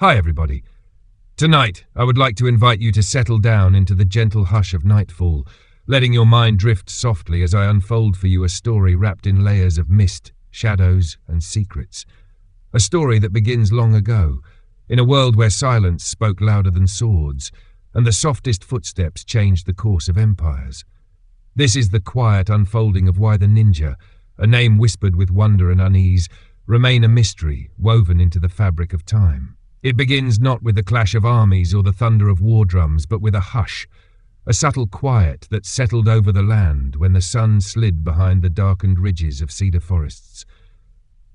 Hi everybody. Tonight, I would like to invite you to settle down into the gentle hush of nightfall, letting your mind drift softly as I unfold for you a story wrapped in layers of mist, shadows, and secrets. A story that begins long ago, in a world where silence spoke louder than swords, and the softest footsteps changed the course of empires. This is the quiet unfolding of why the ninja, a name whispered with wonder and unease, remain a mystery woven into the fabric of time. It begins not with the clash of armies or the thunder of war drums, but with a hush, a subtle quiet that settled over the land when the sun slid behind the darkened ridges of cedar forests.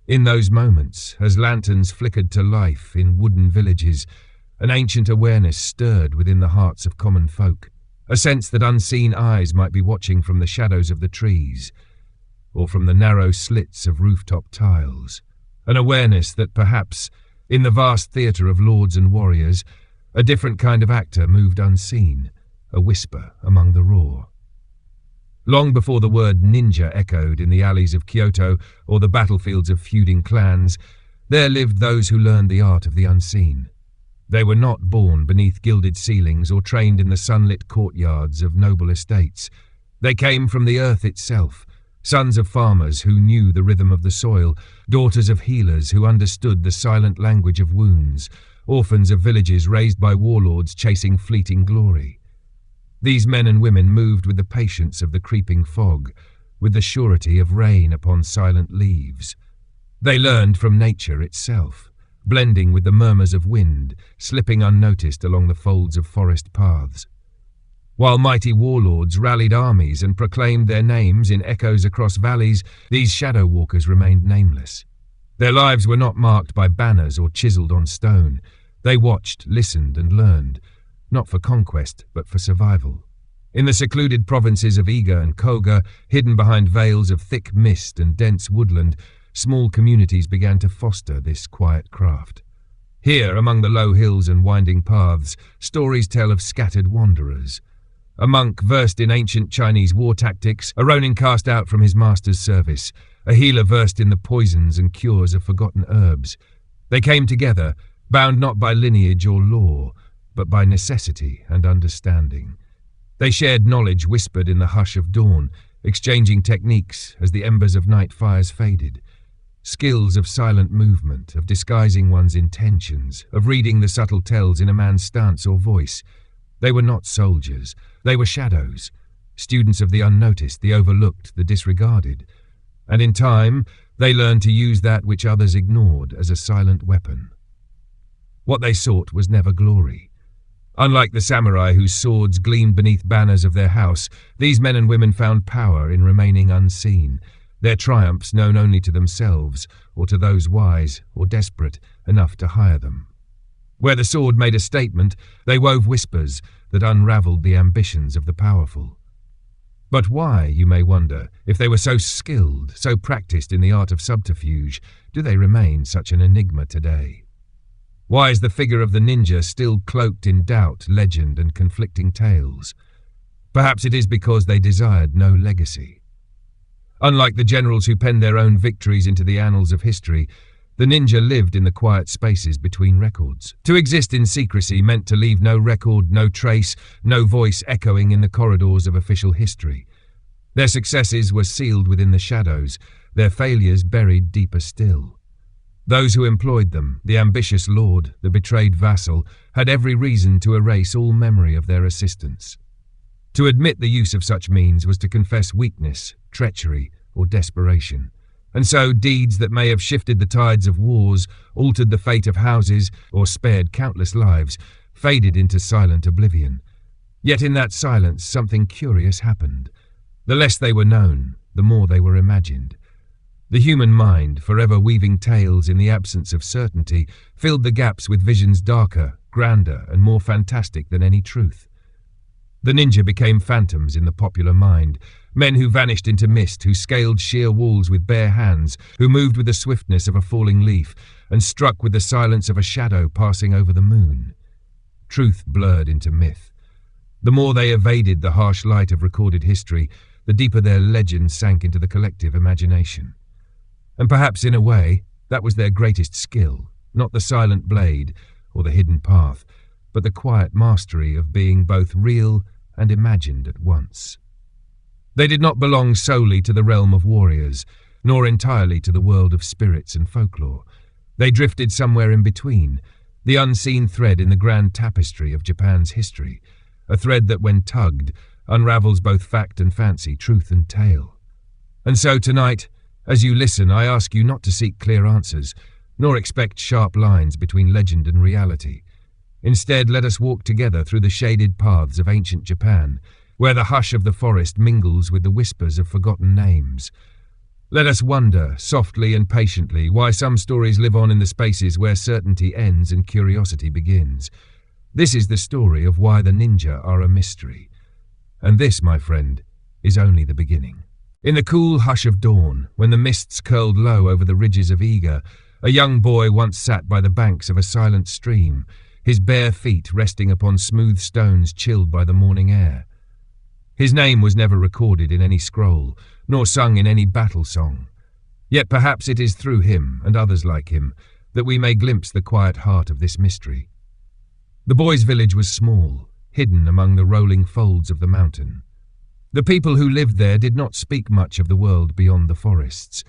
In those moments, as lanterns flickered to life in wooden villages, an ancient awareness stirred within the hearts of common folk, a sense that unseen eyes might be watching from the shadows of the trees, or from the narrow slits of rooftop tiles, an awareness that perhaps, in the vast theatre of lords and warriors, a different kind of actor moved unseen, a whisper among the roar. Long before the word ninja echoed in the alleys of Kyoto or the battlefields of feuding clans, there lived those who learned the art of the unseen. They were not born beneath gilded ceilings or trained in the sunlit courtyards of noble estates. They came from the earth itself, sons of farmers who knew the rhythm of the soil, daughters of healers who understood the silent language of wounds, orphans of villages raised by warlords chasing fleeting glory. These men and women moved with the patience of the creeping fog, with the surety of rain upon silent leaves. They learned from nature itself, blending with the murmurs of wind, slipping unnoticed along the folds of forest paths. While mighty warlords rallied armies and proclaimed their names in echoes across valleys, these shadow walkers remained nameless. Their lives were not marked by banners or chiseled on stone. They watched, listened, and learned, not for conquest, but for survival. In the secluded provinces of Iga and Koga, hidden behind veils of thick mist and dense woodland, small communities began to foster this quiet craft. Here, among the low hills and winding paths, stories tell of scattered wanderers. A monk versed in ancient Chinese war tactics, a ronin cast out from his master's service, a healer versed in the poisons and cures of forgotten herbs. They came together, bound not by lineage or law, but by necessity and understanding. They shared knowledge whispered in the hush of dawn, exchanging techniques as the embers of night fires faded. Skills of silent movement, of disguising one's intentions, of reading the subtle tells in a man's stance or voice. They were not soldiers. They were shadows, students of the unnoticed, the overlooked, the disregarded. And in time, they learned to use that which others ignored as a silent weapon. What they sought was never glory. Unlike the samurai whose swords gleamed beneath banners of their house, these men and women found power in remaining unseen, their triumphs known only to themselves or to those wise or desperate enough to hire them. Where the sword made a statement, they wove whispers that unraveled the ambitions of the powerful. But why, you may wonder, if they were so skilled, so practiced in the art of subterfuge, do they remain such an enigma today? Why is the figure of the ninja still cloaked in doubt, legend, and conflicting tales? Perhaps it is because they desired no legacy. Unlike the generals who penned their own victories into the annals of history, the ninja lived in the quiet spaces between records. To exist in secrecy meant to leave no record, no trace, no voice echoing in the corridors of official history. Their successes were sealed within the shadows, their failures buried deeper still. Those who employed them, the ambitious lord, the betrayed vassal, had every reason to erase all memory of their assistance. To admit the use of such means was to confess weakness, treachery, or desperation. And so deeds that may have shifted the tides of wars, altered the fate of houses, or spared countless lives, faded into silent oblivion. Yet in that silence something curious happened. The less they were known, the more they were imagined. The human mind, forever weaving tales in the absence of certainty, filled the gaps with visions darker, grander, and more fantastic than any truth. The ninja became phantoms in the popular mind, men who vanished into mist, who scaled sheer walls with bare hands, who moved with the swiftness of a falling leaf, and struck with the silence of a shadow passing over the moon. Truth blurred into myth. The more they evaded the harsh light of recorded history, the deeper their legend sank into the collective imagination. And perhaps in a way, that was their greatest skill, not the silent blade, or the hidden path, but the quiet mastery of being both real and imagined at once. They did not belong solely to the realm of warriors, nor entirely to the world of spirits and folklore. They drifted somewhere in between, the unseen thread in the grand tapestry of Japan's history, a thread that, when tugged, unravels both fact and fancy, truth and tale. And so tonight, as you listen, I ask you not to seek clear answers, nor expect sharp lines between legend and reality. Instead, let us walk together through the shaded paths of ancient Japan, where the hush of the forest mingles with the whispers of forgotten names. Let us wonder, softly and patiently, why some stories live on in the spaces where certainty ends and curiosity begins. This is the story of why the ninja are a mystery. And this, my friend, is only the beginning. In the cool hush of dawn, when the mists curled low over the ridges of Iga, a young boy once sat by the banks of a silent stream, his bare feet resting upon smooth stones chilled by the morning air. His name was never recorded in any scroll, nor sung in any battle song. Yet perhaps it is through him, and others like him, that we may glimpse the quiet heart of this mystery. The boy's village was small, hidden among the rolling folds of the mountain. The people who lived there did not speak much of the world beyond the forests.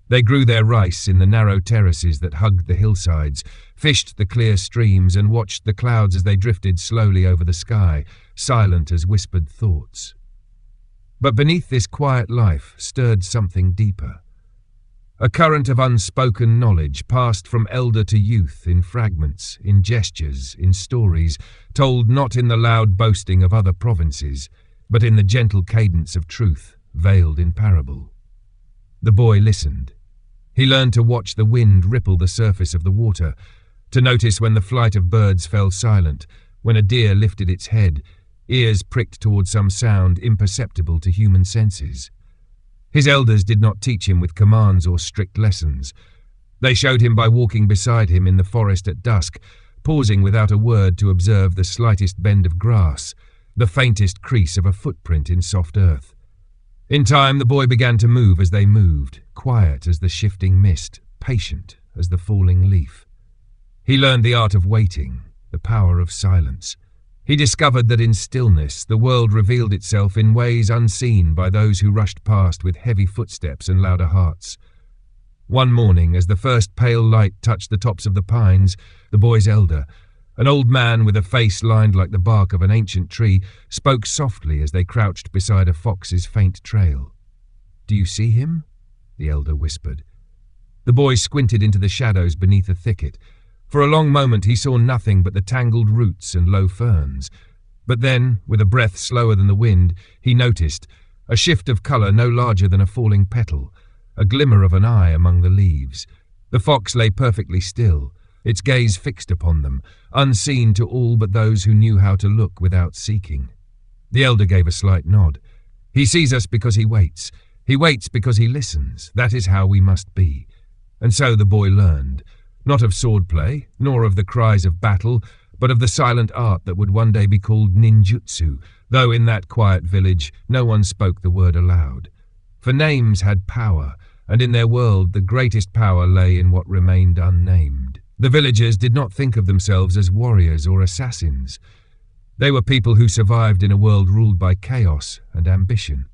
They grew their rice in the narrow terraces that hugged the hillsides, fished the clear streams, and watched the clouds as they drifted slowly over the sky, silent as whispered thoughts. But beneath this quiet life stirred something deeper. A current of unspoken knowledge passed from elder to youth in fragments, in gestures, in stories, told not in the loud boasting of other provinces, but in the gentle cadence of truth, veiled in parable. The boy listened. He learned to watch the wind ripple the surface of the water, to notice when the flight of birds fell silent, when a deer lifted its head, ears pricked toward some sound imperceptible to human senses. His elders did not teach him with commands or strict lessons. They showed him by walking beside him in the forest at dusk, pausing without a word to observe the slightest bend of grass, the faintest crease of a footprint in soft earth. In time, the boy began to move as they moved, quiet as the shifting mist, patient as the falling leaf. He learned the art of waiting, the power of silence. He discovered that in stillness the world revealed itself in ways unseen by those who rushed past with heavy footsteps and louder hearts. One morning, as the first pale light touched the tops of the pines, the boy's elder, an old man with a face lined like the bark of an ancient tree, spoke softly as they crouched beside a fox's faint trail. "Do you see him?" the elder whispered. The boy squinted into the shadows beneath a thicket. For a long moment he saw nothing but the tangled roots and low ferns. But then, with a breath slower than the wind, he noticed a shift of colour no larger than a falling petal, a glimmer of an eye among the leaves. The fox lay perfectly still, its gaze fixed upon them, unseen to all but those who knew how to look without seeking. The elder gave a slight nod. "He sees us because he waits. He waits because he listens. That is how we must be." And so the boy learned, not of swordplay, nor of the cries of battle, but of the silent art that would one day be called ninjutsu, though in that quiet village no one spoke the word aloud. For names had power, and in their world the greatest power lay in what remained unnamed. The villagers did not think of themselves as warriors or assassins. They were people who survived in a world ruled by chaos and ambition.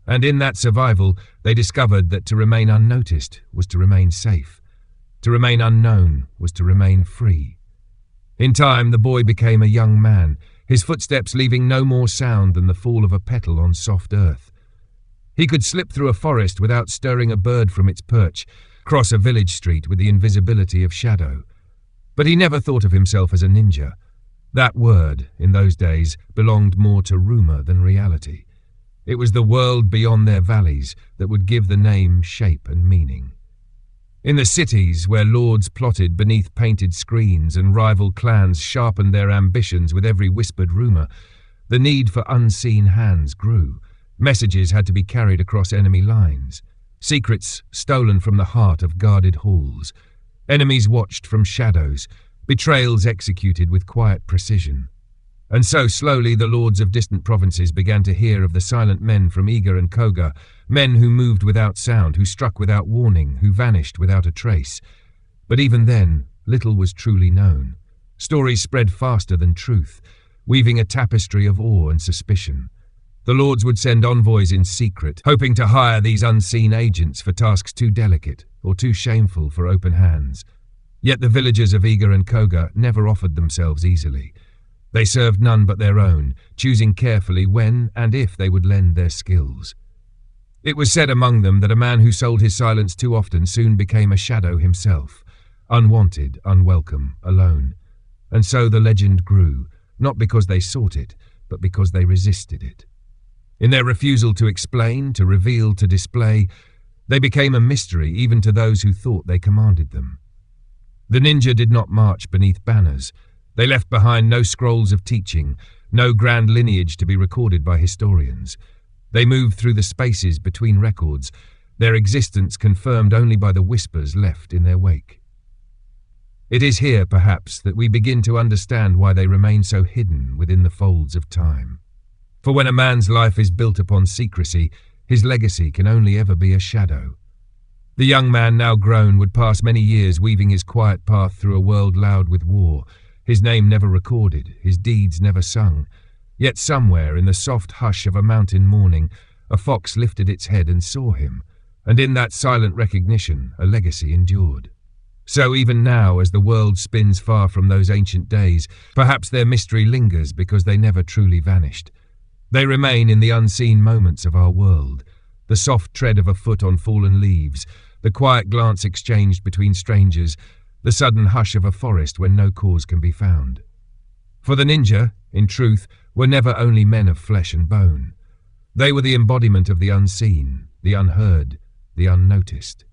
And in that survival, they discovered that to remain unnoticed was to remain safe. To remain unknown was to remain free. In time, the boy became a young man, his footsteps leaving no more sound than the fall of a petal on soft earth. He could slip through a forest without stirring a bird from its perch, cross a village street with the invisibility of shadow. But he never thought of himself as a ninja. That word, in those days, belonged more to rumour than reality. It was the world beyond their valleys that would give the name shape and meaning. In the cities, where lords plotted beneath painted screens and rival clans sharpened their ambitions with every whispered rumour, the need for unseen hands grew. Messages had to be carried across enemy lines. Secrets stolen from the heart of guarded halls. Enemies watched from shadows. Betrayals executed with quiet precision. And so slowly the lords of distant provinces began to hear of the silent men from Iga and Koga, men who moved without sound, who struck without warning, who vanished without a trace. But even then, little was truly known. Stories spread faster than truth, weaving a tapestry of awe and suspicion. The lords would send envoys in secret, hoping to hire these unseen agents for tasks too delicate or too shameful for open hands. Yet the villagers of Iga and Koga never offered themselves easily. They served none but their own, choosing carefully when and if they would lend their skills. It was said among them that a man who sold his silence too often soon became a shadow himself, unwanted, unwelcome, alone. And so the legend grew, not because they sought it, but because they resisted it. In their refusal to explain, to reveal, to display, they became a mystery even to those who thought they commanded them. The ninja did not march beneath banners. They left behind no scrolls of teaching, no grand lineage to be recorded by historians. They moved through the spaces between records, their existence confirmed only by the whispers left in their wake. It is here, perhaps, that we begin to understand why they remain so hidden within the folds of time. For when a man's life is built upon secrecy, his legacy can only ever be a shadow. The young man, now grown, would pass many years weaving his quiet path through a world loud with war, his name never recorded, his deeds never sung. Yet somewhere in the soft hush of a mountain morning, a fox lifted its head and saw him, and in that silent recognition a legacy endured. So even now, as the world spins far from those ancient days, perhaps their mystery lingers because they never truly vanished. They remain in the unseen moments of our world, the soft tread of a foot on fallen leaves, the quiet glance exchanged between strangers, the sudden hush of a forest when no cause can be found. For the ninja, in truth, were never only men of flesh and bone. They were the embodiment of the unseen, the unheard, the unnoticed.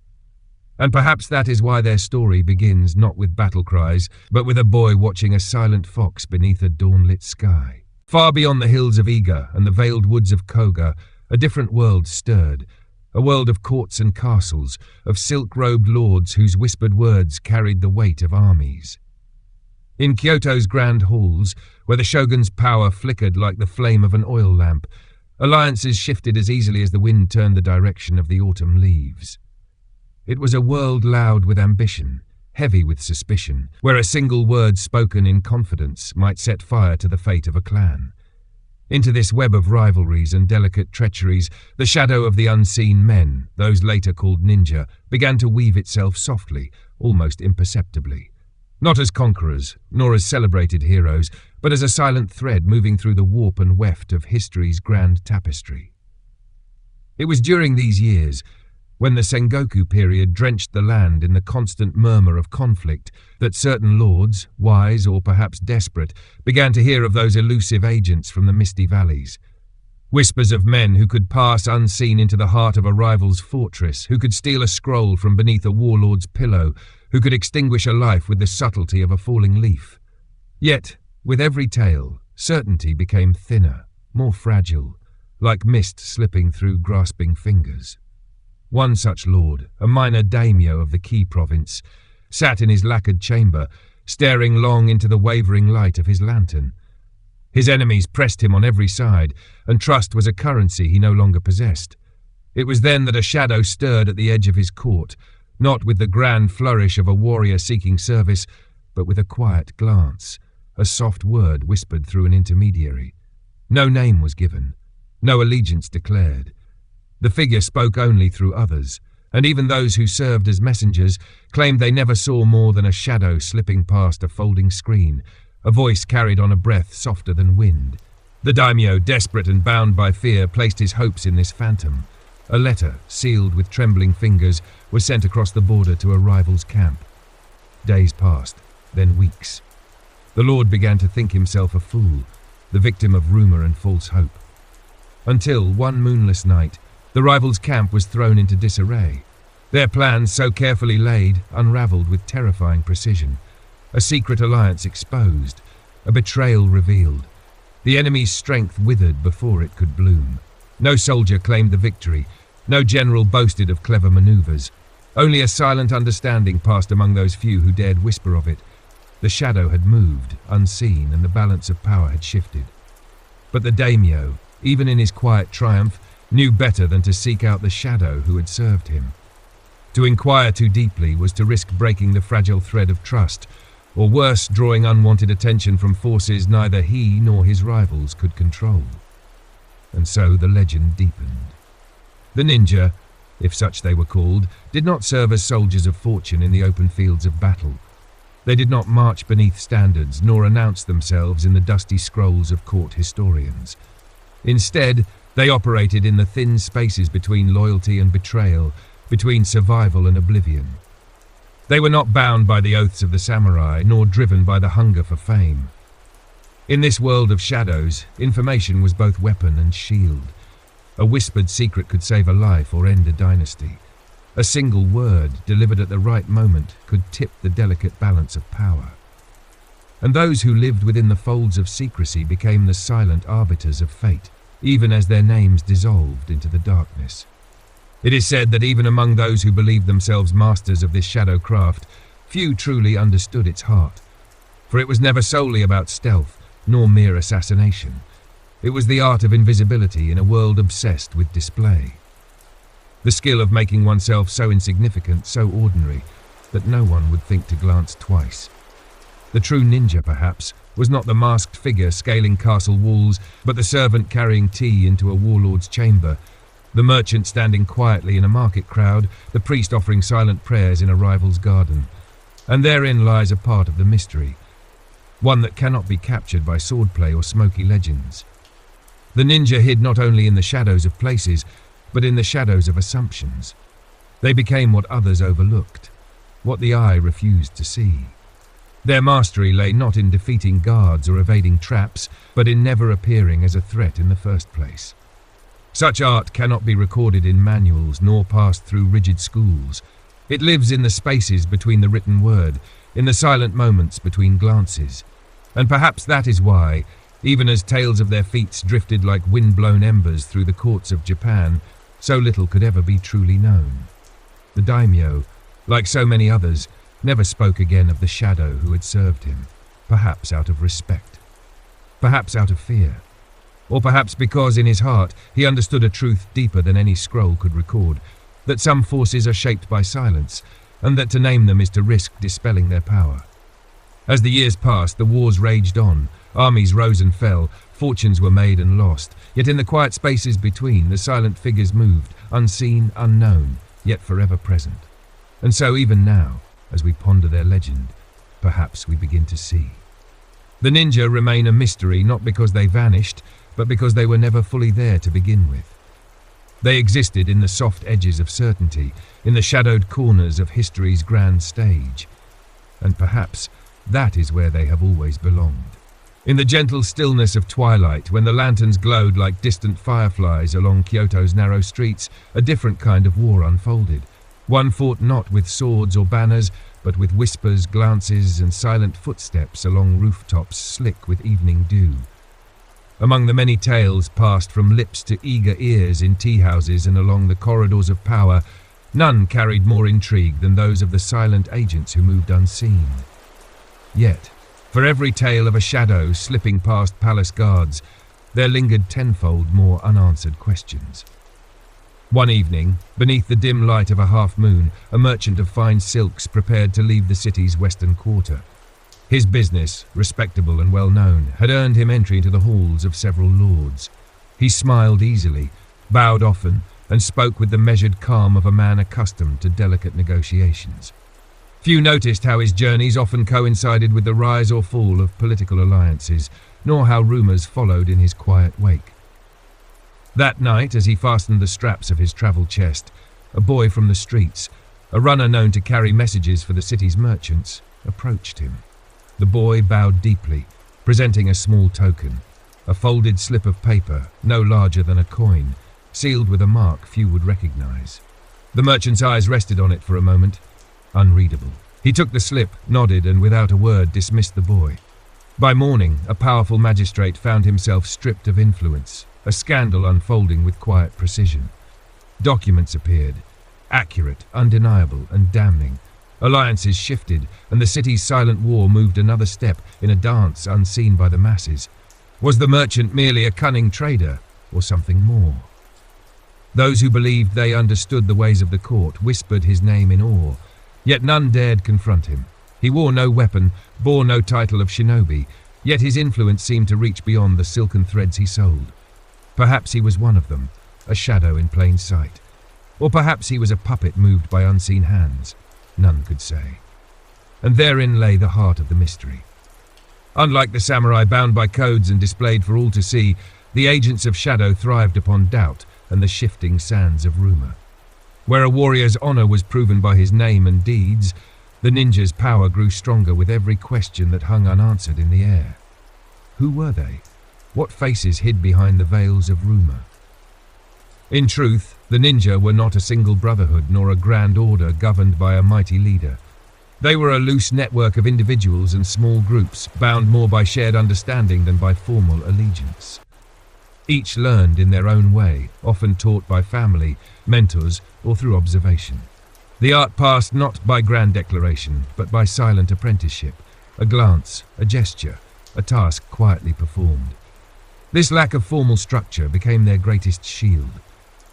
And perhaps that is why their story begins not with battle cries, but with a boy watching a silent fox beneath a dawn-lit sky. Far beyond the hills of Iga and the veiled woods of Koga, a different world stirred, a world of courts and castles, of silk-robed lords whose whispered words carried the weight of armies. In Kyoto's grand halls, where the shogun's power flickered like the flame of an oil lamp, alliances shifted as easily as the wind turned the direction of the autumn leaves. It was a world loud with ambition, heavy with suspicion, where a single word spoken in confidence might set fire to the fate of a clan. Into this web of rivalries and delicate treacheries, the shadow of the unseen men, those later called ninja, began to weave itself softly, almost imperceptibly. Not as conquerors, nor as celebrated heroes, but as a silent thread moving through the warp and weft of history's grand tapestry. It was during these years, when the Sengoku period drenched the land in the constant murmur of conflict, that certain lords, wise or perhaps desperate, began to hear of those elusive agents from the misty valleys. Whispers of men who could pass unseen into the heart of a rival's fortress, who could steal a scroll from beneath a warlord's pillow, who could extinguish a life with the subtlety of a falling leaf. Yet, with every tale, certainty became thinner, more fragile, like mist slipping through grasping fingers. One such lord, a minor daimyo of the Ki province, sat in his lacquered chamber, staring long into the wavering light of his lantern. His enemies pressed him on every side, and trust was a currency he no longer possessed. It was then that a shadow stirred at the edge of his court, not with the grand flourish of a warrior seeking service, but with a quiet glance, a soft word whispered through an intermediary. No name was given, no allegiance declared. The figure spoke only through others, and even those who served as messengers claimed they never saw more than a shadow slipping past a folding screen, a voice carried on a breath softer than wind. The daimyo, desperate and bound by fear, placed his hopes in this phantom. A letter, sealed with trembling fingers, was sent across the border to a rival's camp. Days passed, then weeks. The lord began to think himself a fool, the victim of rumor and false hope. Until, one moonless night, the rival's camp was thrown into disarray. Their plans, so carefully laid, unraveled with terrifying precision. A secret alliance exposed, a betrayal revealed. The enemy's strength withered before it could bloom. No soldier claimed the victory, no general boasted of clever maneuvers. Only a silent understanding passed among those few who dared whisper of it. The shadow had moved, unseen, and the balance of power had shifted. But the daimyo, even in his quiet triumph, knew better than to seek out the shadow who had served him. To inquire too deeply was to risk breaking the fragile thread of trust, or worse, drawing unwanted attention from forces neither he nor his rivals could control. And so the legend deepened. The ninja, if such they were called, did not serve as soldiers of fortune in the open fields of battle. They did not march beneath standards, nor announce themselves in the dusty scrolls of court historians. Instead, they operated in the thin spaces between loyalty and betrayal, between survival and oblivion. They were not bound by the oaths of the samurai, nor driven by the hunger for fame. In this world of shadows, information was both weapon and shield. A whispered secret could save a life or end a dynasty. A single word, delivered at the right moment, could tip the delicate balance of power. And those who lived within the folds of secrecy became the silent arbiters of fate, even as their names dissolved into the darkness. It is said that even among those who believed themselves masters of this shadow craft, few truly understood its heart. For it was never solely about stealth, nor mere assassination. It was the art of invisibility in a world obsessed with display. The skill of making oneself so insignificant, so ordinary, that no one would think to glance twice. The true ninja, perhaps, was not the masked figure scaling castle walls, but the servant carrying tea into a warlord's chamber, the merchant standing quietly in a market crowd, the priest offering silent prayers in a rival's garden. And therein lies a part of the mystery, one that cannot be captured by swordplay or smoky legends. The ninja hid not only in the shadows of places, but in the shadows of assumptions. They became what others overlooked, what the eye refused to see. Their mastery lay not in defeating guards or evading traps, but in never appearing as a threat in the first place. Such art cannot be recorded in manuals nor passed through rigid schools. It lives in the spaces between the written word, in the silent moments between glances. And perhaps that is why, even as tales of their feats drifted like wind-blown embers through the courts of Japan, so little could ever be truly known. The daimyo, like so many others, never spoke again of the shadow who had served him, perhaps out of respect, perhaps out of fear, or perhaps because in his heart he understood a truth deeper than any scroll could record, that some forces are shaped by silence, and that to name them is to risk dispelling their power. As the years passed, the wars raged on, armies rose and fell, fortunes were made and lost, yet in the quiet spaces between, the silent figures moved, unseen, unknown, yet forever present. And so even now, as we ponder their legend, perhaps we begin to see. The ninja remain a mystery not because they vanished, but because they were never fully there to begin with. They existed in the soft edges of certainty, in the shadowed corners of history's grand stage. And perhaps that is where they have always belonged. In the gentle stillness of twilight, when the lanterns glowed like distant fireflies along Kyoto's narrow streets, a different kind of war unfolded. One fought not with swords or banners, but with whispers, glances, and silent footsteps along rooftops slick with evening dew. Among the many tales passed from lips to eager ears in tea-houses and along the corridors of power, none carried more intrigue than those of the silent agents who moved unseen. Yet, for every tale of a shadow slipping past palace guards, there lingered tenfold more unanswered questions. One evening, beneath the dim light of a half-moon, a merchant of fine silks prepared to leave the city's western quarter. His business, respectable and well-known, had earned him entry into the halls of several lords. He smiled easily, bowed often, and spoke with the measured calm of a man accustomed to delicate negotiations. Few noticed how his journeys often coincided with the rise or fall of political alliances, nor how rumours followed in his quiet wake. That night, as he fastened the straps of his travel chest, a boy from the streets, a runner known to carry messages for the city's merchants, approached him. The boy bowed deeply, presenting a small token, a folded slip of paper, no larger than a coin, sealed with a mark few would recognize. The merchant's eyes rested on it for a moment. Unreadable. He took the slip, nodded, and without a word dismissed the boy. By morning, a powerful magistrate found himself stripped of influence, a scandal unfolding with quiet precision. Documents appeared, accurate, undeniable, and damning. Alliances shifted, and the city's silent war moved another step in a dance unseen by the masses. Was the merchant merely a cunning trader, or something more? Those who believed they understood the ways of the court whispered his name in awe, yet none dared confront him. He wore no weapon, bore no title of shinobi, yet his influence seemed to reach beyond the silken threads he sold. Perhaps he was one of them, a shadow in plain sight. Or perhaps he was a puppet moved by unseen hands. None could say. And therein lay the heart of the mystery. Unlike the samurai bound by codes and displayed for all to see, the agents of shadow thrived upon doubt and the shifting sands of rumor. Where a warrior's honor was proven by his name and deeds, the ninja's power grew stronger with every question that hung unanswered in the air. Who were they? What faces hid behind the veils of rumor? In truth, the ninja were not a single brotherhood nor a grand order governed by a mighty leader. They were a loose network of individuals and small groups, bound more by shared understanding than by formal allegiance. Each learned in their own way, often taught by family, mentors, or through observation. The art passed not by grand declaration, but by silent apprenticeship, a glance, a gesture, a task quietly performed. This lack of formal structure became their greatest shield.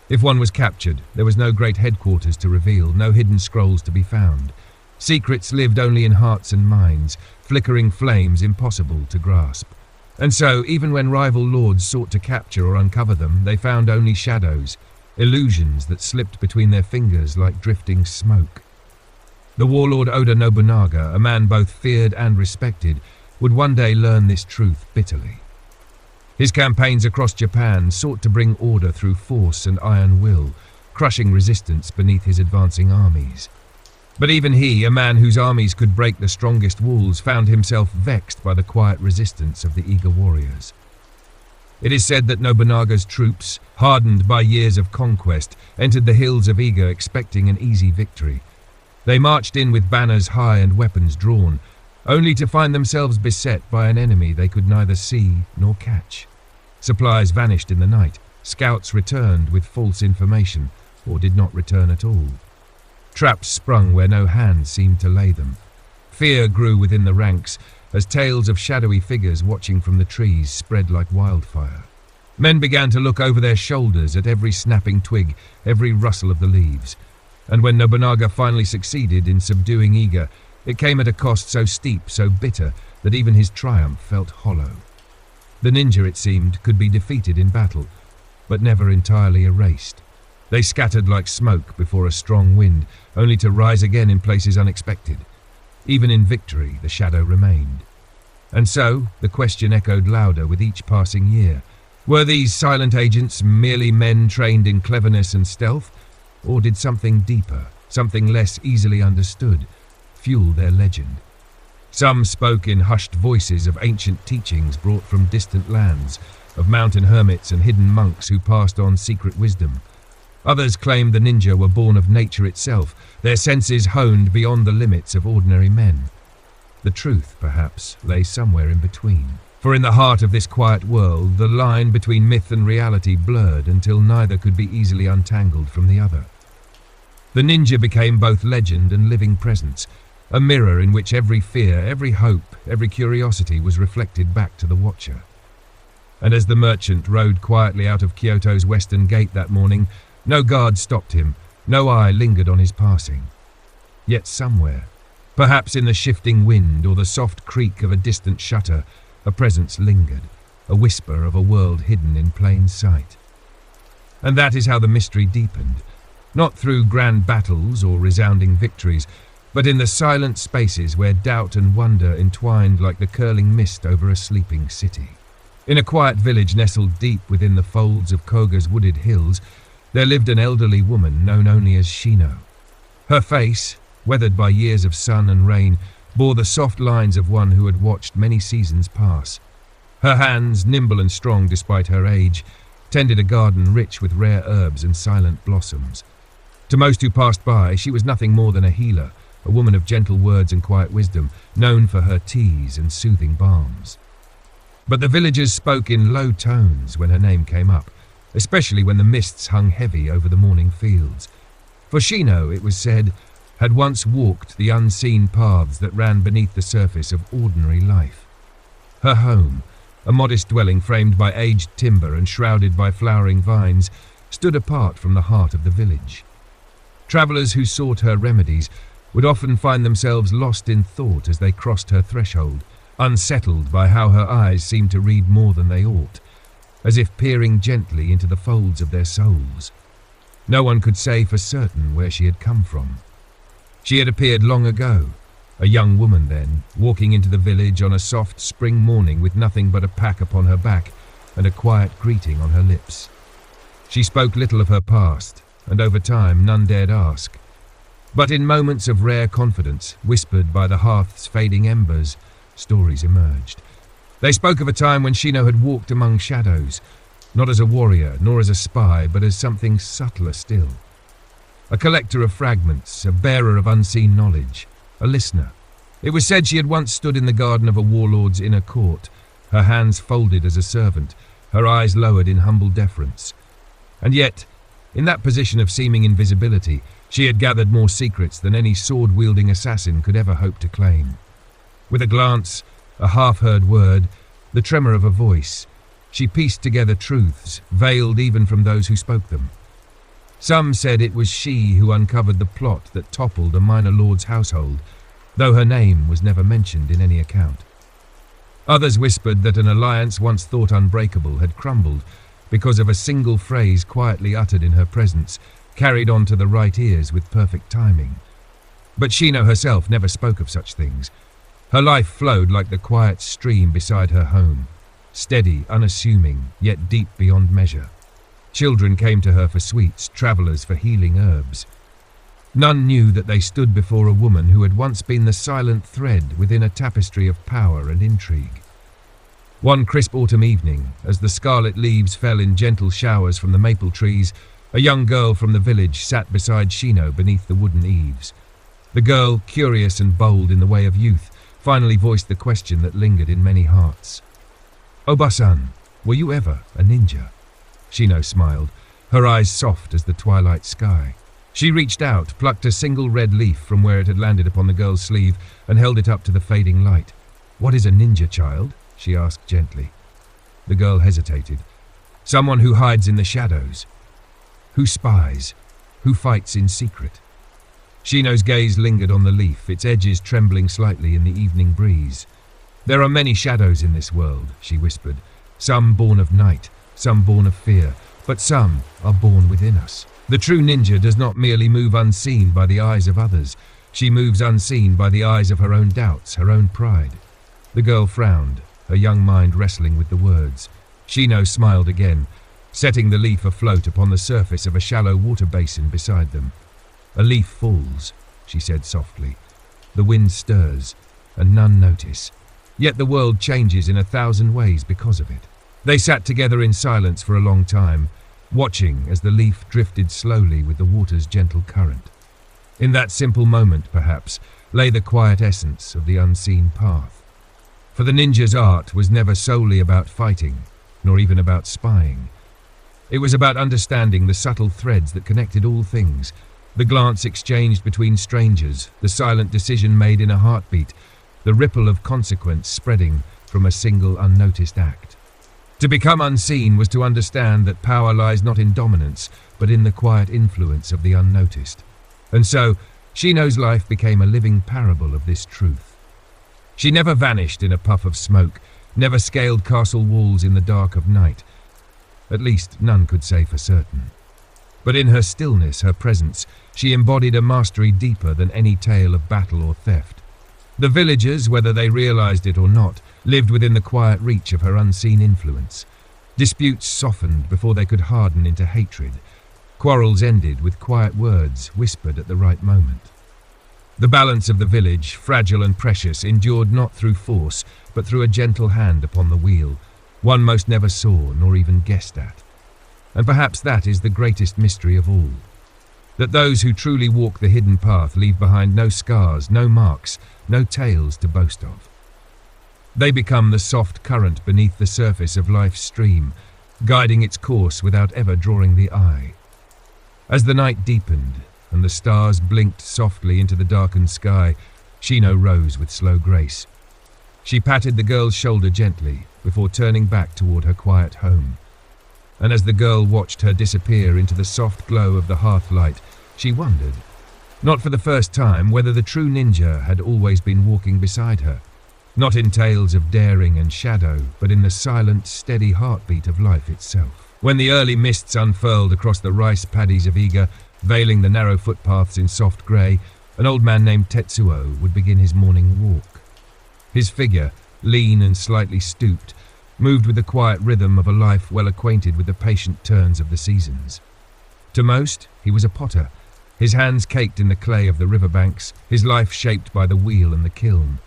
If one was captured, there was no great headquarters to reveal, no hidden scrolls to be found. Secrets lived only in hearts and minds, flickering flames impossible to grasp. And so, even when rival lords sought to capture or uncover them, they found only shadows, illusions that slipped between their fingers like drifting smoke. The warlord Oda Nobunaga, a man both feared and respected, would one day learn this truth bitterly. His campaigns across Japan sought to bring order through force and iron will, crushing resistance beneath his advancing armies. But even he, a man whose armies could break the strongest walls, found himself vexed by the quiet resistance of the eager warriors. It is said that Nobunaga's troops, hardened by years of conquest, entered the hills of Iga expecting an easy victory. They marched in with banners high and weapons drawn, only to find themselves beset by an enemy they could neither see nor catch. Supplies vanished in the night, scouts returned with false information, or did not return at all. Traps sprung where no hand seemed to lay them. Fear grew within the ranks, as tales of shadowy figures watching from the trees spread like wildfire. Men began to look over their shoulders at every snapping twig, every rustle of the leaves. And when Nobunaga finally succeeded in subduing Iga, it came at a cost so steep, so bitter, that even his triumph felt hollow. The ninja, it seemed, could be defeated in battle, but never entirely erased. They scattered like smoke before a strong wind, only to rise again in places unexpected. Even in victory, the shadow remained. And so, the question echoed louder with each passing year. Were these silent agents merely men trained in cleverness and stealth? Or did something deeper, something less easily understood, fuel their legend? Some spoke in hushed voices of ancient teachings brought from distant lands, of mountain hermits and hidden monks who passed on secret wisdom. Others claimed the ninja were born of nature itself, their senses honed beyond the limits of ordinary men. The truth, perhaps, lay somewhere in between. For in the heart of this quiet world, the line between myth and reality blurred until neither could be easily untangled from the other. The ninja became both legend and living presence, a mirror in which every fear, every hope, every curiosity was reflected back to the watcher. And as the merchant rode quietly out of Kyoto's western gate that morning, no guard stopped him, no eye lingered on his passing. Yet somewhere, perhaps in the shifting wind or the soft creak of a distant shutter, a presence lingered, a whisper of a world hidden in plain sight. And that is how the mystery deepened, not through grand battles or resounding victories, but in the silent spaces where doubt and wonder entwined like the curling mist over a sleeping city. In a quiet village nestled deep within the folds of Koga's wooded hills, there lived an elderly woman known only as Shino. Her face, weathered by years of sun and rain, bore the soft lines of one who had watched many seasons pass. Her hands, nimble and strong despite her age, tended a garden rich with rare herbs and silent blossoms. To most who passed by, she was nothing more than a healer, a woman of gentle words and quiet wisdom, known for her teas and soothing balms. But the villagers spoke in low tones when her name came up, especially when the mists hung heavy over the morning fields. For Shino, it was said, had once walked the unseen paths that ran beneath the surface of ordinary life. Her home, a modest dwelling framed by aged timber and shrouded by flowering vines, stood apart from the heart of the village. Travellers who sought her remedies would often find themselves lost in thought as they crossed her threshold, unsettled by how her eyes seemed to read more than they ought, as if peering gently into the folds of their souls. No one could say for certain where she had come from. She had appeared long ago, a young woman then, walking into the village on a soft spring morning with nothing but a pack upon her back and a quiet greeting on her lips. She spoke little of her past, and over time none dared ask. But in moments of rare confidence, whispered by the hearth's fading embers, stories emerged. They spoke of a time when Shino had walked among shadows, not as a warrior nor as a spy, but as something subtler still. A collector of fragments, a bearer of unseen knowledge, a listener. It was said she had once stood in the garden of a warlord's inner court, her hands folded as a servant, her eyes lowered in humble deference. And yet, in that position of seeming invisibility, she had gathered more secrets than any sword-wielding assassin could ever hope to claim. With a glance, a half-heard word, the tremor of a voice, she pieced together truths, veiled even from those who spoke them. Some said it was she who uncovered the plot that toppled a minor lord's household, though her name was never mentioned in any account. Others whispered that an alliance once thought unbreakable had crumbled because of a single phrase quietly uttered in her presence, carried on to the right ears with perfect timing. But Shino herself never spoke of such things. Her life flowed like the quiet stream beside her home, steady, unassuming, yet deep beyond measure. Children came to her for sweets, travellers for healing herbs. None knew that they stood before a woman who had once been the silent thread within a tapestry of power and intrigue. One crisp autumn evening, as the scarlet leaves fell in gentle showers from the maple trees, a young girl from the village sat beside Shino beneath the wooden eaves. The girl, curious and bold in the way of youth, finally voiced the question that lingered in many hearts. "Oba-san, were you ever a ninja?" Shino smiled, her eyes soft as the twilight sky. She reached out, plucked a single red leaf from where it had landed upon the girl's sleeve, and held it up to the fading light. "What is a ninja, child?" she asked gently. The girl hesitated. "Someone who hides in the shadows. Who spies. Who fights in secret." Shino's gaze lingered on the leaf, its edges trembling slightly in the evening breeze. "There are many shadows in this world," she whispered. "Some born of night, some born of fear, but some are born within us. The true ninja does not merely move unseen by the eyes of others. She moves unseen by the eyes of her own doubts, her own pride." The girl frowned, her young mind wrestling with the words. Shino smiled again, setting the leaf afloat upon the surface of a shallow water basin beside them. "A leaf falls," she said softly. "The wind stirs, and none notice. Yet the world changes in 1,000 ways because of it." They sat together in silence for a long time, watching as the leaf drifted slowly with the water's gentle current. In that simple moment, perhaps, lay the quiet essence of the unseen path. For the ninja's art was never solely about fighting, nor even about spying. It was about understanding the subtle threads that connected all things, the glance exchanged between strangers, the silent decision made in a heartbeat, the ripple of consequence spreading from a single unnoticed act. To become unseen was to understand that power lies not in dominance, but in the quiet influence of the unnoticed. And so, Shino's life became a living parable of this truth. She never vanished in a puff of smoke, never scaled castle walls in the dark of night. At least none could say for certain. But in her stillness, her presence, she embodied a mastery deeper than any tale of battle or theft. The villagers, whether they realized it or not, lived within the quiet reach of her unseen influence. Disputes softened before they could harden into hatred. Quarrels ended with quiet words whispered at the right moment. The balance of the village, fragile and precious, endured not through force, but through a gentle hand upon the wheel, one most never saw nor even guessed at. And perhaps that is the greatest mystery of all, that those who truly walk the hidden path leave behind no scars, no marks, no tales to boast of. They become the soft current beneath the surface of life's stream, guiding its course without ever drawing the eye. As the night deepened, and the stars blinked softly into the darkened sky, Shino rose with slow grace. She patted the girl's shoulder gently before turning back toward her quiet home. And as the girl watched her disappear into the soft glow of the hearthlight, she wondered, Not for the first time whether the true ninja had always been walking beside her. Not in tales of daring and shadow, but in the silent, steady heartbeat of life itself. When the early mists unfurled across the rice paddies of Iga, veiling the narrow footpaths in soft grey, an old man named Tetsuo would begin his morning walk. His figure, lean and slightly stooped, moved with the quiet rhythm of a life well acquainted with the patient turns of the seasons. To most, he was a potter, his hands caked in the clay of the riverbanks, his life shaped by the wheel and the kiln.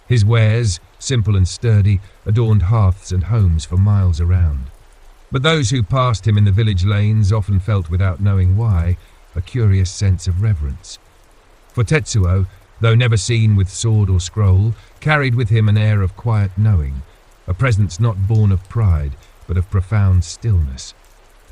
His wares, simple and sturdy, adorned hearths and homes for miles around. But those who passed him in the village lanes often felt, without knowing why, a curious sense of reverence. For Tetsuo, though never seen with sword or scroll, carried with him an air of quiet knowing, a presence not born of pride, but of profound stillness.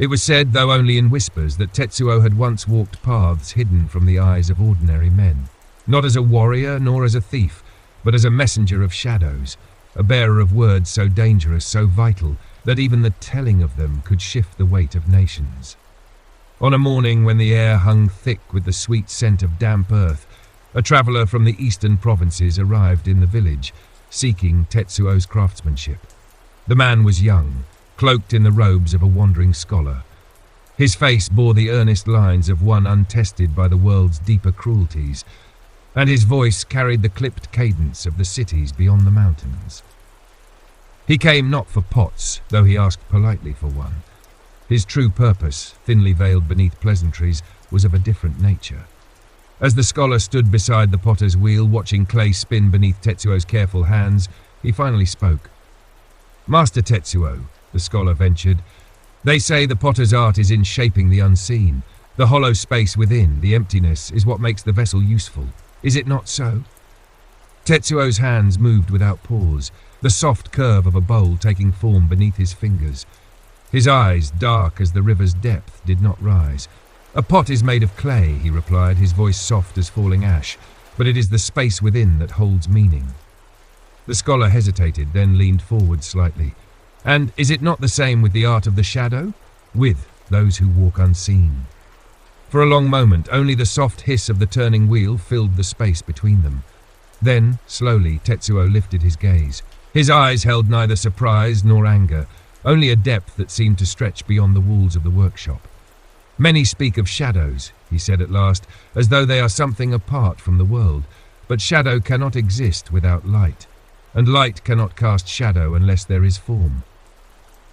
It was said, though only in whispers, that Tetsuo had once walked paths hidden from the eyes of ordinary men. Not as a warrior nor as a thief, but as a messenger of shadows, a bearer of words so dangerous, so vital, that even the telling of them could shift the weight of nations. On a morning when the air hung thick with the sweet scent of damp earth, a traveller from the eastern provinces arrived in the village, seeking Tetsuo's craftsmanship. The man was young, cloaked in the robes of a wandering scholar. His face bore the earnest lines of one untested by the world's deeper cruelties, and his voice carried the clipped cadence of the cities beyond the mountains. He came not for pots, though he asked politely for one. His true purpose, thinly veiled beneath pleasantries, was of a different nature. As the scholar stood beside the potter's wheel, watching clay spin beneath Tetsuo's careful hands, he finally spoke. "Master Tetsuo," the scholar ventured, "they say the potter's art is in shaping the unseen. The hollow space within, the emptiness, is what makes the vessel useful. Is it not so?" Tetsuo's hands moved without pause, the soft curve of a bowl taking form beneath his fingers. His eyes, dark as the river's depth, did not rise. "A pot is made of clay," he replied, his voice soft as falling ash, "but it is the space within that holds meaning." The scholar hesitated, then leaned forward slightly. "And is it not the same with the art of the shadow? With those who walk unseen?" For a long moment, only the soft hiss of the turning wheel filled the space between them. Then, slowly, Tetsuo lifted his gaze. His eyes held neither surprise nor anger, only a depth that seemed to stretch beyond the walls of the workshop. "Many speak of shadows," he said at last, "as though they are something apart from the world. But shadow cannot exist without light, and light cannot cast shadow unless there is form."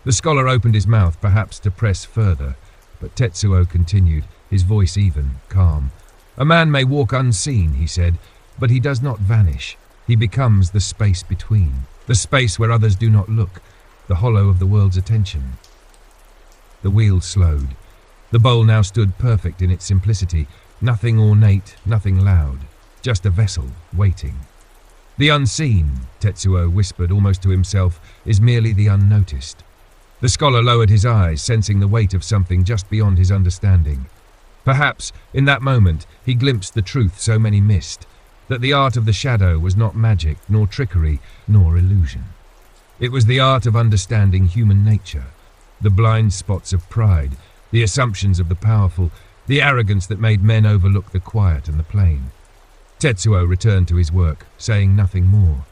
The scholar opened his mouth, perhaps to press further, but Tetsuo continued, his voice even, calm. "A man may walk unseen," he said, "but he does not vanish. He becomes the space between, the space where others do not look, the hollow of the world's attention." The wheel slowed. The bowl now stood perfect in its simplicity, nothing ornate, nothing loud, just a vessel, waiting. "The unseen," Tetsuo whispered almost to himself, "is merely the unnoticed." The scholar lowered his eyes, sensing the weight of something just beyond his understanding. Perhaps, in that moment, he glimpsed the truth so many missed, that the art of the shadow was not magic, nor trickery, nor illusion. It was the art of understanding human nature, the blind spots of pride, the assumptions of the powerful, the arrogance that made men overlook the quiet and the plain. Tetsuo returned to his work, saying nothing more.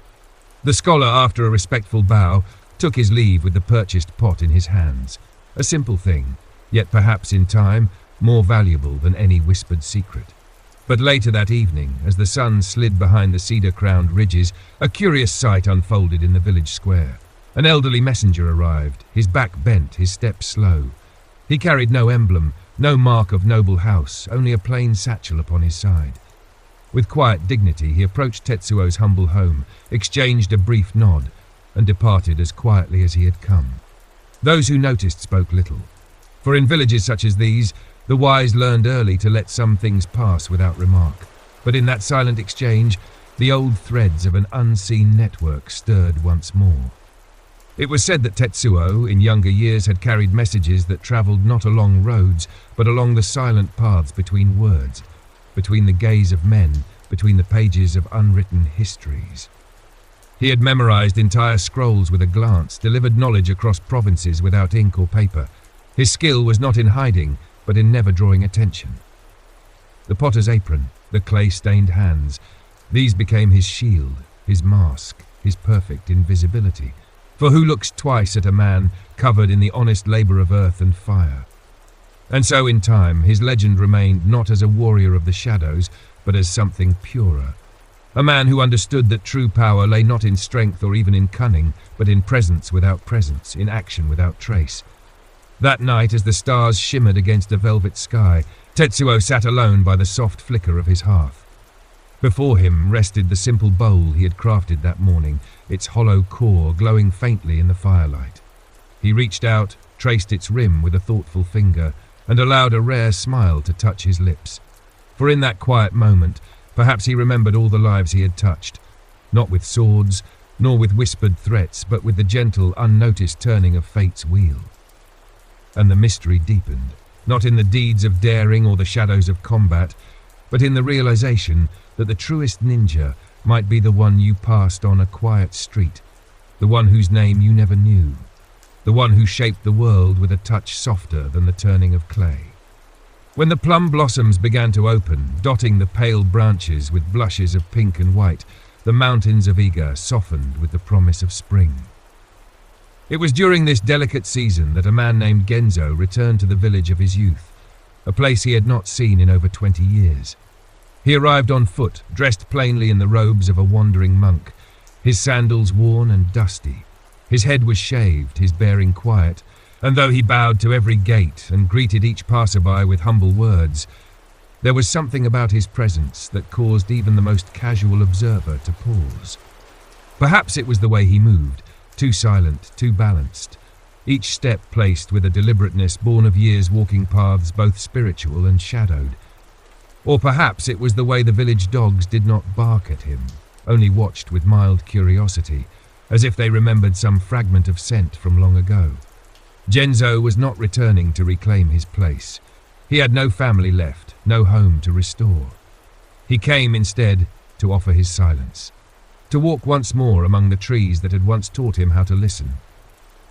The scholar, after a respectful bow, took his leave with the purchased pot in his hands. A simple thing, yet perhaps in time more valuable than any whispered secret. But later that evening, as the sun slid behind the cedar-crowned ridges, a curious sight unfolded in the village square. An elderly messenger arrived, his back bent, his steps slow. He carried no emblem, no mark of noble house, only a plain satchel upon his side. With quiet dignity, he approached Tetsuo's humble home, exchanged a brief nod, and departed as quietly as he had come. Those who noticed spoke little, for in villages such as these, the wise learned early to let some things pass without remark. But in that silent exchange, the old threads of an unseen network stirred once more. It was said that Tetsuo, in younger years, had carried messages that travelled not along roads, but along the silent paths between words, between the gaze of men, between the pages of unwritten histories. He had memorized entire scrolls with a glance, delivered knowledge across provinces without ink or paper. His skill was not in hiding, but in never drawing attention. the potter's apron, the clay-stained hands. These became his shield, his mask, his perfect invisibility. For who looks twice at a man covered in the honest labour of earth and fire? And so in time his legend remained not as a warrior of the shadows, but as something purer. A man who understood that true power lay not in strength or even in cunning, but in presence without presence, in action without trace. That night, as the stars shimmered against a velvet sky, Tetsuo sat alone by the soft flicker of his hearth. Before him rested the simple bowl he had crafted that morning, its hollow core glowing faintly in the firelight. He reached out, traced its rim with a thoughtful finger, and allowed a rare smile to touch his lips. For in that quiet moment, perhaps he remembered all the lives he had touched, not with swords, nor with whispered threats, but with the gentle, unnoticed turning of fate's wheel. And the mystery deepened, not in the deeds of daring or the shadows of combat, but in the realization that the truest ninja might be the one you passed on a quiet street, the one whose name you never knew, the one who shaped the world with a touch softer than the turning of clay. When the plum blossoms began to open, dotting the pale branches with blushes of pink and white, the mountains of Iga softened with the promise of spring. It was during this delicate season that a man named Genzo returned to the village of his youth, a place he had not seen in over 20 years. He arrived on foot, dressed plainly in the robes of a wandering monk, his sandals worn and dusty. His head was shaved, his bearing quiet, and though he bowed to every gate and greeted each passerby with humble words, there was something about his presence that caused even the most casual observer to pause. Perhaps it was the way he moved, too silent, too balanced, each step placed with a deliberateness born of years walking paths both spiritual and shadowed. Or perhaps it was the way the village dogs did not bark at him, only watched with mild curiosity, as if they remembered some fragment of scent from long ago. Genzo was not returning to reclaim his place. He had no family left, no home to restore. He came instead to offer his silence, to walk once more among the trees that had once taught him how to listen.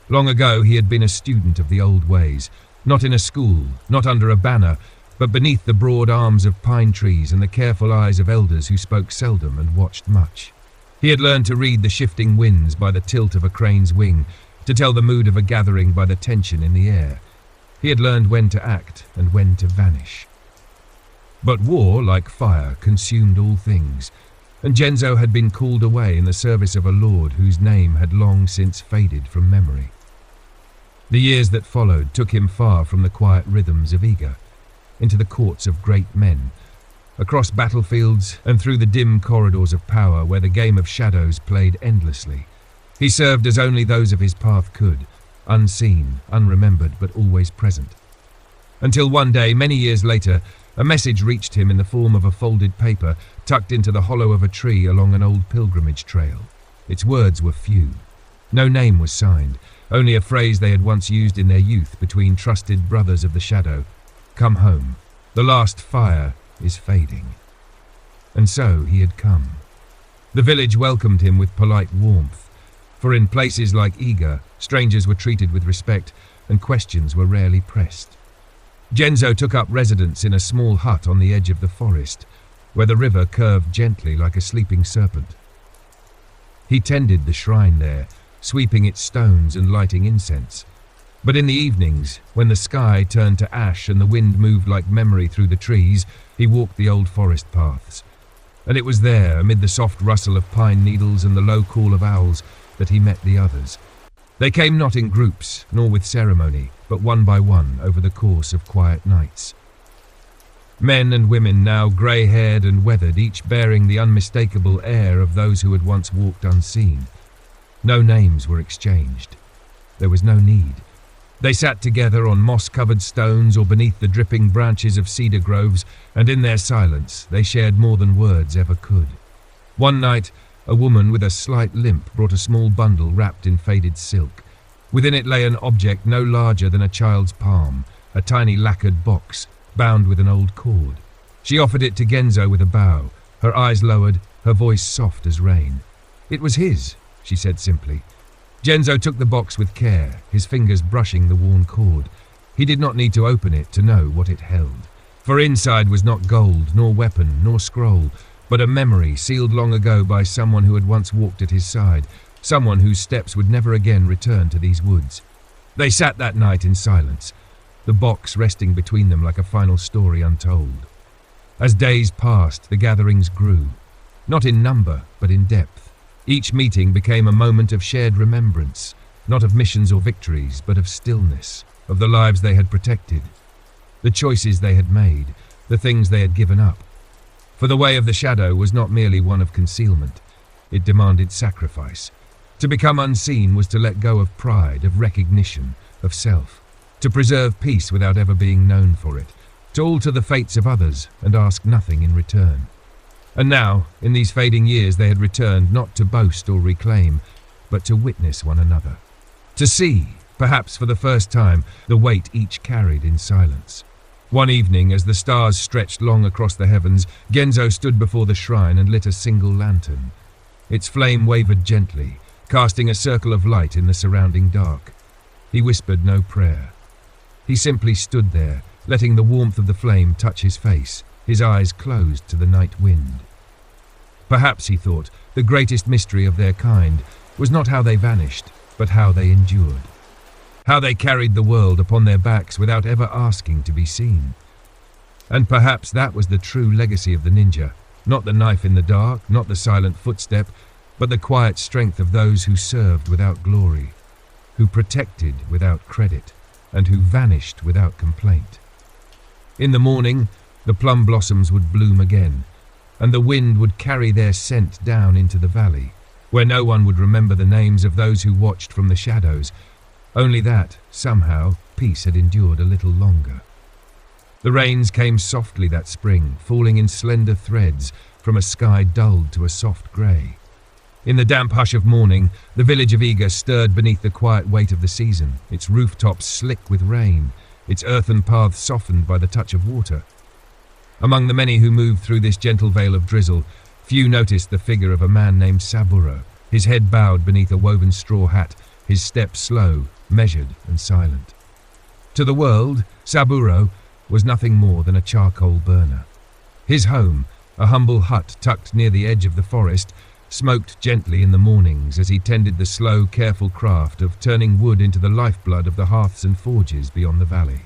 Long ago he had been a student of the old ways, not in a school, not under a banner, but beneath the broad arms of pine trees and the careful eyes of elders who spoke seldom and watched much. He had learned to read the shifting winds by the tilt of a crane's wing, to tell the mood of a gathering by the tension in the air. He had learned when to act and when to vanish. But war, like fire, consumed all things, and Genzo had been called away in the service of a lord whose name had long since faded from memory. The years that followed took him far from the quiet rhythms of Iga, into the courts of great men, across battlefields and through the dim corridors of power where the game of shadows played endlessly. He served as only those of his path could, unseen, unremembered, but always present. Until one day, many years later, a message reached him in the form of a folded paper tucked into the hollow of a tree along an old pilgrimage trail. Its words were few. No name was signed, only a phrase they had once used in their youth between trusted brothers of the shadow. Come home. The last fire is fading. And so he had come. The village welcomed him with polite warmth, for in places like Iga, strangers were treated with respect and questions were rarely pressed. Genzo took up residence in a small hut on the edge of the forest, where the river curved gently like a sleeping serpent. He tended the shrine there, sweeping its stones and lighting incense. But in the evenings, when the sky turned to ash and the wind moved like memory through the trees, he walked the old forest paths. And it was there, amid the soft rustle of pine needles and the low call of owls, that he met the others. They came not in groups, nor with ceremony, but one by one over the course of quiet nights. Men and women now grey-haired and weathered, each bearing the unmistakable air of those who had once walked unseen. No names were exchanged. There was no need. They sat together on moss-covered stones or beneath the dripping branches of cedar groves, and in their silence they shared more than words ever could. One night, a woman with a slight limp brought a small bundle wrapped in faded silk. Within it lay an object no larger than a child's palm, a tiny lacquered box, bound with an old cord. She offered it to Genzo with a bow, her eyes lowered, her voice soft as rain. It was his, she said simply. Genzo took the box with care, his fingers brushing the worn cord. He did not need to open it to know what it held. For inside was not gold, nor weapon, nor scroll, but a memory sealed long ago by someone who had once walked at his side, someone whose steps would never again return to these woods. They sat that night in silence, the box resting between them like a final story untold. As days passed, the gatherings grew, not in number, but in depth. Each meeting became a moment of shared remembrance, not of missions or victories, but of stillness, of the lives they had protected, the choices they had made, the things they had given up. For the way of the shadow was not merely one of concealment. It demanded sacrifice. To become unseen was to let go of pride, of recognition, of self. To preserve peace without ever being known for it. To alter the fates of others and ask nothing in return. And now, in these fading years, they had returned not to boast or reclaim, but to witness one another. To see, perhaps for the first time, the weight each carried in silence. One evening, as the stars stretched long across the heavens, Genzo stood before the shrine and lit a single lantern. Its flame wavered gently, casting a circle of light in the surrounding dark. He whispered no prayer. He simply stood there, letting the warmth of the flame touch his face, his eyes closed to the night wind. Perhaps, he thought, the greatest mystery of their kind was not how they vanished, but how they endured. How they carried the world upon their backs without ever asking to be seen. And perhaps that was the true legacy of the ninja, not the knife in the dark, not the silent footstep, but the quiet strength of those who served without glory, who protected without credit, and who vanished without complaint. In the morning, the plum blossoms would bloom again, and the wind would carry their scent down into the valley, where no one would remember the names of those who watched from the shadows, only that, somehow, peace had endured a little longer. The rains came softly that spring, falling in slender threads from a sky dulled to a soft grey. In the damp hush of morning, the village of Iga stirred beneath the quiet weight of the season, its rooftops slick with rain, its earthen paths softened by the touch of water. Among the many who moved through this gentle veil of drizzle, few noticed the figure of a man named Saburo, his head bowed beneath a woven straw hat, his steps slow, measured and silent. To the world, Saburo was nothing more than a charcoal burner. His home, a humble hut tucked near the edge of the forest, smoked gently in the mornings as he tended the slow, careful craft of turning wood into the lifeblood of the hearths and forges beyond the valley.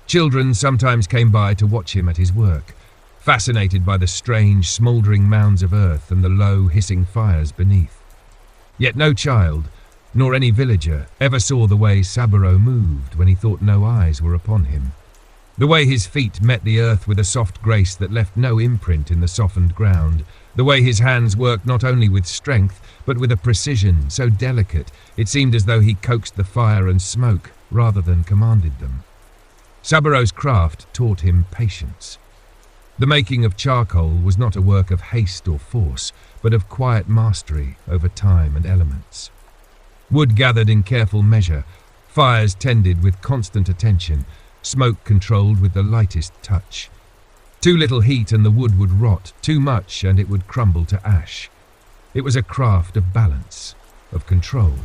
Children sometimes came by to watch him at his work, fascinated by the strange, smouldering mounds of earth and the low, hissing fires beneath. Yet no child, nor any villager, ever saw the way Saburo moved when he thought no eyes were upon him. The way his feet met the earth with a soft grace that left no imprint in the softened ground. The way his hands worked not only with strength, but with a precision so delicate it seemed as though he coaxed the fire and smoke rather than commanded them. Saburo's craft taught him patience. The making of charcoal was not a work of haste or force, but of quiet mastery over time and elements. Wood gathered in careful measure, fires tended with constant attention, smoke controlled with the lightest touch. Too little heat and the wood would rot, too much and it would crumble to ash. It was a craft of balance, of control,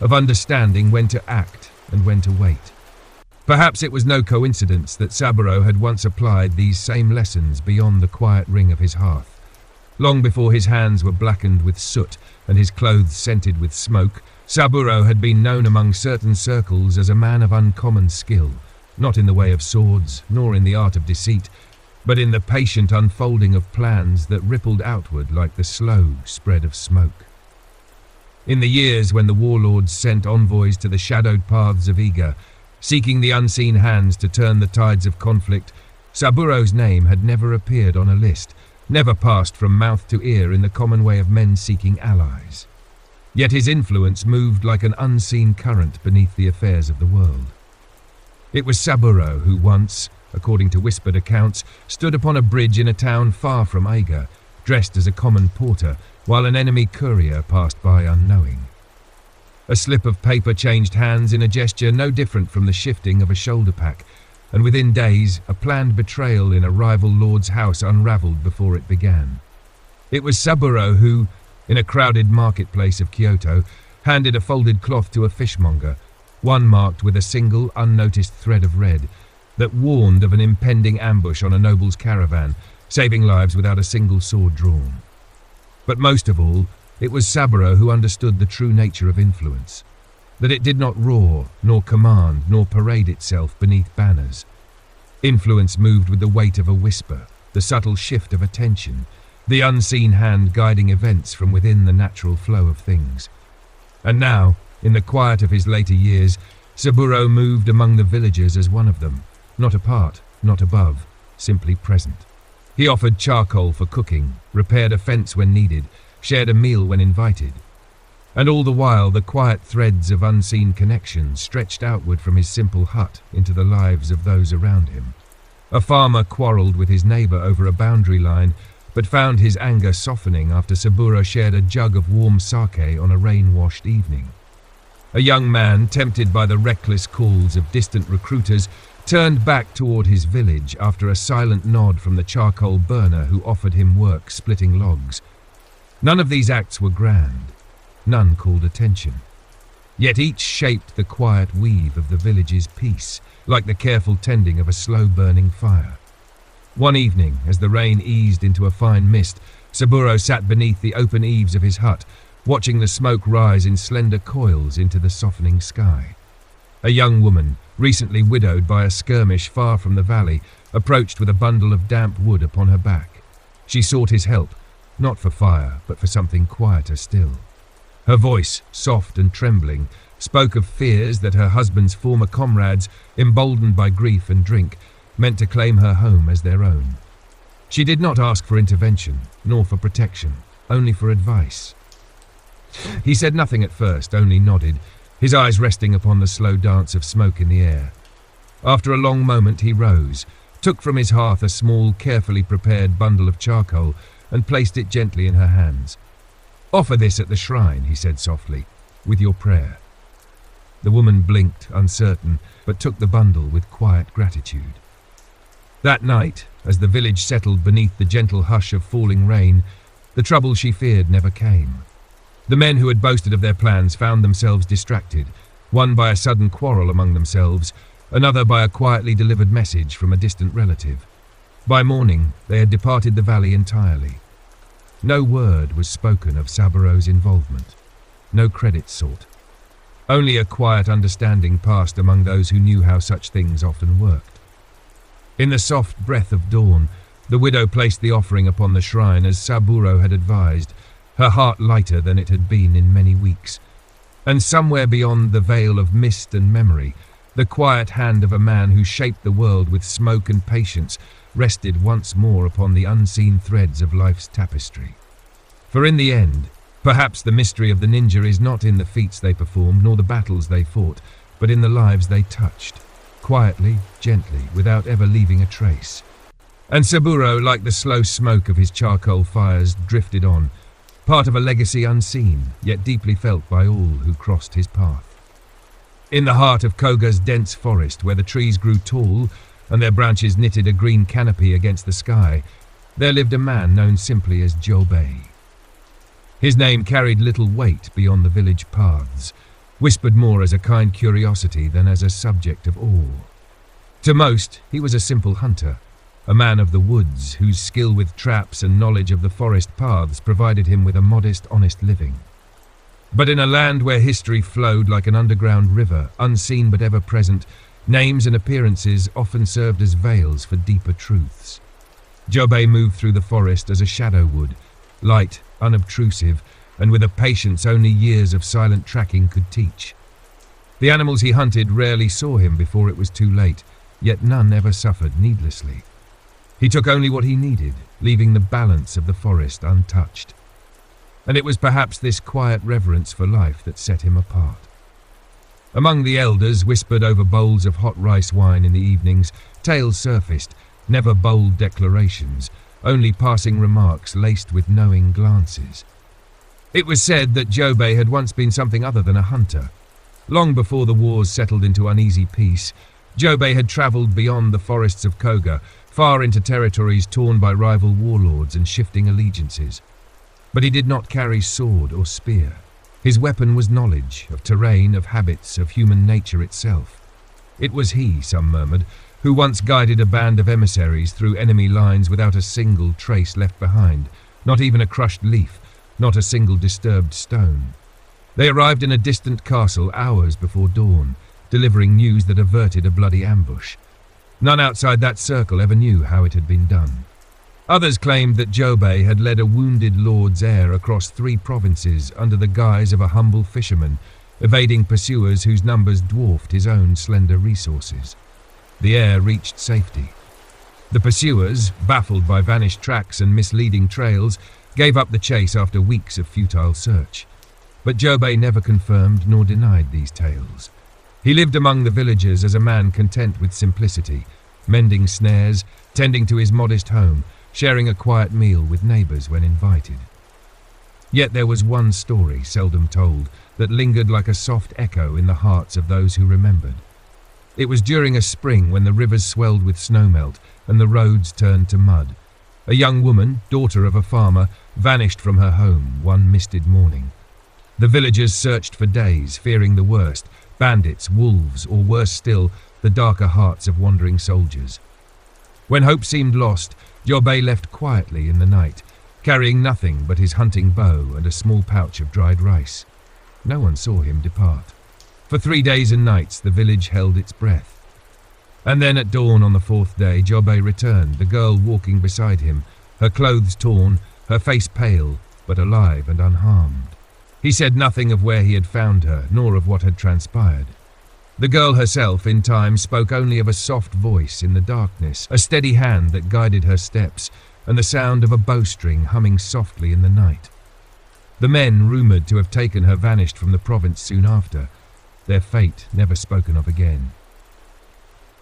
of understanding when to act and when to wait. Perhaps it was no coincidence that Saburo had once applied these same lessons beyond the quiet ring of his hearth. Long before his hands were blackened with soot and his clothes scented with smoke, Saburo had been known among certain circles as a man of uncommon skill, not in the way of swords, nor in the art of deceit, but in the patient unfolding of plans that rippled outward like the slow spread of smoke. In the years when the warlords sent envoys to the shadowed paths of Iga, seeking the unseen hands to turn the tides of conflict, Saburo's name had never appeared on a list, never passed from mouth to ear in the common way of men seeking allies. Yet his influence moved like an unseen current beneath the affairs of the world. It was Saburo who once, according to whispered accounts, stood upon a bridge in a town far from Iga, dressed as a common porter, while an enemy courier passed by unknowing. A slip of paper changed hands in a gesture no different from the shifting of a shoulder pack, and within days a planned betrayal in a rival lord's house unravelled before it began. It was Saburo who, in a crowded marketplace of Kyoto, handed a folded cloth to a fishmonger, one marked with a single unnoticed thread of red, that warned of an impending ambush on a noble's caravan, saving lives without a single sword drawn. But most of all, it was Saburo who understood the true nature of influence, that it did not roar, nor command, nor parade itself beneath banners. Influence moved with the weight of a whisper, the subtle shift of attention, the unseen hand guiding events from within the natural flow of things. And now, in the quiet of his later years, Saburo moved among the villagers as one of them, not apart, not above, simply present. He offered charcoal for cooking, repaired a fence when needed, shared a meal when invited. And all the while the quiet threads of unseen connection stretched outward from his simple hut into the lives of those around him. A farmer quarrelled with his neighbour over a boundary line, but found his anger softening after Saburo shared a jug of warm sake on a rain-washed evening. A young man, tempted by the reckless calls of distant recruiters, turned back toward his village after a silent nod from the charcoal burner who offered him work splitting logs. None of these acts were grand. None called attention. Yet each shaped the quiet weave of the village's peace, like the careful tending of a slow-burning fire. One evening, as the rain eased into a fine mist, Saburo sat beneath the open eaves of his hut, watching the smoke rise in slender coils into the softening sky. A young woman, recently widowed by a skirmish far from the valley, approached with a bundle of damp wood upon her back. She sought his help, not for fire, but for something quieter still. Her voice, soft and trembling, spoke of fears that her husband's former comrades, emboldened by grief and drink, meant to claim her home as their own. She did not ask for intervention, nor for protection, only for advice. He said nothing at first, only nodded, his eyes resting upon the slow dance of smoke in the air. After a long moment he rose, took from his hearth a small, carefully prepared bundle of charcoal, and placed it gently in her hands. "Offer this at the shrine," he said softly, "with your prayer." The woman blinked, uncertain, but took the bundle with quiet gratitude. That night, as the village settled beneath the gentle hush of falling rain, the trouble she feared never came. The men who had boasted of their plans found themselves distracted, one by a sudden quarrel among themselves, another by a quietly delivered message from a distant relative. By morning, they had departed the valley entirely. No word was spoken of Saburo's involvement, no credit sought. Only a quiet understanding passed among those who knew how such things often worked. In the soft breath of dawn, the widow placed the offering upon the shrine as Saburo had advised, her heart lighter than it had been in many weeks. And somewhere beyond the veil of mist and memory, the quiet hand of a man who shaped the world with smoke and patience rested once more upon the unseen threads of life's tapestry. For in the end, perhaps the mystery of the ninja is not in the feats they performed nor the battles they fought, but in the lives they touched, quietly, gently, without ever leaving a trace. And Saburo, like the slow smoke of his charcoal fires, drifted on, part of a legacy unseen, yet deeply felt by all who crossed his path. In the heart of Koga's dense forest, where the trees grew tall and their branches knitted a green canopy against the sky, there lived a man known simply as Jobei. His name carried little weight beyond the village paths, whispered more as a kind curiosity than as a subject of awe. To most, he was a simple hunter, a man of the woods whose skill with traps and knowledge of the forest paths provided him with a modest, honest living. But in a land where history flowed like an underground river, unseen but ever present, names and appearances often served as veils for deeper truths. Jobei moved through the forest as a shadow would, light, unobtrusive, and with a patience only years of silent tracking could teach. The animals he hunted rarely saw him before it was too late, yet none ever suffered needlessly. He took only what he needed, leaving the balance of the forest untouched. And it was perhaps this quiet reverence for life that set him apart. Among the elders, whispered over bowls of hot rice wine in the evenings, tales surfaced, never bold declarations, only passing remarks laced with knowing glances. It was said that Jobei had once been something other than a hunter. Long before the wars settled into uneasy peace, Jobei had travelled beyond the forests of Koga, far into territories torn by rival warlords and shifting allegiances. But he did not carry sword or spear. His weapon was knowledge, of terrain, of habits, of human nature itself. It was he, some murmured, who once guided a band of emissaries through enemy lines without a single trace left behind, not even a crushed leaf, not a single disturbed stone. They arrived in a distant castle hours before dawn, delivering news that averted a bloody ambush. None outside that circle ever knew how it had been done. Others claimed that Jobei had led a wounded lord's heir across 3 provinces under the guise of a humble fisherman, evading pursuers whose numbers dwarfed his own slender resources. The heir reached safety. The pursuers, baffled by vanished tracks and misleading trails, gave up the chase after weeks of futile search. But Jobei never confirmed nor denied these tales. He lived among the villagers as a man content with simplicity, mending snares, tending to his modest home, sharing a quiet meal with neighbours when invited. Yet there was one story, seldom told, that lingered like a soft echo in the hearts of those who remembered. It was during a spring when the rivers swelled with snowmelt and the roads turned to mud. A young woman, daughter of a farmer, vanished from her home one misted morning. The villagers searched for days, fearing the worst, bandits, wolves, or worse still, the darker hearts of wandering soldiers. When hope seemed lost, Jobei left quietly in the night, carrying nothing but his hunting bow and a small pouch of dried rice. No one saw him depart. For 3 days and nights the village held its breath. And then at dawn on the 4th day, Jobei returned, the girl walking beside him, her clothes torn, her face pale, but alive and unharmed. He said nothing of where he had found her, nor of what had transpired. The girl herself, in time, spoke only of a soft voice in the darkness, a steady hand that guided her steps, and the sound of a bowstring humming softly in the night. The men, rumoured to have taken her, vanished from the province soon after, their fate never spoken of again.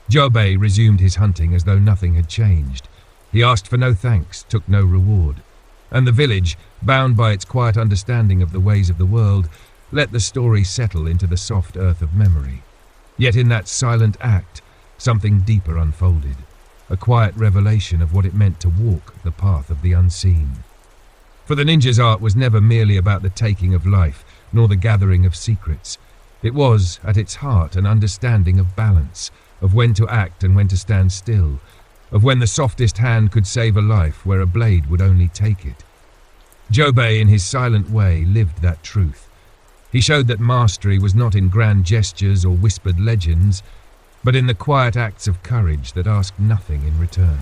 Jobei resumed his hunting as though nothing had changed. He asked for no thanks, took no reward. And the village, bound by its quiet understanding of the ways of the world, let the story settle into the soft earth of memory. Yet in that silent act, something deeper unfolded, a quiet revelation of what it meant to walk the path of the unseen. For the ninja's art was never merely about the taking of life, nor the gathering of secrets. It was, at its heart, an understanding of balance, of when to act and when to stand still, of when the softest hand could save a life where a blade would only take it. Jobei, in his silent way, lived that truth. He showed that mastery was not in grand gestures or whispered legends, but in the quiet acts of courage that asked nothing in return.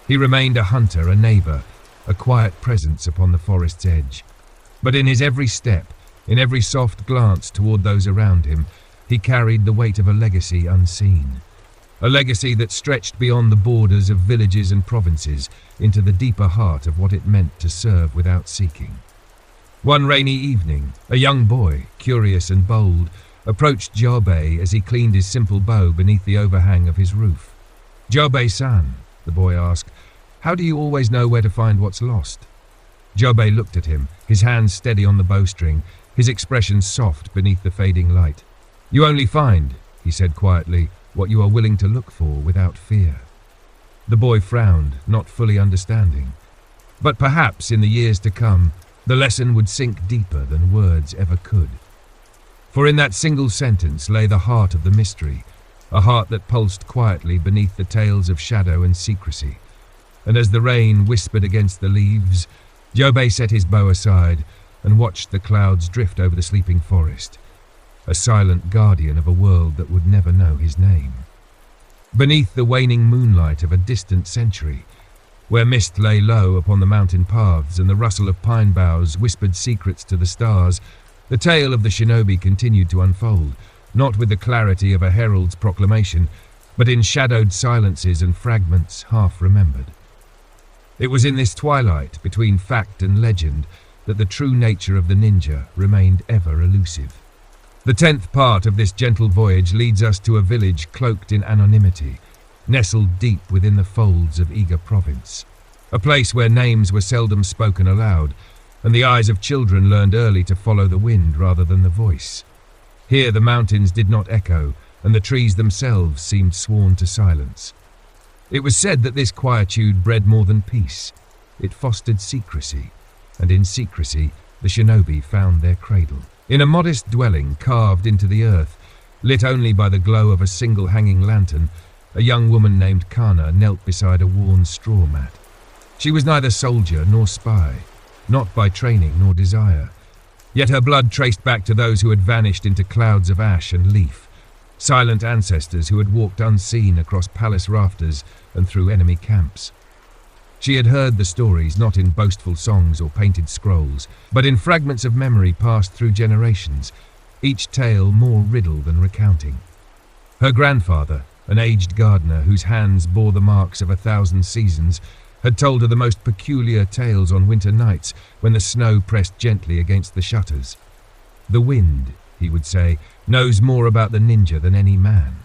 He remained a hunter, a neighbour, a quiet presence upon the forest's edge. But in his every step, in every soft glance toward those around him, he carried the weight of a legacy unseen. A legacy that stretched beyond the borders of villages and provinces into the deeper heart of what it meant to serve without seeking. One rainy evening, a young boy, curious and bold, approached Jobei as he cleaned his simple bow beneath the overhang of his roof. "Jobei-san," the boy asked, "how do you always know where to find what's lost?" Jobei looked at him, his hands steady on the bowstring, his expression soft beneath the fading light. "You only find," he said quietly, "what you are willing to look for without fear." The boy frowned, not fully understanding. But perhaps in the years to come, the lesson would sink deeper than words ever could. For in that single sentence lay the heart of the mystery, a heart that pulsed quietly beneath the tales of shadow and secrecy. And as the rain whispered against the leaves, Jobei set his bow aside and watched the clouds drift over the sleeping forest, a silent guardian of a world that would never know his name. Beneath the waning moonlight of a distant century, where mist lay low upon the mountain paths and the rustle of pine boughs whispered secrets to the stars, the tale of the shinobi continued to unfold, not with the clarity of a herald's proclamation, but in shadowed silences and fragments half remembered. It was in this twilight between fact and legend that the true nature of the ninja remained ever elusive. The 10th part of this gentle voyage leads us to a village cloaked in anonymity, nestled deep within the folds of Iga province, a place where names were seldom spoken aloud, and the eyes of children learned early to follow the wind rather than the voice. Here the mountains did not echo, and the trees themselves seemed sworn to silence. It was said that this quietude bred more than peace. It fostered secrecy, and in secrecy the shinobi found their cradle. In a modest dwelling carved into the earth, lit only by the glow of a single hanging lantern, a young woman named Kana knelt beside a worn straw mat. She was neither soldier nor spy, not by training nor desire. Yet her blood traced back to those who had vanished into clouds of ash and leaf, silent ancestors who had walked unseen across palace rafters and through enemy camps. She had heard the stories not in boastful songs or painted scrolls, but in fragments of memory passed through generations, each tale more riddle than recounting. Her grandfather, an aged gardener whose hands bore the marks of 1,000 seasons, had told her the most peculiar tales on winter nights when the snow pressed gently against the shutters. The wind, he would say, knows more about the ninja than any man.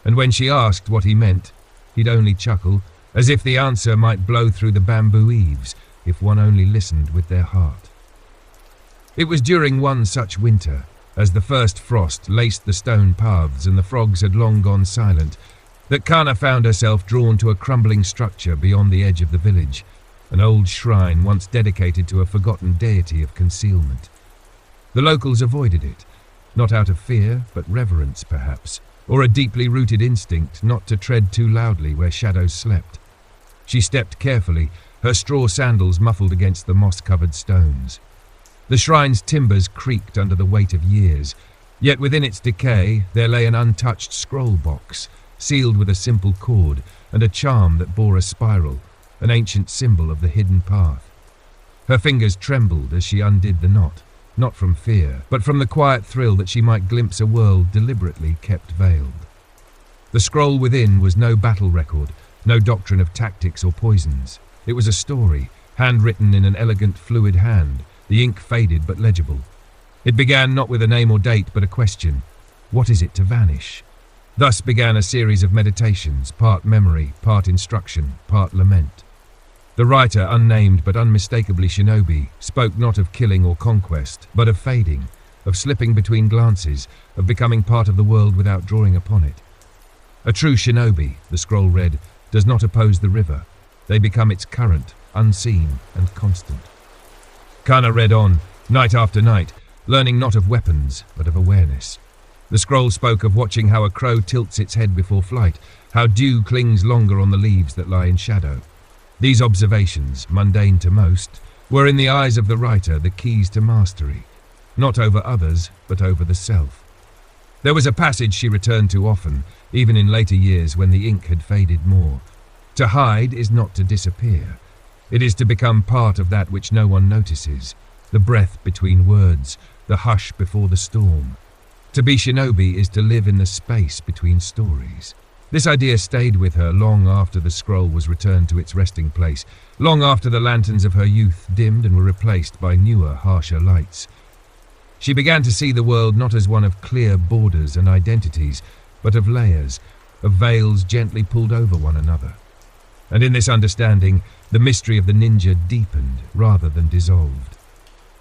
And when she asked what he meant, he'd only chuckle, as if the answer might blow through the bamboo eaves if one only listened with their heart. It was during one such winter, as the first frost laced the stone paths and the frogs had long gone silent, that Kana found herself drawn to a crumbling structure beyond the edge of the village, an old shrine once dedicated to a forgotten deity of concealment. The locals avoided it, not out of fear, but reverence perhaps, or a deeply rooted instinct not to tread too loudly where shadows slept. She stepped carefully, her straw sandals muffled against the moss-covered stones. The shrine's timbers creaked under the weight of years, yet within its decay there lay an untouched scroll box, sealed with a simple cord and a charm that bore a spiral, an ancient symbol of the hidden path. Her fingers trembled as she undid the knot, not from fear, but from the quiet thrill that she might glimpse a world deliberately kept veiled. The scroll within was no battle record, no doctrine of tactics or poisons. It was a story, handwritten in an elegant, fluid hand, the ink faded but legible. It began not with a name or date, but a question. What is it to vanish? Thus began a series of meditations, part memory, part instruction, part lament. The writer, unnamed but unmistakably shinobi, spoke not of killing or conquest, but of fading, of slipping between glances, of becoming part of the world without drawing upon it. A true shinobi, the scroll read, does not oppose the river. They become its current, unseen and constant. Kana read on, night after night, learning not of weapons, but of awareness. The scroll spoke of watching how a crow tilts its head before flight, how dew clings longer on the leaves that lie in shadow. These observations, mundane to most, were in the eyes of the writer the keys to mastery, not over others, but over the self. There was a passage she returned to often, even in later years when the ink had faded more. To hide is not to disappear. It is to become part of that which no one notices, the breath between words, the hush before the storm. To be shinobi is to live in the space between stories. This idea stayed with her long after the scroll was returned to its resting place, long after the lanterns of her youth dimmed and were replaced by newer, harsher lights. She began to see the world not as one of clear borders and identities, but of layers, of veils gently pulled over one another. And in this understanding, the mystery of the ninja deepened rather than dissolved.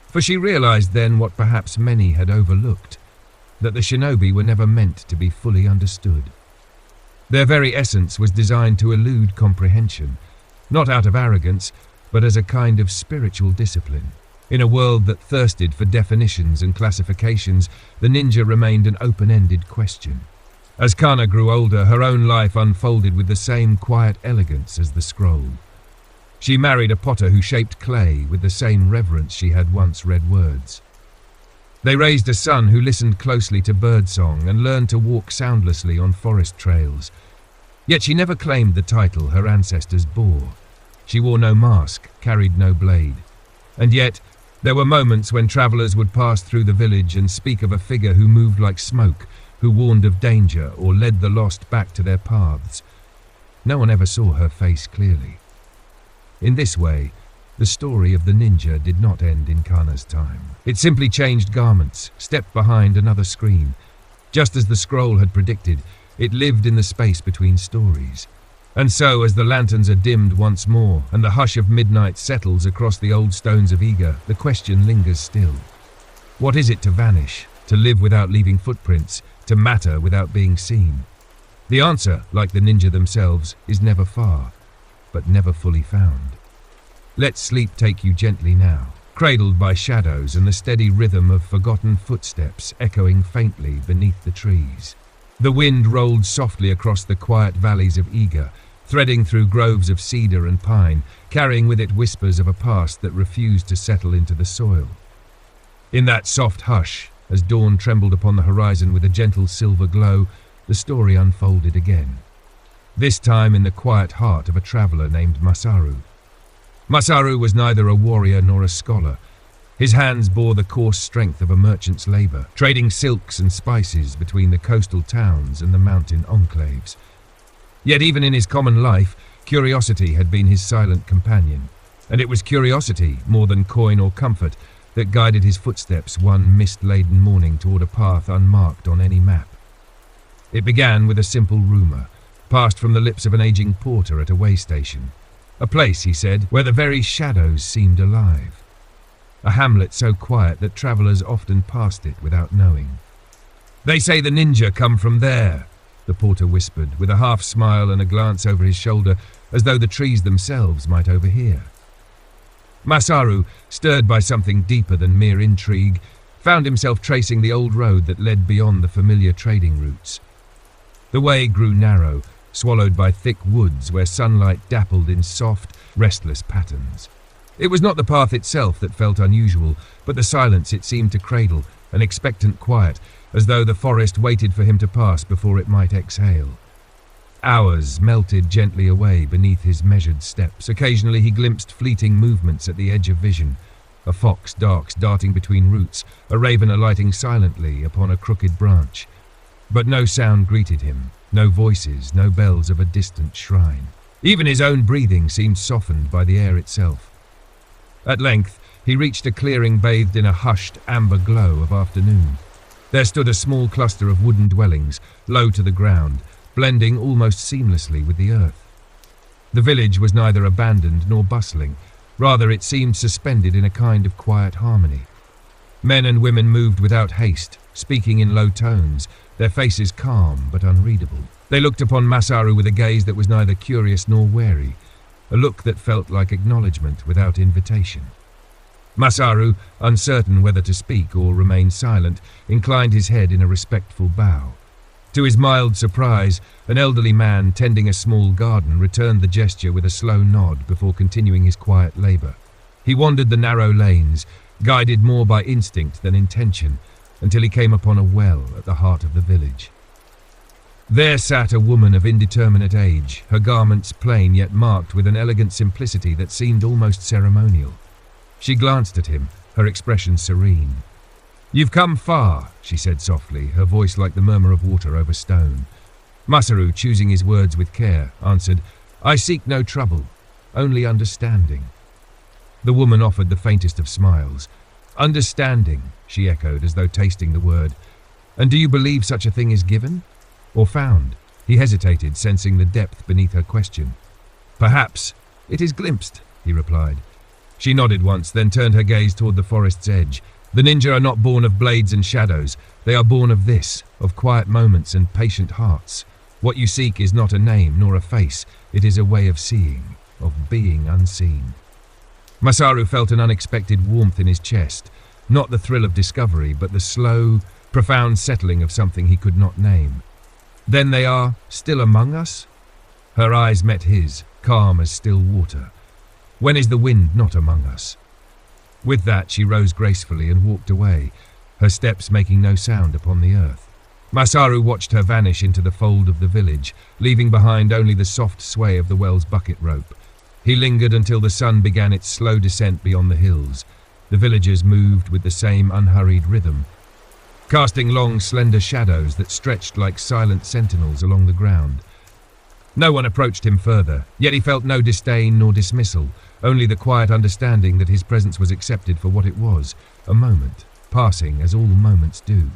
For she realized then what perhaps many had overlooked, that the shinobi were never meant to be fully understood. Their very essence was designed to elude comprehension, not out of arrogance, but as a kind of spiritual discipline. In a world that thirsted for definitions and classifications, the ninja remained an open-ended question. As Kana grew older, her own life unfolded with the same quiet elegance as the scroll. She married a potter who shaped clay with the same reverence she had once read words. They raised a son who listened closely to birdsong and learned to walk soundlessly on forest trails. Yet she never claimed the title her ancestors bore. She wore no mask, carried no blade. And yet, there were moments when travellers would pass through the village and speak of a figure who moved like smoke, who warned of danger or led the lost back to their paths. No one ever saw her face clearly. In this way, the story of the ninja did not end in Kana's time. It simply changed garments, stepped behind another screen. Just as the scroll had predicted, it lived in the space between stories. And so, as the lanterns are dimmed once more, and the hush of midnight settles across the old stones of Iga, the question lingers still. What is it to vanish, to live without leaving footprints, to matter without being seen? The answer, like the ninja themselves, is never far, but never fully found. Let sleep take you gently now, cradled by shadows and the steady rhythm of forgotten footsteps echoing faintly beneath the trees. The wind rolled softly across the quiet valleys of Iga, threading through groves of cedar and pine, carrying with it whispers of a past that refused to settle into the soil. In that soft hush, as dawn trembled upon the horizon with a gentle silver glow, the story unfolded again. This time in the quiet heart of a traveller named Masaru. Masaru was neither a warrior nor a scholar. His hands bore the coarse strength of a merchant's labour, trading silks and spices between the coastal towns and the mountain enclaves. Yet even in his common life, curiosity had been his silent companion, and it was curiosity, more than coin or comfort, that guided his footsteps one mist-laden morning toward a path unmarked on any map. It began with a simple rumour, passed from the lips of an aging porter at a way station. A place, he said, where the very shadows seemed alive. A hamlet so quiet that travellers often passed it without knowing. "They say the ninja come from there," the porter whispered, with a half-smile and a glance over his shoulder, as though the trees themselves might overhear. Masaru, stirred by something deeper than mere intrigue, found himself tracing the old road that led beyond the familiar trading routes. The way grew narrow, swallowed by thick woods where sunlight dappled in soft, restless patterns. It was not the path itself that felt unusual, but the silence it seemed to cradle, an expectant quiet, as though the forest waited for him to pass before it might exhale. Hours melted gently away beneath his measured steps. Occasionally he glimpsed fleeting movements at the edge of vision. A fox darting between roots, a raven alighting silently upon a crooked branch. But no sound greeted him, no voices, no bells of a distant shrine. Even his own breathing seemed softened by the air itself. At length, he reached a clearing bathed in a hushed amber glow of afternoon. There stood a small cluster of wooden dwellings, low to the ground, blending almost seamlessly with the earth. The village was neither abandoned nor bustling, rather it seemed suspended in a kind of quiet harmony. Men and women moved without haste, speaking in low tones, their faces calm but unreadable. They looked upon Masaru with a gaze that was neither curious nor wary, a look that felt like acknowledgement without invitation. Masaru, uncertain whether to speak or remain silent, inclined his head in a respectful bow. To his mild surprise, an elderly man tending a small garden returned the gesture with a slow nod before continuing his quiet labour. He wandered the narrow lanes, guided more by instinct than intention, until he came upon a well at the heart of the village. There sat a woman of indeterminate age, her garments plain yet marked with an elegant simplicity that seemed almost ceremonial. She glanced at him, her expression serene. "You've come far," she said softly, her voice like the murmur of water over stone. Masaru, choosing his words with care, answered, "I seek no trouble, only understanding." The woman offered the faintest of smiles. "Understanding," she echoed, as though tasting the word. "And do you believe such a thing is given? Or found?" He hesitated, sensing the depth beneath her question. "Perhaps it is glimpsed," he replied. She nodded once, then turned her gaze toward the forest's edge. "The ninja are not born of blades and shadows. They are born of this, of quiet moments and patient hearts. What you seek is not a name nor a face. It is a way of seeing, of being unseen." Masaru felt an unexpected warmth in his chest, not the thrill of discovery, but the slow, profound settling of something he could not name. "Then they are still among us?" Her eyes met his, calm as still water. "When is the wind not among us?" With that she rose gracefully and walked away, her steps making no sound upon the earth. Masaru watched her vanish into the fold of the village, leaving behind only the soft sway of the well's bucket rope. He lingered until the sun began its slow descent beyond the hills. The villagers moved with the same unhurried rhythm, casting long, slender shadows that stretched like silent sentinels along the ground. No one approached him further, yet he felt no disdain nor dismissal, only the quiet understanding that his presence was accepted for what it was, a moment, passing as all moments do.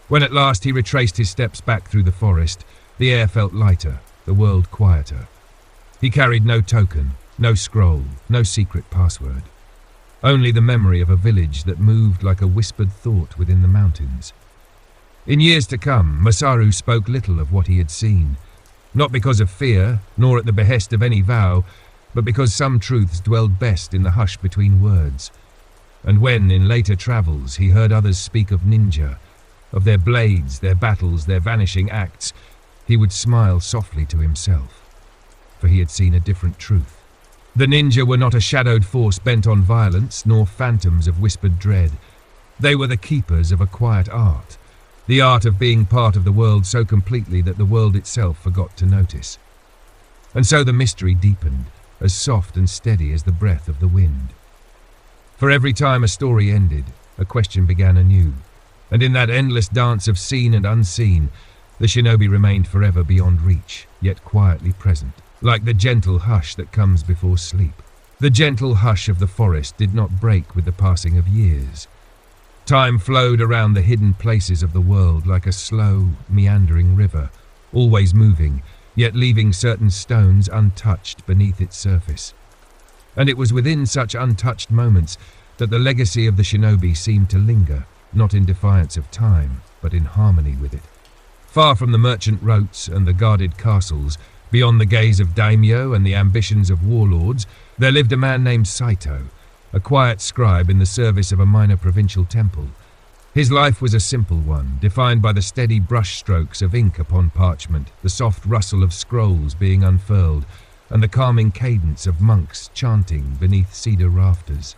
When at last he retraced his steps back through the forest, the air felt lighter, the world quieter. He carried no token, no scroll, no secret password. Only the memory of a village that moved like a whispered thought within the mountains. In years to come, Masaru spoke little of what he had seen, not because of fear, nor at the behest of any vow, but because some truths dwelled best in the hush between words. And when, in later travels, he heard others speak of ninja, of their blades, their battles, their vanishing acts, he would smile softly to himself, for he had seen a different truth. The ninja were not a shadowed force bent on violence, nor phantoms of whispered dread. They were the keepers of a quiet art, the art of being part of the world so completely that the world itself forgot to notice. And so the mystery deepened, as soft and steady as the breath of the wind. For every time a story ended, a question began anew, and in that endless dance of seen and unseen, the shinobi remained forever beyond reach, yet quietly present, like the gentle hush that comes before sleep. The gentle hush of the forest did not break with the passing of years. Time flowed around the hidden places of the world like a slow, meandering river, always moving, yet leaving certain stones untouched beneath its surface. And it was within such untouched moments that the legacy of the shinobi seemed to linger, not in defiance of time, but in harmony with it. Far from the merchant routes and the guarded castles, beyond the gaze of daimyo and the ambitions of warlords, there lived a man named Saito, a quiet scribe in the service of a minor provincial temple. His life was a simple one, defined by the steady brushstrokes of ink upon parchment, the soft rustle of scrolls being unfurled, and the calming cadence of monks chanting beneath cedar rafters.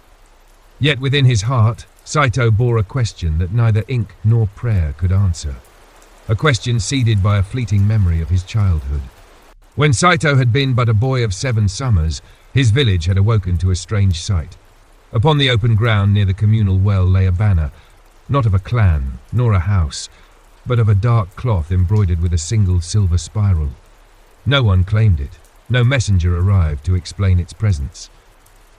Yet within his heart, Saito bore a question that neither ink nor prayer could answer, a question seeded by a fleeting memory of his childhood. When Saito had been but a boy of 7 summers, his village had awoken to a strange sight. Upon the open ground near the communal well lay a banner, not of a clan, nor a house, but of a dark cloth embroidered with a single silver spiral. No one claimed it. No messenger arrived to explain its presence.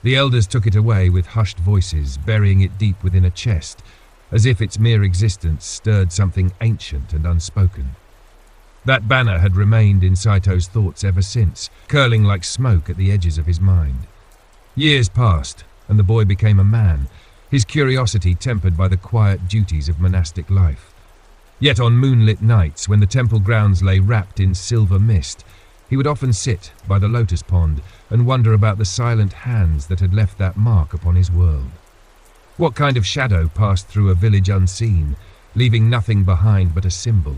The elders took it away with hushed voices, burying it deep within a chest, as if its mere existence stirred something ancient and unspoken. That banner had remained in Saito's thoughts ever since, curling like smoke at the edges of his mind. Years passed, and the boy became a man, his curiosity tempered by the quiet duties of monastic life. Yet on moonlit nights, when the temple grounds lay wrapped in silver mist, he would often sit by the lotus pond and wonder about the silent hands that had left that mark upon his world. What kind of shadow passed through a village unseen, leaving nothing behind but a symbol,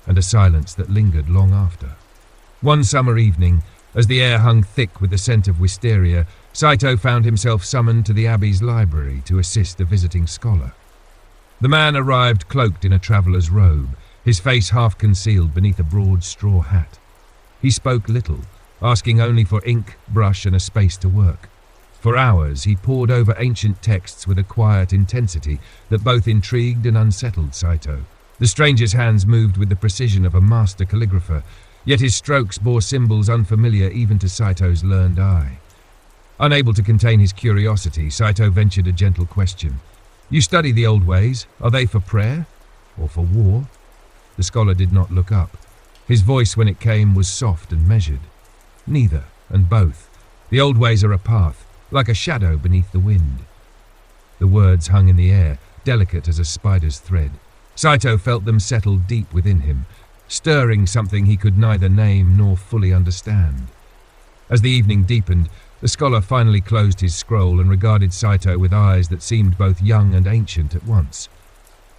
and a silence that lingered long after? One summer evening, as the air hung thick with the scent of wisteria, Saito found himself summoned to the abbey's library to assist a visiting scholar. The man arrived cloaked in a traveller's robe, his face half concealed beneath a broad straw hat. He spoke little, asking only for ink, brush, and a space to work. For hours he pored over ancient texts with a quiet intensity that both intrigued and unsettled Saito. The stranger's hands moved with the precision of a master calligrapher, yet his strokes bore symbols unfamiliar even to Saito's learned eye. Unable to contain his curiosity, Saito ventured a gentle question. "You study the old ways. Are they for prayer or for war?" The scholar did not look up. His voice, when it came, was soft and measured. "Neither, and both. The old ways are a path, like a shadow beneath the wind." The words hung in the air, delicate as a spider's thread. Saito felt them settle deep within him, stirring something he could neither name nor fully understand. As the evening deepened, the scholar finally closed his scroll and regarded Saito with eyes that seemed both young and ancient at once.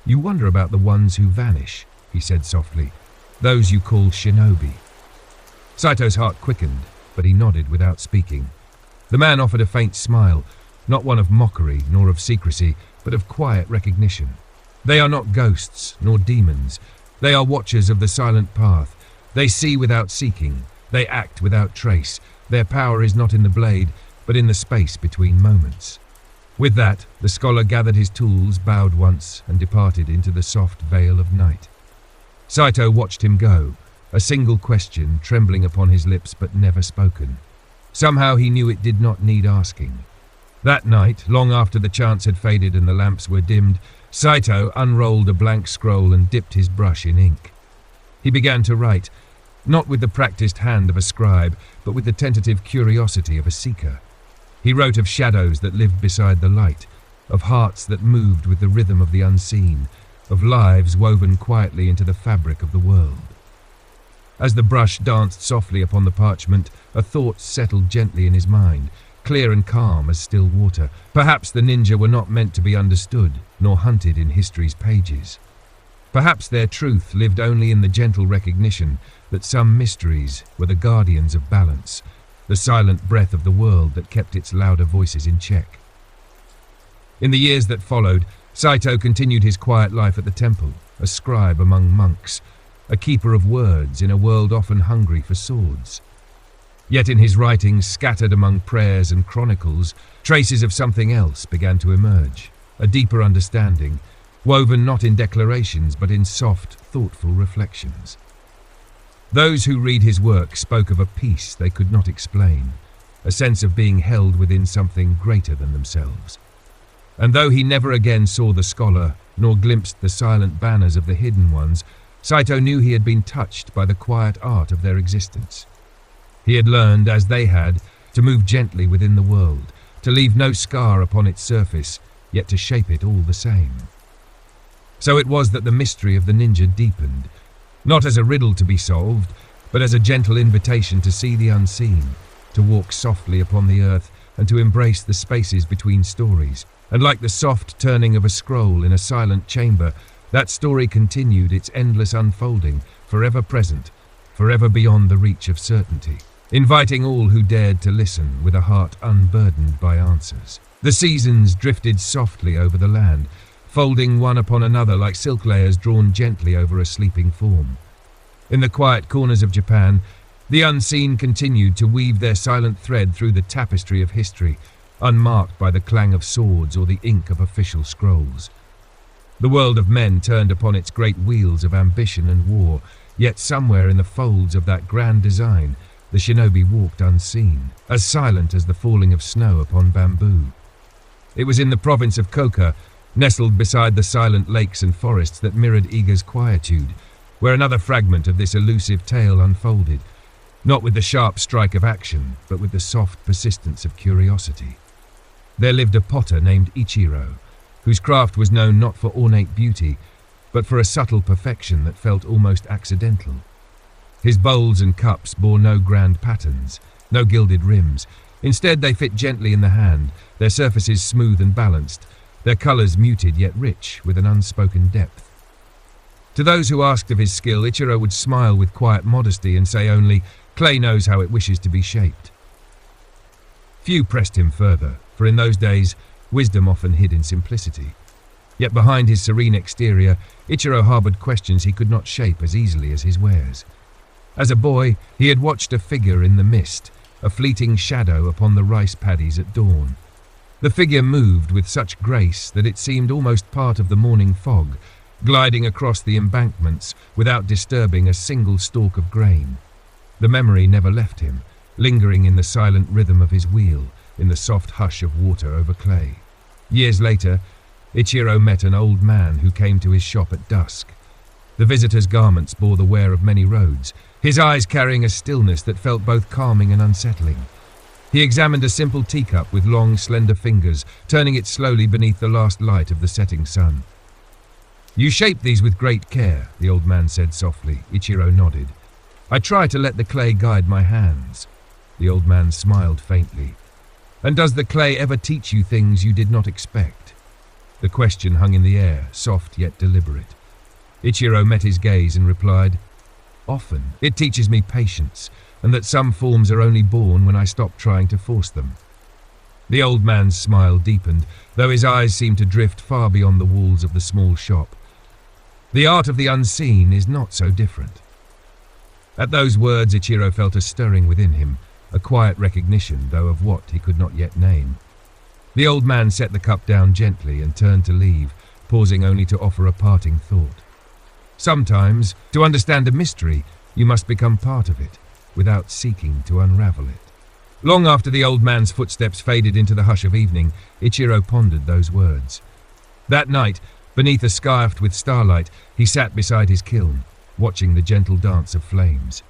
"You wonder about the ones who vanish," he said softly. "Those you call shinobi." Saito's heart quickened, but he nodded without speaking. The man offered a faint smile, not one of mockery nor of secrecy, but of quiet recognition. "They are not ghosts nor demons. They are watchers of the silent path. They see without seeking. They act without trace. Their power is not in the blade, but in the space between moments." With that, the scholar gathered his tools, bowed once, and departed into the soft veil of night. Saito watched him go, a single question trembling upon his lips but never spoken. Somehow he knew it did not need asking. That night, long after the chants had faded and the lamps were dimmed, Saito unrolled a blank scroll and dipped his brush in ink. He began to write, not with the practiced hand of a scribe, but with the tentative curiosity of a seeker. He wrote of shadows that lived beside the light, of hearts that moved with the rhythm of the unseen, of lives woven quietly into the fabric of the world. As the brush danced softly upon the parchment, a thought settled gently in his mind, clear and calm as still water. Perhaps the ninja were not meant to be understood, nor hunted in history's pages. Perhaps their truth lived only in the gentle recognition that some mysteries were the guardians of balance, the silent breath of the world that kept its louder voices in check. In the years that followed, Saito continued his quiet life at the temple, a scribe among monks, a keeper of words in a world often hungry for swords. Yet in his writings, scattered among prayers and chronicles, traces of something else began to emerge, a deeper understanding, woven not in declarations but in soft, thoughtful reflections. Those who read his work spoke of a peace they could not explain, a sense of being held within something greater than themselves. And though he never again saw the scholar, nor glimpsed the silent banners of the hidden ones, Saito knew he had been touched by the quiet art of their existence. He had learned, as they had, to move gently within the world, to leave no scar upon its surface, yet to shape it all the same. So it was that the mystery of the ninja deepened, not as a riddle to be solved, but as a gentle invitation to see the unseen, to walk softly upon the earth and to embrace the spaces between stories. And like the soft turning of a scroll in a silent chamber, that story continued its endless unfolding, forever present, forever beyond the reach of certainty, inviting all who dared to listen with a heart unburdened by answers. The seasons drifted softly over the land, folding one upon another like silk layers drawn gently over a sleeping form. In the quiet corners of Japan, the unseen continued to weave their silent thread through the tapestry of history, unmarked by the clang of swords or the ink of official scrolls. The world of men turned upon its great wheels of ambition and war, yet somewhere in the folds of that grand design, the shinobi walked unseen, as silent as the falling of snow upon bamboo. It was in the province of Koka, nestled beside the silent lakes and forests that mirrored Iga's quietude, where another fragment of this elusive tale unfolded, not with the sharp strike of action, but with the soft persistence of curiosity. There lived a potter named Ichiro, whose craft was known not for ornate beauty, but for a subtle perfection that felt almost accidental. His bowls and cups bore no grand patterns, no gilded rims. Instead, they fit gently in the hand, their surfaces smooth and balanced, their colours muted yet rich with an unspoken depth. To those who asked of his skill, Ichiro would smile with quiet modesty and say only, "Clay knows how it wishes to be shaped." Few pressed him further, for in those days, wisdom often hid in simplicity. Yet behind his serene exterior, Ichiro harboured questions he could not shape as easily as his wares. As a boy, he had watched a figure in the mist, a fleeting shadow upon the rice paddies at dawn. The figure moved with such grace that it seemed almost part of the morning fog, gliding across the embankments without disturbing a single stalk of grain. The memory never left him, lingering in the silent rhythm of his wheel, in the soft hush of water over clay. Years later, Ichiro met an old man who came to his shop at dusk. The visitor's garments bore the wear of many roads, his eyes carrying a stillness that felt both calming and unsettling. He examined a simple teacup with long, slender fingers, turning it slowly beneath the last light of the setting sun. "You shape these with great care," the old man said softly. Ichiro nodded. "I try to let the clay guide my hands." The old man smiled faintly. "And does the clay ever teach you things you did not expect?" The question hung in the air, soft yet deliberate. Ichiro met his gaze and replied, "Often. It teaches me patience, and that some forms are only born when I stop trying to force them." The old man's smile deepened, though his eyes seemed to drift far beyond the walls of the small shop. "The art of the unseen is not so different." At those words, Ichiro felt a stirring within him, a quiet recognition, though of what he could not yet name. The old man set the cup down gently and turned to leave, pausing only to offer a parting thought. Sometimes, to understand a mystery, you must become part of it, without seeking to unravel it. Long after the old man's footsteps faded into the hush of evening, Ichiro pondered those words. That night, beneath a scarf with starlight, he sat beside his kiln, watching the gentle dance of flames.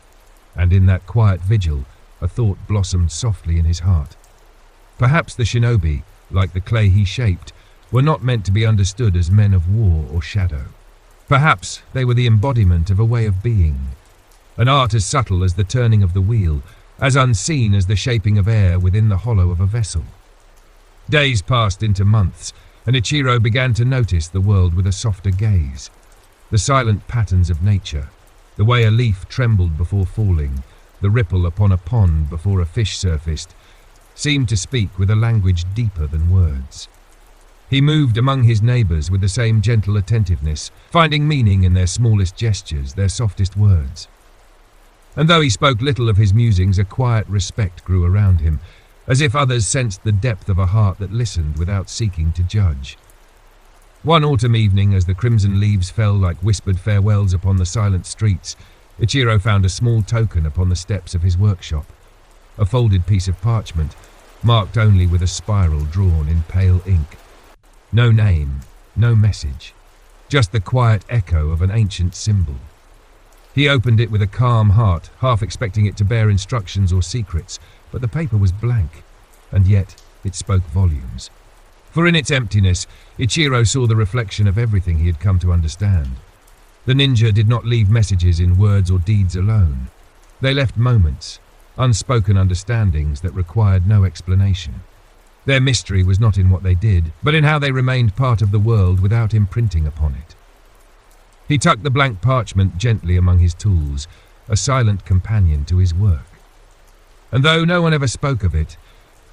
And in that quiet vigil, a thought blossomed softly in his heart. Perhaps the shinobi, like the clay he shaped, were not meant to be understood as men of war or shadow. Perhaps they were the embodiment of a way of being, an art as subtle as the turning of the wheel, as unseen as the shaping of air within the hollow of a vessel. Days passed into months, and Ichiro began to notice the world with a softer gaze. the silent patterns of nature, the way a leaf trembled before falling, the ripple upon a pond before a fish surfaced, seemed to speak with a language deeper than words. He moved among his neighbours with the same gentle attentiveness, finding meaning in their smallest gestures, their softest words. And though he spoke little of his musings, a quiet respect grew around him, as if others sensed the depth of a heart that listened without seeking to judge. One autumn evening, as the crimson leaves fell like whispered farewells upon the silent streets, Ichiro found a small token upon the steps of his workshop, a folded piece of parchment, marked only with a spiral drawn in pale ink. No name, no message, just the quiet echo of an ancient symbol. He opened it with a calm heart, half expecting it to bear instructions or secrets, but the paper was blank, and yet it spoke volumes. For in its emptiness, Ichiro saw the reflection of everything he had come to understand. The ninja did not leave messages in words or deeds alone. They left moments, unspoken understandings that required no explanation. Their mystery was not in what they did, but in how they remained part of the world without imprinting upon it. He tucked the blank parchment gently among his tools, a silent companion to his work. And though no one ever spoke of it,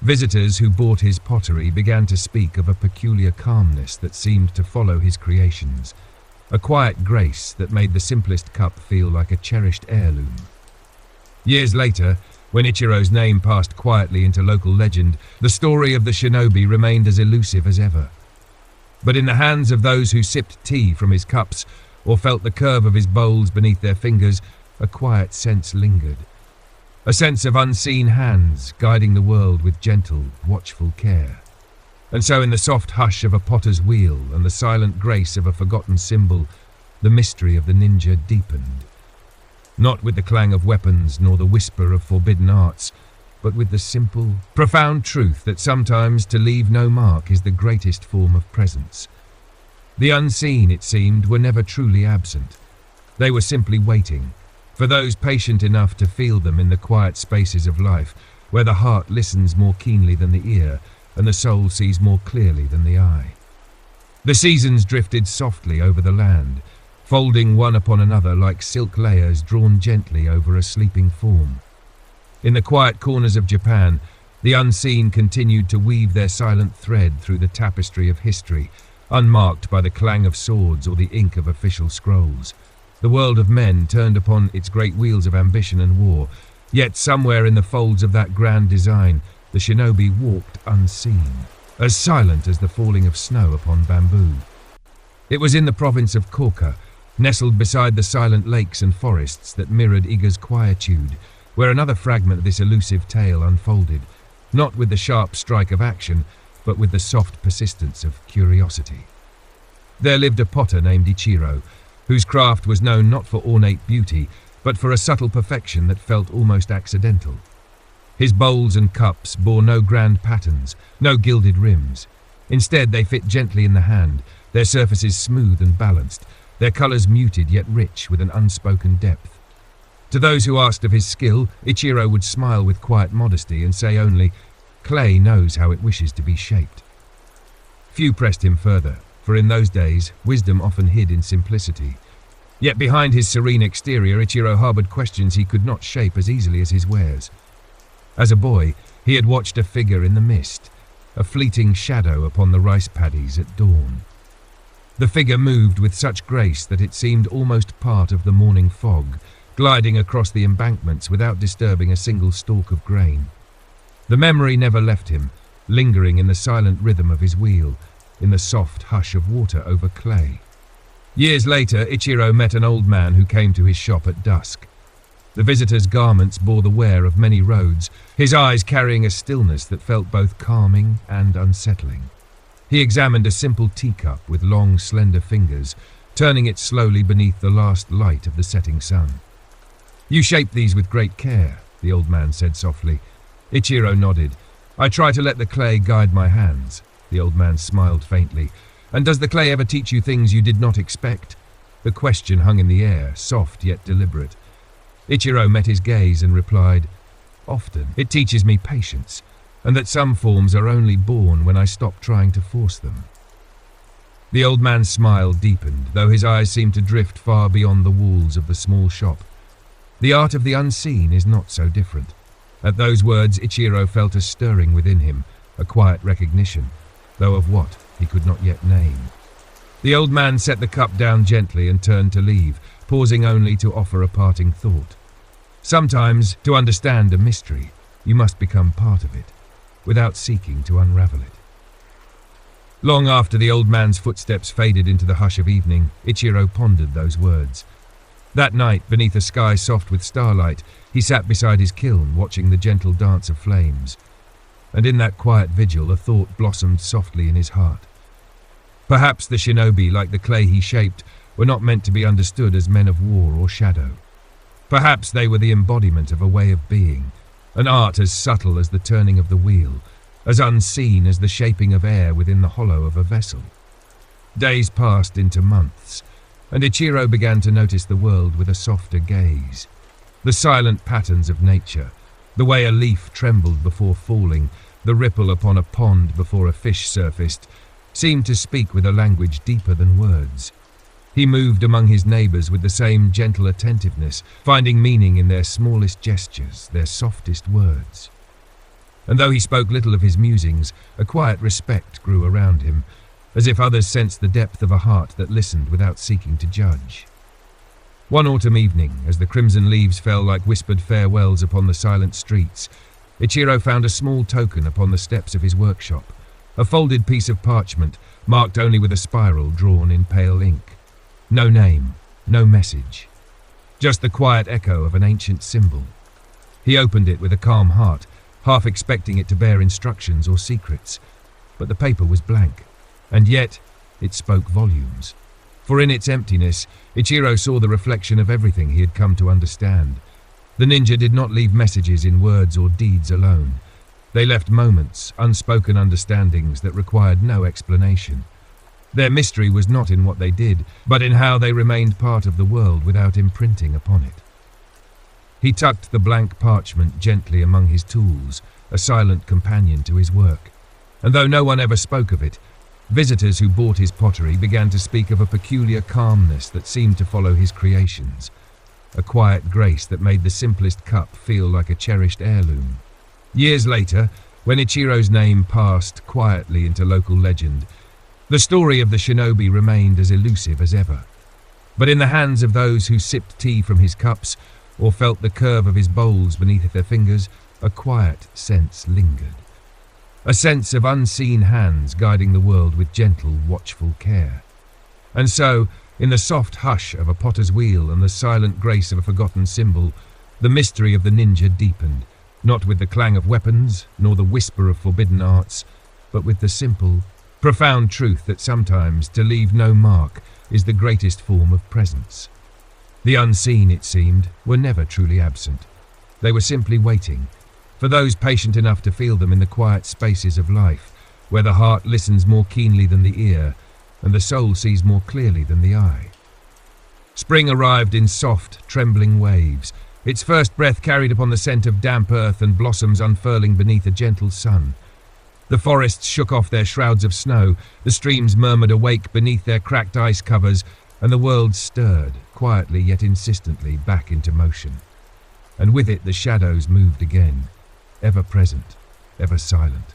visitors who bought his pottery began to speak of a peculiar calmness that seemed to follow his creations, a quiet grace that made the simplest cup feel like a cherished heirloom. Years later, when Ichiro's name passed quietly into local legend, the story of the shinobi remained as elusive as ever. But in the hands of those who sipped tea from his cups or felt the curve of his bowls beneath their fingers, a quiet sense lingered. A sense of unseen hands guiding the world with gentle, watchful care. And so in the soft hush of a potter's wheel and the silent grace of a forgotten symbol, the mystery of the ninja deepened. Not with the clang of weapons nor the whisper of forbidden arts, but with the simple, profound truth that sometimes to leave no mark is the greatest form of presence. The unseen, it seemed, were never truly absent. They were simply waiting, for those patient enough to feel them in the quiet spaces of life, where the heart listens more keenly than the ear, and the soul sees more clearly than the eye. The seasons drifted softly over the land, folding one upon another like silk layers drawn gently over a sleeping form. In the quiet corners of Japan, the unseen continued to weave their silent thread through the tapestry of history, unmarked by the clang of swords or the ink of official scrolls. The world of men turned upon its great wheels of ambition and war, yet somewhere in the folds of that grand design, the shinobi walked unseen, as silent as the falling of snow upon bamboo. It was in the province of Korka, nestled beside the silent lakes and forests that mirrored Iga's quietude, where another fragment of this elusive tale unfolded, not with the sharp strike of action, but with the soft persistence of curiosity. There lived a potter named Ichiro, whose craft was known not for ornate beauty, but for a subtle perfection that felt almost accidental. His bowls and cups bore no grand patterns, no gilded rims. Instead, they fit gently in the hand, their surfaces smooth and balanced, their colours muted yet rich with an unspoken depth. To those who asked of his skill, Ichiro would smile with quiet modesty and say only, "Clay knows how it wishes to be shaped." Few pressed him further, for in those days, wisdom often hid in simplicity. Yet behind his serene exterior, Ichiro harboured questions he could not shape as easily as his wares. As a boy, he had watched a figure in the mist, a fleeting shadow upon the rice paddies at dawn. The figure moved with such grace that it seemed almost part of the morning fog, gliding across the embankments without disturbing a single stalk of grain. The memory never left him, lingering in the silent rhythm of his wheel, in the soft hush of water over clay. Years later, Ichiro met an old man who came to his shop at dusk. The visitor's garments bore the wear of many roads, his eyes carrying a stillness that felt both calming and unsettling. He examined a simple teacup with long, slender fingers, turning it slowly beneath the last light of the setting sun. "You shape these with great care," the old man said softly. Ichiro nodded. "I try to let the clay guide my hands." The old man smiled faintly. "And does the clay ever teach you things you did not expect?" The question hung in the air, soft yet deliberate. Ichiro met his gaze and replied, "Often. It teaches me patience, and that some forms are only born when I stop trying to force them." The old man's smile deepened, though his eyes seemed to drift far beyond the walls of the small shop. The art of the unseen is not so different. At those words, Ichiro felt a stirring within him, a quiet recognition, though of what he could not yet name. The old man set the cup down gently and turned to leave, pausing only to offer a parting thought. Sometimes, to understand a mystery, you must become part of it, without seeking to unravel it. Long after the old man's footsteps faded into the hush of evening, Ichiro pondered those words. That night, beneath a sky soft with starlight, he sat beside his kiln, watching the gentle dance of flames. And in that quiet vigil, a thought blossomed softly in his heart. Perhaps the shinobi, like the clay he shaped, were not meant to be understood as men of war or shadow. Perhaps they were the embodiment of a way of being, an art as subtle as the turning of the wheel, as unseen as the shaping of air within the hollow of a vessel. Days passed into months, and Ichiro began to notice the world with a softer gaze. The silent patterns of nature, the way a leaf trembled before falling, the ripple upon a pond before a fish surfaced, seemed to speak with a language deeper than words. He moved among his neighbors with the same gentle attentiveness, finding meaning in their smallest gestures, their softest words. And though he spoke little of his musings, a quiet respect grew around him, as if others sensed the depth of a heart that listened without seeking to judge. One autumn evening, as the crimson leaves fell like whispered farewells upon the silent streets, Ichiro found a small token upon the steps of his workshop, a folded piece of parchment, marked only with a spiral drawn in pale ink. No name, no message, just the quiet echo of an ancient symbol. He opened it with a calm heart, half expecting it to bear instructions or secrets, but the paper was blank, and yet it spoke volumes. For in its emptiness, Ichiro saw the reflection of everything he had come to understand. The ninja did not leave messages in words or deeds alone. They left moments, unspoken understandings that required no explanation. Their mystery was not in what they did, but in how they remained part of the world without imprinting upon it. He tucked the blank parchment gently among his tools, a silent companion to his work. And though no one ever spoke of it, visitors who bought his pottery began to speak of a peculiar calmness that seemed to follow his creations, a quiet grace that made the simplest cup feel like a cherished heirloom. Years later, when Ichiro's name passed quietly into local legend, the story of the shinobi remained as elusive as ever. But in the hands of those who sipped tea from his cups or felt the curve of his bowls beneath their fingers, a quiet sense lingered. A sense of unseen hands guiding the world with gentle, watchful care. And so, in the soft hush of a potter's wheel and the silent grace of a forgotten symbol, the mystery of the ninja deepened, not with the clang of weapons, nor the whisper of forbidden arts, but with the simple, profound truth that sometimes to leave no mark is the greatest form of presence. The unseen, it seemed, were never truly absent. They were simply waiting, for those patient enough to feel them in the quiet spaces of life, where the heart listens more keenly than the ear, and the soul sees more clearly than the eye. Spring arrived in soft, trembling waves, its first breath carried upon the scent of damp earth and blossoms unfurling beneath a gentle sun. The forests shook off their shrouds of snow, the streams murmured awake beneath their cracked ice covers, and the world stirred, quietly yet insistently, back into motion. And with it the shadows moved again, ever present, ever silent.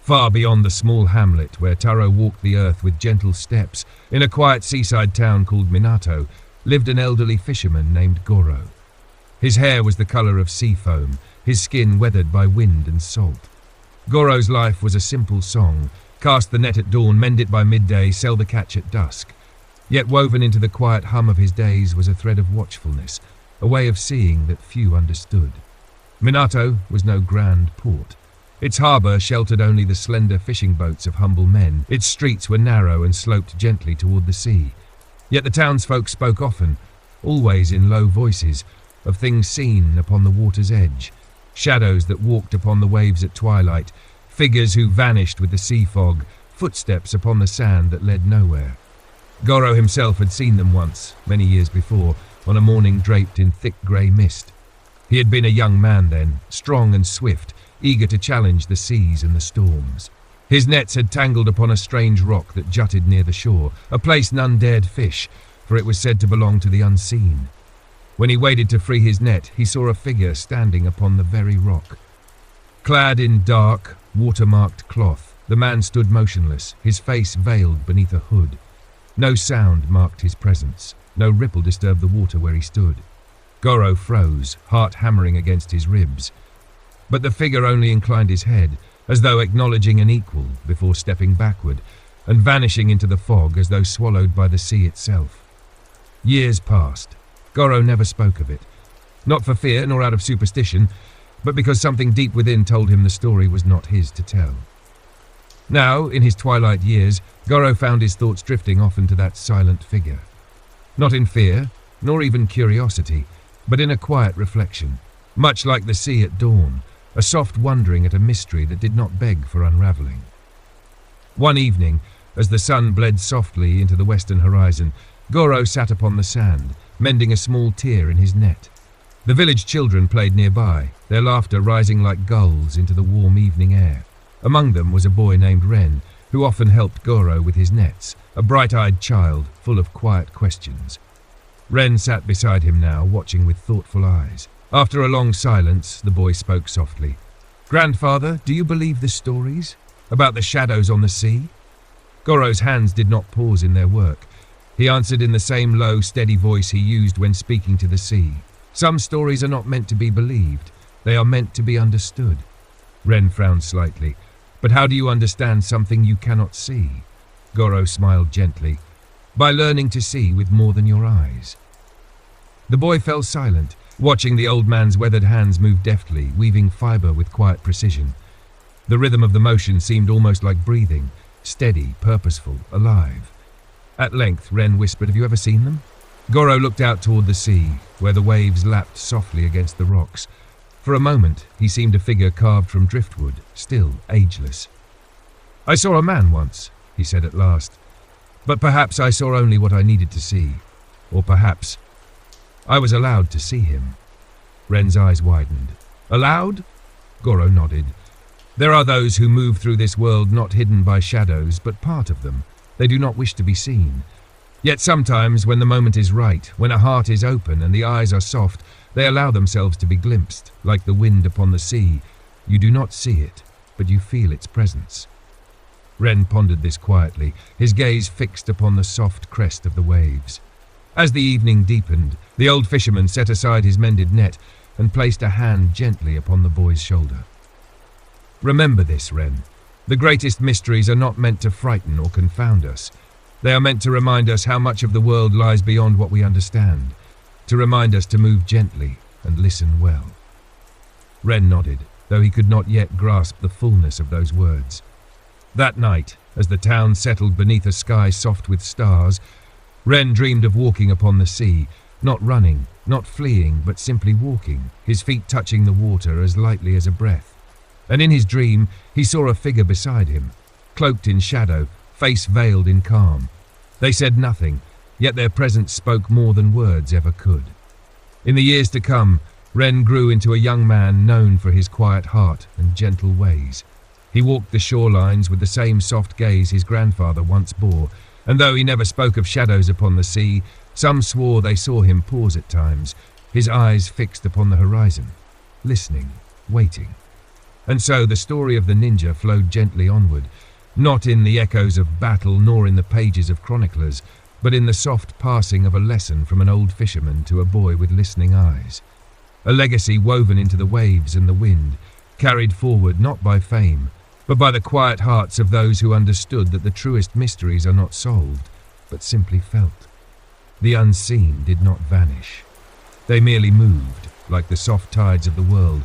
Far beyond the small hamlet where Taro walked the earth with gentle steps, in a quiet seaside town called Minato, lived an elderly fisherman named Goro. His hair was the color of sea foam, his skin weathered by wind and salt. Goro's life was a simple song: cast the net at dawn, mend it by midday, sell the catch at dusk. Yet woven into the quiet hum of his days was a thread of watchfulness, a way of seeing that few understood. Minato was no grand port. Its harbour sheltered only the slender fishing boats of humble men. Its streets were narrow and sloped gently toward the sea. Yet the townsfolk spoke often, always in low voices, of things seen upon the water's edge, shadows that walked upon the waves at twilight, figures who vanished with the sea fog, footsteps upon the sand that led nowhere. Goro himself had seen them once, many years before, on a morning draped in thick grey mist. He had been a young man then, strong and swift, eager to challenge the seas and the storms. His nets had tangled upon a strange rock that jutted near the shore, a place none dared fish, for it was said to belong to the unseen. When he waded to free his net, he saw a figure standing upon the very rock. Clad in dark, watermarked cloth, the man stood motionless, his face veiled beneath a hood. No sound marked his presence, no ripple disturbed the water where he stood. Goro froze, heart hammering against his ribs. But the figure only inclined his head, as though acknowledging an equal, before stepping backward, and vanishing into the fog as though swallowed by the sea itself. Years passed. Goro never spoke of it, not for fear nor out of superstition, but because something deep within told him the story was not his to tell. Now, in his twilight years, Goro found his thoughts drifting often to that silent figure. Not in fear, nor even curiosity, but in a quiet reflection, much like the sea at dawn, a soft wondering at a mystery that did not beg for unraveling. One evening, as the sun bled softly into the western horizon, Goro sat upon the sand, mending a small tear in his net. The village children played nearby, their laughter rising like gulls into the warm evening air. Among them was a boy named Ren, who often helped Goro with his nets, a bright-eyed child full of quiet questions. Ren sat beside him now, watching with thoughtful eyes. After a long silence, the boy spoke softly. "Grandfather, do you believe the stories? About the shadows on the sea?" Goro's hands did not pause in their work. He answered in the same low, steady voice he used when speaking to the sea. "Some stories are not meant to be believed. They are meant to be understood." Ren frowned slightly. "But how do you understand something you cannot see?" Goro smiled gently. "By learning to see with more than your eyes." The boy fell silent, watching the old man's weathered hands move deftly, weaving fibre with quiet precision. The rhythm of the motion seemed almost like breathing, steady, purposeful, alive. At length, Ren whispered, "Have you ever seen them?" Goro looked out toward the sea, where the waves lapped softly against the rocks. For a moment, he seemed a figure carved from driftwood, still ageless. "I saw a man once," he said at last. "But perhaps I saw only what I needed to see. Or perhaps I was allowed to see him." Ren's eyes widened. "Allowed?" Goro nodded. "There are those who move through this world not hidden by shadows, but part of them. They do not wish to be seen. Yet sometimes, when the moment is right, when a heart is open and the eyes are soft, they allow themselves to be glimpsed, like the wind upon the sea. You do not see it, but you feel its presence." Ren pondered this quietly, his gaze fixed upon the soft crest of the waves. As the evening deepened, the old fisherman set aside his mended net and placed a hand gently upon the boy's shoulder. "Remember this, Ren. The greatest mysteries are not meant to frighten or confound us. They are meant to remind us how much of the world lies beyond what we understand, to remind us to move gently and listen well." Ren nodded, though he could not yet grasp the fullness of those words. That night, as the town settled beneath a sky soft with stars, Ren dreamed of walking upon the sea, not running, not fleeing, but simply walking, his feet touching the water as lightly as a breath. And in his dream, he saw a figure beside him, cloaked in shadow, face veiled in calm. They said nothing, yet their presence spoke more than words ever could. In the years to come, Ren grew into a young man known for his quiet heart and gentle ways. He walked the shorelines with the same soft gaze his grandfather once bore, and though he never spoke of shadows upon the sea, some swore they saw him pause at times, his eyes fixed upon the horizon, listening, waiting. And so the story of the ninja flowed gently onward, not in the echoes of battle nor in the pages of chroniclers, but in the soft passing of a lesson from an old fisherman to a boy with listening eyes. A legacy woven into the waves and the wind, carried forward not by fame, but by the quiet hearts of those who understood that the truest mysteries are not solved, but simply felt. The unseen did not vanish. They merely moved, like the soft tides of the world,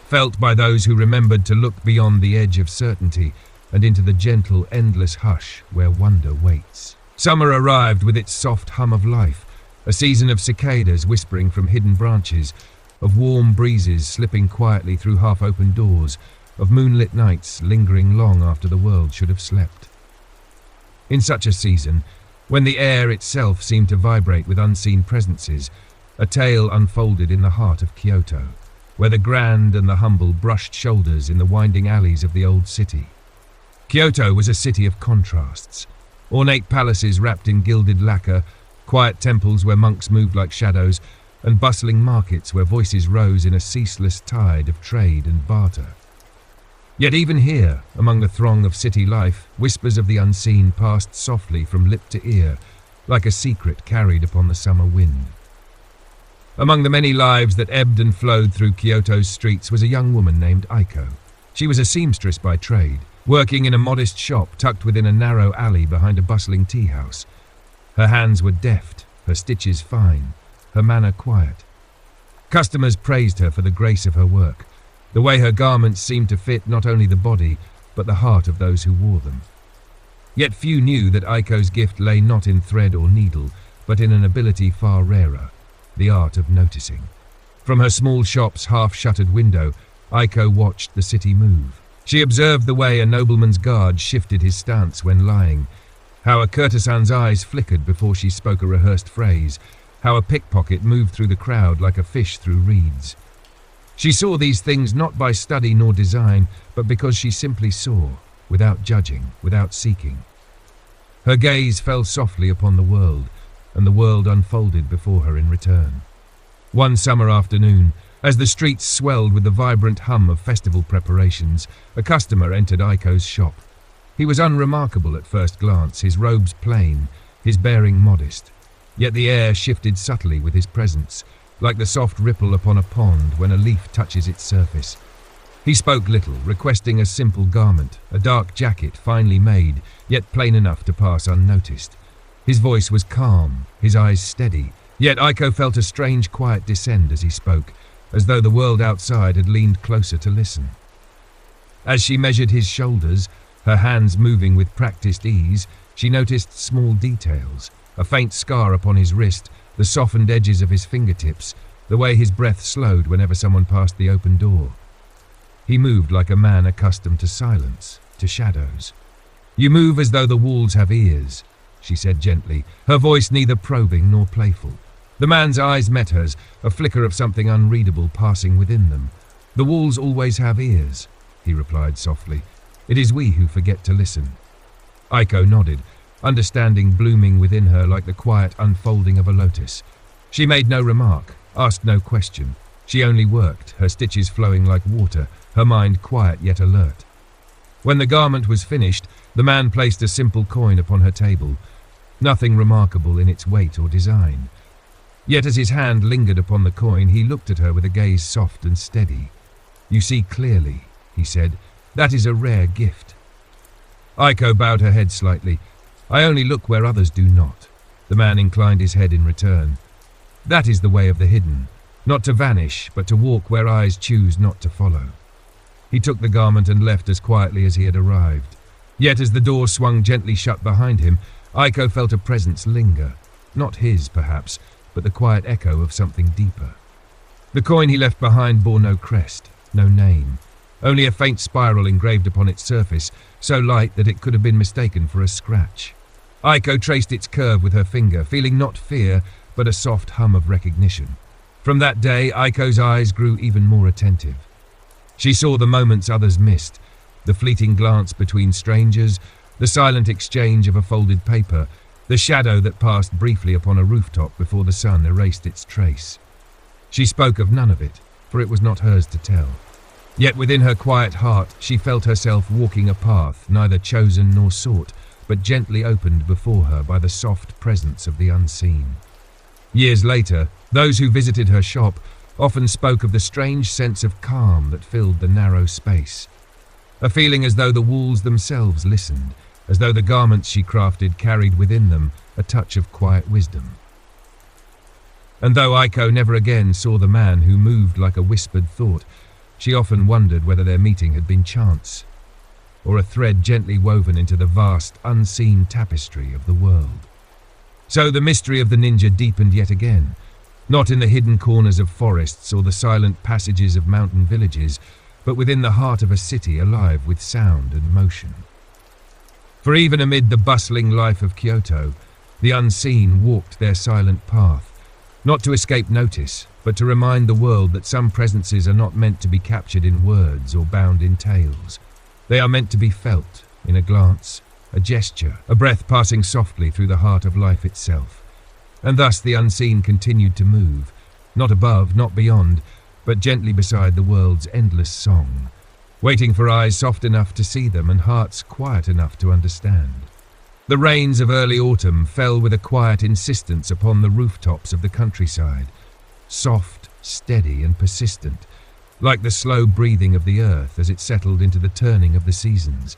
felt by those who remembered to look beyond the edge of certainty and into the gentle, endless hush where wonder waits. Summer arrived with its soft hum of life, a season of cicadas whispering from hidden branches, of warm breezes slipping quietly through half-open doors, of moonlit nights lingering long after the world should have slept. In such a season, when the air itself seemed to vibrate with unseen presences, a tale unfolded in the heart of Kyoto, where the grand and the humble brushed shoulders in the winding alleys of the old city. Kyoto was a city of contrasts. Ornate palaces wrapped in gilded lacquer, quiet temples where monks moved like shadows, and bustling markets where voices rose in a ceaseless tide of trade and barter. Yet even here, among the throng of city life, whispers of the unseen passed softly from lip to ear, like a secret carried upon the summer wind. Among the many lives that ebbed and flowed through Kyoto's streets was a young woman named Aiko. She was a seamstress by trade, working in a modest shop tucked within a narrow alley behind a bustling tea house. Her hands were deft, her stitches fine, her manner quiet. Customers praised her for the grace of her work, the way her garments seemed to fit not only the body, but the heart of those who wore them. Yet few knew that Aiko's gift lay not in thread or needle, but in an ability far rarer, the art of noticing. From her small shop's half-shuttered window, Aiko watched the city move. She observed the way a nobleman's guard shifted his stance when lying, how a courtesan's eyes flickered before she spoke a rehearsed phrase, how a pickpocket moved through the crowd like a fish through reeds. She saw these things not by study nor design, but because she simply saw, without judging, without seeking. Her gaze fell softly upon the world, and the world unfolded before her in return. One summer afternoon, as the streets swelled with the vibrant hum of festival preparations, a customer entered Aiko's shop. He was unremarkable at first glance, his robes plain, his bearing modest. Yet the air shifted subtly with his presence, like the soft ripple upon a pond when a leaf touches its surface. He spoke little, requesting a simple garment, a dark jacket finely made, yet plain enough to pass unnoticed. His voice was calm, his eyes steady, yet Aiko felt a strange quiet descend as he spoke, as though the world outside had leaned closer to listen. As she measured his shoulders, her hands moving with practiced ease, she noticed small details, a faint scar upon his wrist, the softened edges of his fingertips, the way his breath slowed whenever someone passed the open door. He moved like a man accustomed to silence, to shadows. "You move as though the walls have ears," she said gently, her voice neither probing nor playful. The man's eyes met hers, a flicker of something unreadable passing within them. "The walls always have ears," he replied softly. "It is we who forget to listen." Aiko nodded, understanding blooming within her like the quiet unfolding of a lotus. She made no remark, asked no question. She only worked, her stitches flowing like water, her mind quiet yet alert. When the garment was finished, the man placed a simple coin upon her table, nothing remarkable in its weight or design. Yet as his hand lingered upon the coin, he looked at her with a gaze soft and steady. "You see clearly," he said. "That is a rare gift." Aiko bowed her head slightly. "I only look where others do not." The man inclined his head in return. "That is the way of the hidden, not to vanish, but to walk where eyes choose not to follow." He took the garment and left as quietly as he had arrived. Yet as the door swung gently shut behind him, Aiko felt a presence linger. Not his, perhaps, but the quiet echo of something deeper. The coin he left behind bore no crest, no name, only a faint spiral engraved upon its surface, so light that it could have been mistaken for a scratch. Aiko traced its curve with her finger, feeling not fear, but a soft hum of recognition. From that day, Aiko's eyes grew even more attentive. She saw the moments others missed, the fleeting glance between strangers, the silent exchange of a folded paper, the shadow that passed briefly upon a rooftop before the sun erased its trace. She spoke of none of it, for it was not hers to tell. Yet within her quiet heart she felt herself walking a path neither chosen nor sought, but gently opened before her by the soft presence of the unseen. Years later, those who visited her shop often spoke of the strange sense of calm that filled the narrow space. A feeling as though the walls themselves listened, as though the garments she crafted carried within them a touch of quiet wisdom. And though Aiko never again saw the man who moved like a whispered thought, she often wondered whether their meeting had been chance, or a thread gently woven into the vast, unseen tapestry of the world. So the mystery of the ninja deepened yet again, not in the hidden corners of forests or the silent passages of mountain villages, but within the heart of a city alive with sound and motion. For even amid the bustling life of Kyoto, the unseen walked their silent path, not to escape notice, but to remind the world that some presences are not meant to be captured in words or bound in tales. They are meant to be felt, in a glance, a gesture, a breath passing softly through the heart of life itself. And thus the unseen continued to move, not above, not beyond, but gently beside the world's endless song, waiting for eyes soft enough to see them and hearts quiet enough to understand. The rains of early autumn fell with a quiet insistence upon the rooftops of the countryside, soft, steady and persistent, like the slow breathing of the earth as it settled into the turning of the seasons.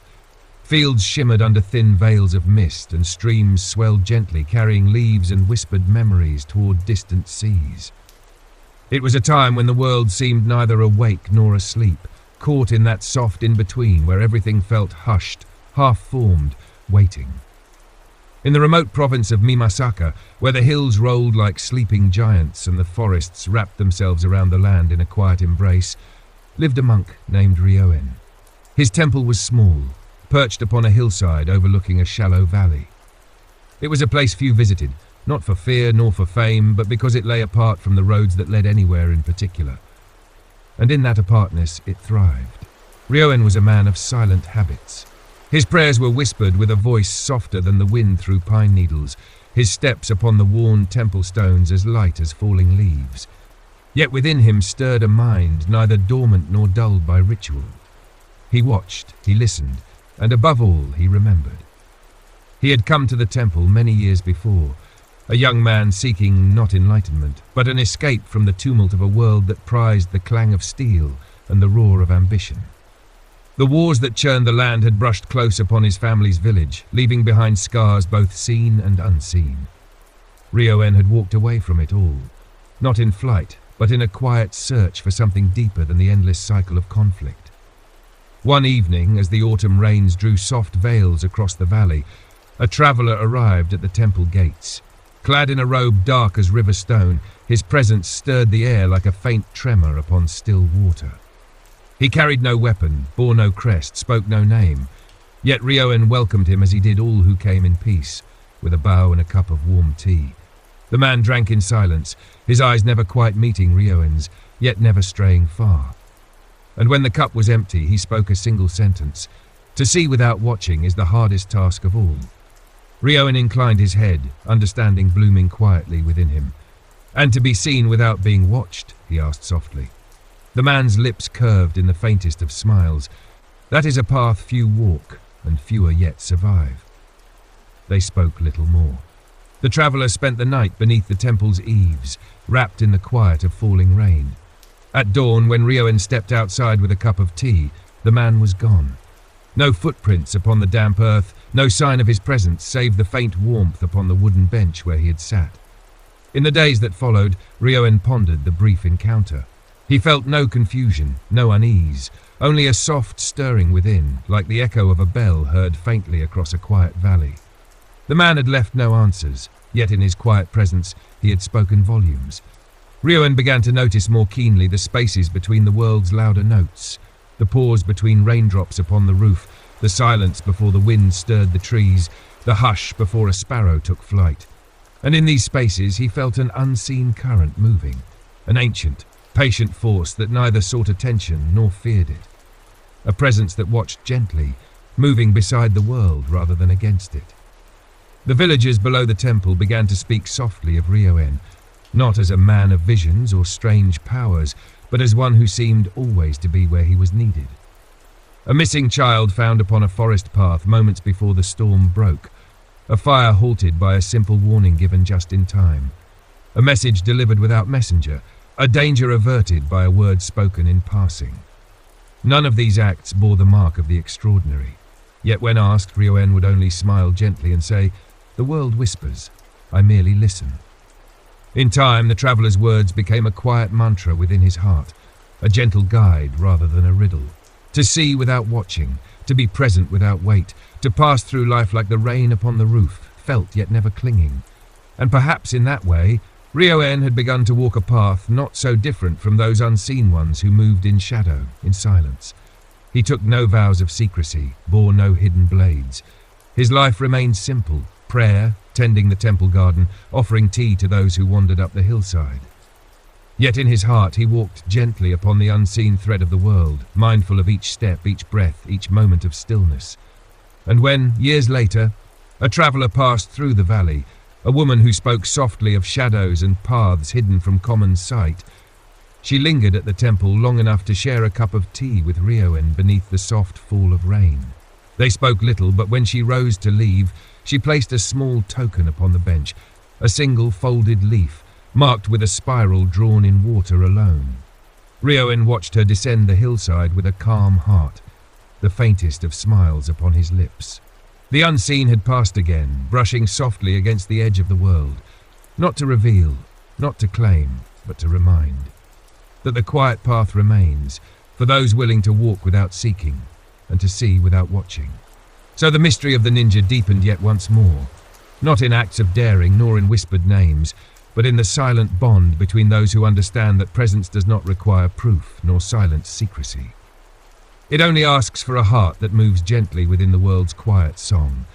Fields shimmered under thin veils of mist, and streams swelled gently, carrying leaves and whispered memories toward distant seas. It was a time when the world seemed neither awake nor asleep, caught in that soft in-between where everything felt hushed, half-formed, waiting. In the remote province of Mimasaka, where the hills rolled like sleeping giants and the forests wrapped themselves around the land in a quiet embrace, lived a monk named Ryoen. His temple was small, perched upon a hillside overlooking a shallow valley. It was a place few visited, not for fear nor for fame, but because it lay apart from the roads that led anywhere in particular. And in that apartness it thrived. Ryoen was a man of silent habits. His prayers were whispered with a voice softer than the wind through pine needles, his steps upon the worn temple stones as light as falling leaves. Yet within him stirred a mind neither dormant nor dulled by ritual. He watched, he listened, and above all he remembered. He had come to the temple many years before, a young man seeking not enlightenment, but an escape from the tumult of a world that prized the clang of steel and the roar of ambition. The wars that churned the land had brushed close upon his family's village, leaving behind scars both seen and unseen. Ryoen had walked away from it all, not in flight, but in a quiet search for something deeper than the endless cycle of conflict. One evening, as the autumn rains drew soft veils across the valley, a traveller arrived at the temple gates. Clad in a robe dark as river stone, his presence stirred the air like a faint tremor upon still water. He carried no weapon, bore no crest, spoke no name, yet Ryoen welcomed him as he did all who came in peace, with a bow and a cup of warm tea. The man drank in silence, his eyes never quite meeting Ryoen's, yet never straying far. And when the cup was empty, he spoke a single sentence. To see without watching is the hardest task of all. Ryoen inclined his head, understanding blooming quietly within him. And to be seen without being watched, he asked softly. The man's lips curved in the faintest of smiles. That is a path few walk, and fewer yet survive. They spoke little more. The traveller spent the night beneath the temple's eaves, wrapped in the quiet of falling rain. At dawn, when Ryoen stepped outside with a cup of tea, the man was gone. No footprints upon the damp earth, no sign of his presence save the faint warmth upon the wooden bench where he had sat. In the days that followed, Ryoen pondered the brief encounter. He felt no confusion, no unease, only a soft stirring within, like the echo of a bell heard faintly across a quiet valley. The man had left no answers, yet in his quiet presence he had spoken volumes. Ryoen began to notice more keenly the spaces between the world's louder notes, the pause between raindrops upon the roof, the silence before the wind stirred the trees, the hush before a sparrow took flight. And in these spaces he felt an unseen current moving, an ancient, patient force that neither sought attention nor feared it. A presence that watched gently, moving beside the world rather than against it. The villagers below the temple began to speak softly of Ryoen, not as a man of visions or strange powers, but as one who seemed always to be where he was needed. A missing child found upon a forest path moments before the storm broke, a fire halted by a simple warning given just in time, a message delivered without messenger, a danger averted by a word spoken in passing. None of these acts bore the mark of the extraordinary, yet when asked, Ryoen would only smile gently and say, "The world whispers, I merely listen." In time, the traveller's words became a quiet mantra within his heart, a gentle guide rather than a riddle. To see without watching, to be present without weight, to pass through life like the rain upon the roof, felt yet never clinging. And perhaps in that way, Ryoen had begun to walk a path not so different from those unseen ones who moved in shadow, in silence. He took no vows of secrecy, bore no hidden blades. His life remained simple, prayer, tending the temple garden, offering tea to those who wandered up the hillside. Yet in his heart he walked gently upon the unseen thread of the world, mindful of each step, each breath, each moment of stillness. And when, years later, a traveller passed through the valley, a woman who spoke softly of shadows and paths hidden from common sight, she lingered at the temple long enough to share a cup of tea with Rioen beneath the soft fall of rain. They spoke little, but when she rose to leave, she placed a small token upon the bench, a single folded leaf, marked with a spiral drawn in water alone. Rioen watched her descend the hillside with a calm heart, the faintest of smiles upon his lips. The unseen had passed again, brushing softly against the edge of the world, not to reveal, not to claim, but to remind that the quiet path remains for those willing to walk without seeking and to see without watching. So the mystery of the ninja deepened yet once more, not in acts of daring nor in whispered names, but in the silent bond between those who understand that presence does not require proof nor silent secrecy. It only asks for a heart that moves gently within the world's quiet song.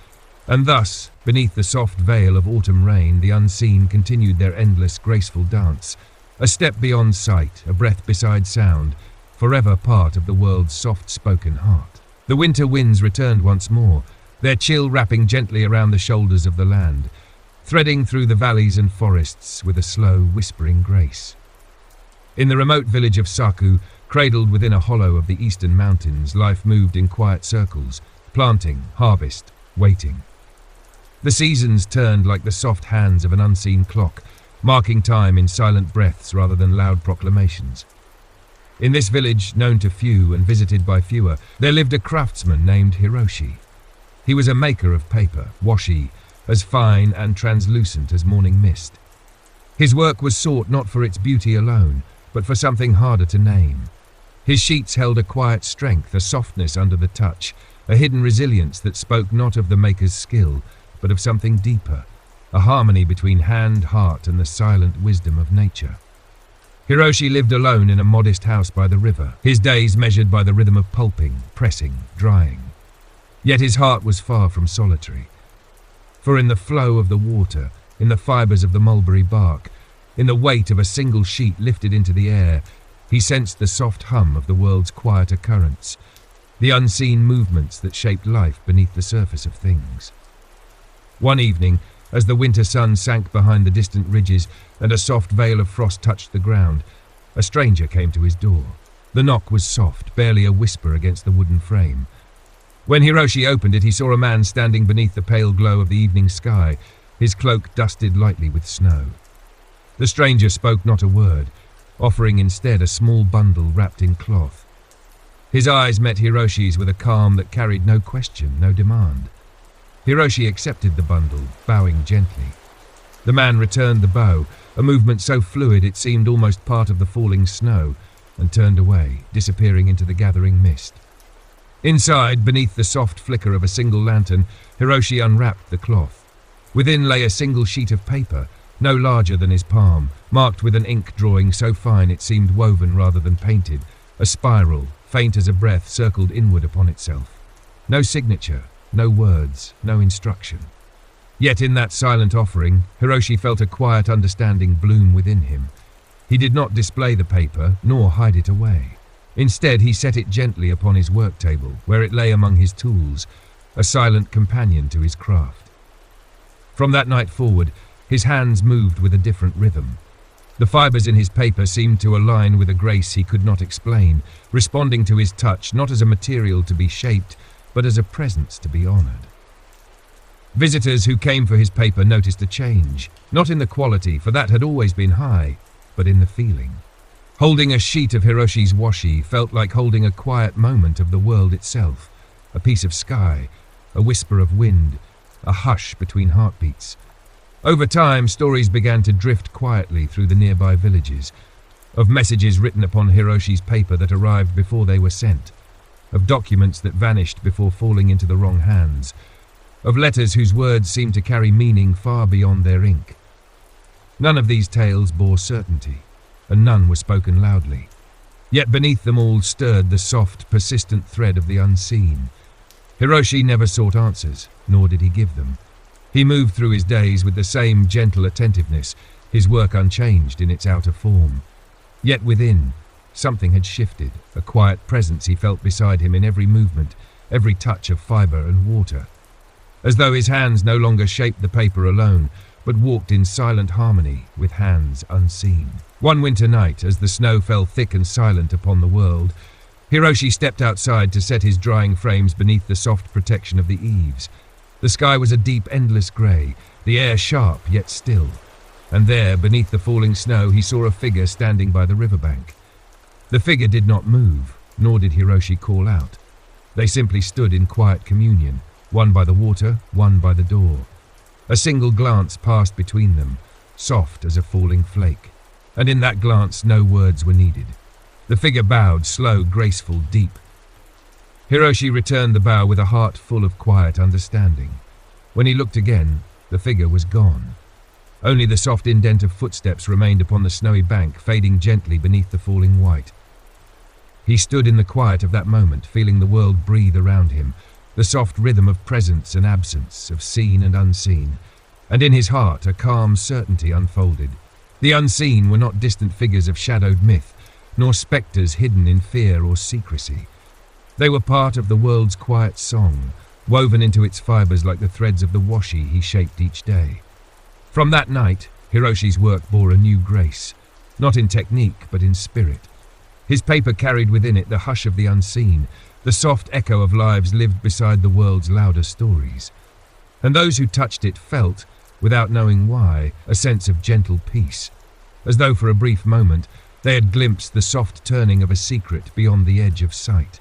And thus, beneath the soft veil of autumn rain, the unseen continued their endless, graceful dance, a step beyond sight, a breath beside sound, forever part of the world's soft-spoken heart. The winter winds returned once more, their chill wrapping gently around the shoulders of the land, threading through the valleys and forests with a slow, whispering grace. In the remote village of Saku, cradled within a hollow of the eastern mountains, life moved in quiet circles, planting, harvest, waiting. The seasons turned like the soft hands of an unseen clock, marking time in silent breaths rather than loud proclamations. In this village, known to few and visited by fewer, there lived a craftsman named Hiroshi. He was a maker of paper, washi, as fine and translucent as morning mist. His work was sought not for its beauty alone, but for something harder to name. His sheets held a quiet strength, a softness under the touch, a hidden resilience that spoke not of the maker's skill, but of something deeper, a harmony between hand, heart, and the silent wisdom of nature. Hiroshi lived alone in a modest house by the river, his days measured by the rhythm of pulping, pressing, drying. Yet his heart was far from solitary. For in the flow of the water, in the fibres of the mulberry bark, in the weight of a single sheet lifted into the air, he sensed the soft hum of the world's quieter currents, the unseen movements that shaped life beneath the surface of things. One evening, as the winter sun sank behind the distant ridges and a soft veil of frost touched the ground, a stranger came to his door. The knock was soft, barely a whisper against the wooden frame. When Hiroshi opened it, he saw a man standing beneath the pale glow of the evening sky, his cloak dusted lightly with snow. The stranger spoke not a word, offering instead a small bundle wrapped in cloth. His eyes met Hiroshi's with a calm that carried no question, no demand. Hiroshi accepted the bundle, bowing gently. The man returned the bow, a movement so fluid it seemed almost part of the falling snow, and turned away, disappearing into the gathering mist. Inside, beneath the soft flicker of a single lantern, Hiroshi unwrapped the cloth. Within lay a single sheet of paper, no larger than his palm, marked with an ink drawing so fine it seemed woven rather than painted, a spiral, faint as a breath, circled inward upon itself. No signature, no words, no instruction. Yet in that silent offering, Hiroshi felt a quiet understanding bloom within him. He did not display the paper, nor hide it away. Instead, he set it gently upon his work table, where it lay among his tools, a silent companion to his craft. From that night forward, his hands moved with a different rhythm. The fibres in his paper seemed to align with a grace he could not explain, responding to his touch not as a material to be shaped, but as a presence to be honoured. Visitors who came for his paper noticed a change, not in the quality, for that had always been high, but in the feeling. Holding a sheet of Hiroshi's washi felt like holding a quiet moment of the world itself, a piece of sky, a whisper of wind, a hush between heartbeats. Over time, stories began to drift quietly through the nearby villages, of messages written upon Hiroshi's paper that arrived before they were sent, of documents that vanished before falling into the wrong hands, of letters whose words seemed to carry meaning far beyond their ink. None of these tales bore certainty, and none were spoken loudly. Yet beneath them all stirred the soft, persistent thread of the unseen. Hiroshi never sought answers, nor did he give them. He moved through his days with the same gentle attentiveness, his work unchanged in its outer form. Yet within, something had shifted, a quiet presence he felt beside him in every movement, every touch of fibre and water. As though his hands no longer shaped the paper alone, but walked in silent harmony with hands unseen. One winter night, as the snow fell thick and silent upon the world, Hiroshi stepped outside to set his drying frames beneath the soft protection of the eaves. The sky was a deep, endless grey, the air sharp yet still, and there, beneath the falling snow, he saw a figure standing by the riverbank. The figure did not move, nor did Hiroshi call out. They simply stood in quiet communion, one by the water, one by the door. A single glance passed between them, soft as a falling flake, and in that glance no words were needed. The figure bowed, slow, graceful, deep. Hiroshi returned the bow with a heart full of quiet understanding. When he looked again, the figure was gone. Only the soft indent of footsteps remained upon the snowy bank, fading gently beneath the falling white. He stood in the quiet of that moment, feeling the world breathe around him, the soft rhythm of presence and absence, of seen and unseen, and in his heart a calm certainty unfolded. The unseen were not distant figures of shadowed myth, nor spectres hidden in fear or secrecy. They were part of the world's quiet song, woven into its fibres like the threads of the washi he shaped each day. From that night, Hiroshi's work bore a new grace, not in technique but in spirit. His paper carried within it the hush of the unseen, the soft echo of lives lived beside the world's louder stories. And those who touched it felt, without knowing why, a sense of gentle peace, as though for a brief moment they had glimpsed the soft turning of a secret beyond the edge of sight.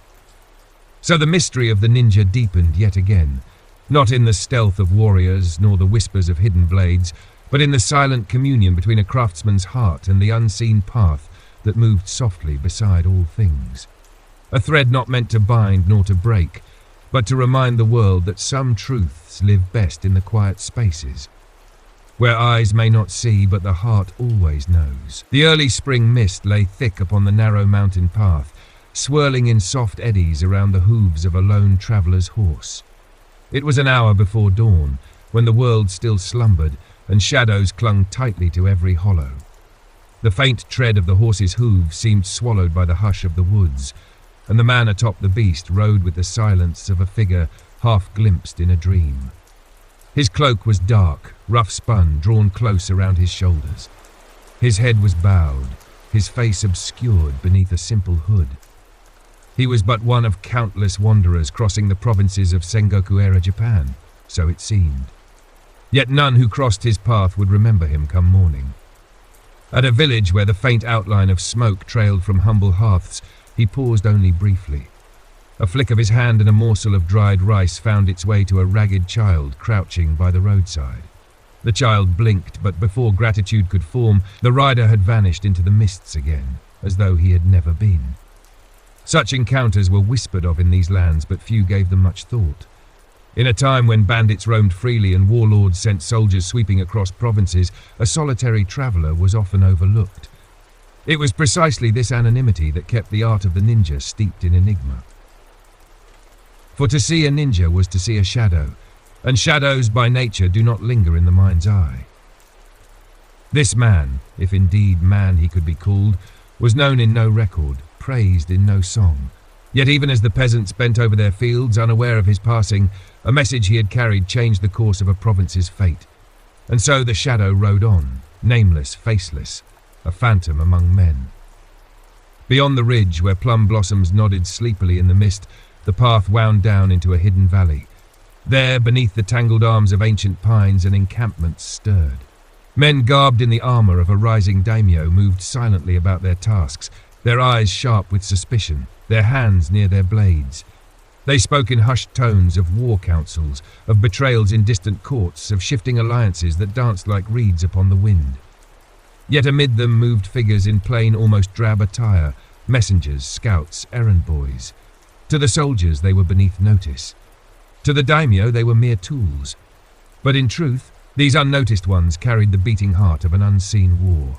So the mystery of the ninja deepened yet again, not in the stealth of warriors nor the whispers of hidden blades, but in the silent communion between a craftsman's heart and the unseen path that moved softly beside all things. A thread not meant to bind nor to break, but to remind the world that some truths live best in the quiet spaces, where eyes may not see but the heart always knows. The early spring mist lay thick upon the narrow mountain path, swirling in soft eddies around the hooves of a lone traveller's horse. It was an hour before dawn, when the world still slumbered and shadows clung tightly to every hollow. The faint tread of the horse's hooves seemed swallowed by the hush of the woods, and the man atop the beast rode with the silence of a figure half glimpsed in a dream. His cloak was dark, rough-spun, drawn close around his shoulders. His head was bowed, his face obscured beneath a simple hood. He was but one of countless wanderers crossing the provinces of Sengoku-era Japan, so it seemed. Yet none who crossed his path would remember him come morning. At a village where the faint outline of smoke trailed from humble hearths, he paused only briefly. A flick of his hand and a morsel of dried rice found its way to a ragged child crouching by the roadside. The child blinked, but before gratitude could form, the rider had vanished into the mists again, as though he had never been. Such encounters were whispered of in these lands, but few gave them much thought. In a time when bandits roamed freely and warlords sent soldiers sweeping across provinces, a solitary traveller was often overlooked. It was precisely this anonymity that kept the art of the ninja steeped in enigma. For to see a ninja was to see a shadow, and shadows by nature do not linger in the mind's eye. This man, if indeed man he could be called, was known in no record, praised in no song. Yet even as the peasants bent over their fields, unaware of his passing, a message he had carried changed the course of a province's fate. And so the shadow rode on, nameless, faceless, a phantom among men. Beyond the ridge, where plum blossoms nodded sleepily in the mist, the path wound down into a hidden valley. There, beneath the tangled arms of ancient pines, an encampment stirred. Men garbed in the armour of a rising daimyo moved silently about their tasks, their eyes sharp with suspicion, their hands near their blades. They spoke in hushed tones of war councils, of betrayals in distant courts, of shifting alliances that danced like reeds upon the wind. Yet amid them moved figures in plain, almost drab attire, messengers, scouts, errand boys. To the soldiers they were beneath notice. To the daimyo they were mere tools. But in truth, these unnoticed ones carried the beating heart of an unseen war.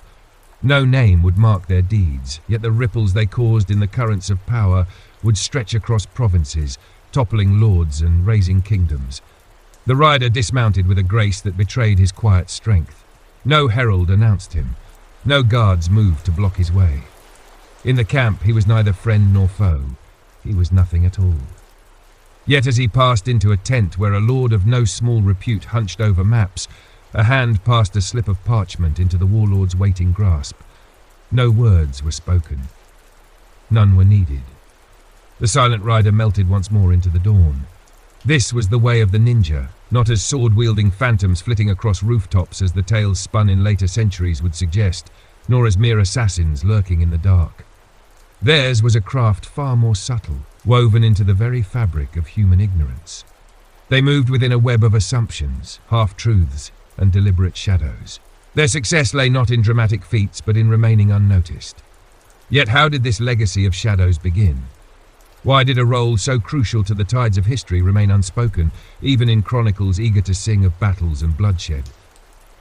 No name would mark their deeds, yet the ripples they caused in the currents of power would stretch across provinces, toppling lords and raising kingdoms. The rider dismounted with a grace that betrayed his quiet strength. No herald announced him. No guards moved to block his way. In the camp he was neither friend nor foe. He was nothing at all. Yet as he passed into a tent where a lord of no small repute hunched over maps, a hand passed a slip of parchment into the warlord's waiting grasp. No words were spoken. None were needed. The silent rider melted once more into the dawn. This was the way of the ninja, not as sword-wielding phantoms flitting across rooftops as the tales spun in later centuries would suggest, nor as mere assassins lurking in the dark. Theirs was a craft far more subtle, woven into the very fabric of human ignorance. They moved within a web of assumptions, half-truths, and deliberate shadows. Their success lay not in dramatic feats, but in remaining unnoticed. Yet how did this legacy of shadows begin? Why did a role so crucial to the tides of history remain unspoken, even in chronicles eager to sing of battles and bloodshed?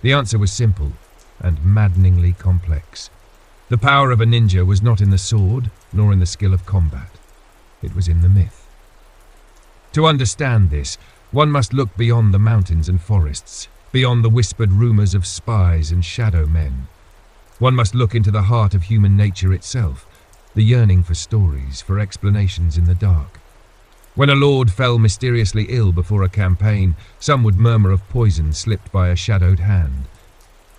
The answer was simple and maddeningly complex. The power of a ninja was not in the sword, nor in the skill of combat. It was in the myth. To understand this, one must look beyond the mountains and forests, beyond the whispered rumors of spies and shadow men. One must look into the heart of human nature itself, the yearning for stories, for explanations in the dark. When a lord fell mysteriously ill before a campaign, some would murmur of poison slipped by a shadowed hand.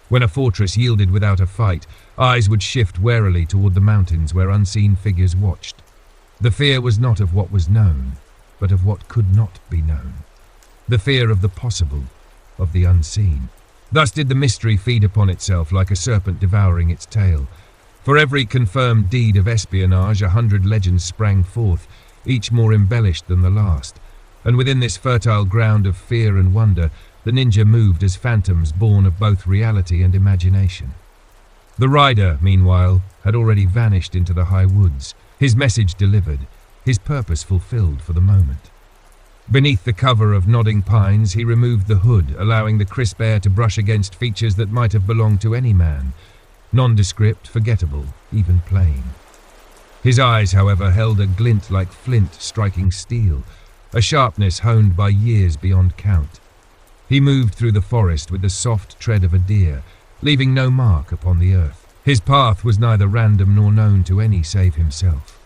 When a fortress yielded without a fight, eyes would shift warily toward the mountains where unseen figures watched. The fear was not of what was known, but of what could not be known. The fear of the possible, of the unseen. Thus did the mystery feed upon itself like a serpent devouring its tail. For every confirmed deed of espionage, 100 legends sprang forth, each more embellished than the last. And within this fertile ground of fear and wonder, the ninja moved as phantoms born of both reality and imagination. The rider, meanwhile, had already vanished into the high woods, his message delivered, his purpose fulfilled for the moment. Beneath the cover of nodding pines, he removed the hood, allowing the crisp air to brush against features that might have belonged to any man. Nondescript, forgettable, even plain. His eyes, however, held a glint like flint striking steel, a sharpness honed by years beyond count. He moved through the forest with the soft tread of a deer, leaving no mark upon the earth. His path was neither random nor known to any save himself.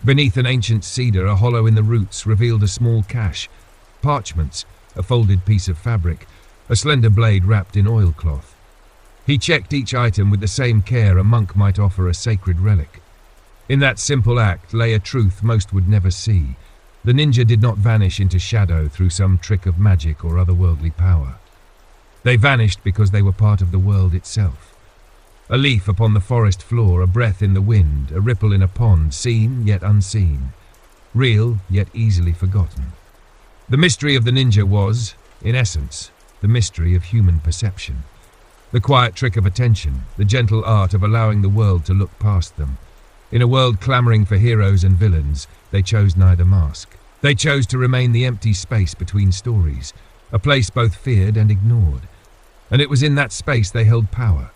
Beneath an ancient cedar, a hollow in the roots revealed a small cache, parchments, a folded piece of fabric, a slender blade wrapped in oilcloth. He checked each item with the same care a monk might offer a sacred relic. In that simple act lay a truth most would never see. The ninja did not vanish into shadow through some trick of magic or otherworldly power. They vanished because they were part of the world itself. A leaf upon the forest floor, a breath in the wind, a ripple in a pond, seen yet unseen, real yet easily forgotten. The mystery of the ninja was, in essence, the mystery of human perception. The quiet trick of attention, the gentle art of allowing the world to look past them. In a world clamoring for heroes and villains, they chose neither mask. They chose to remain the empty space between stories, a place both feared and ignored. And it was in that space they held power.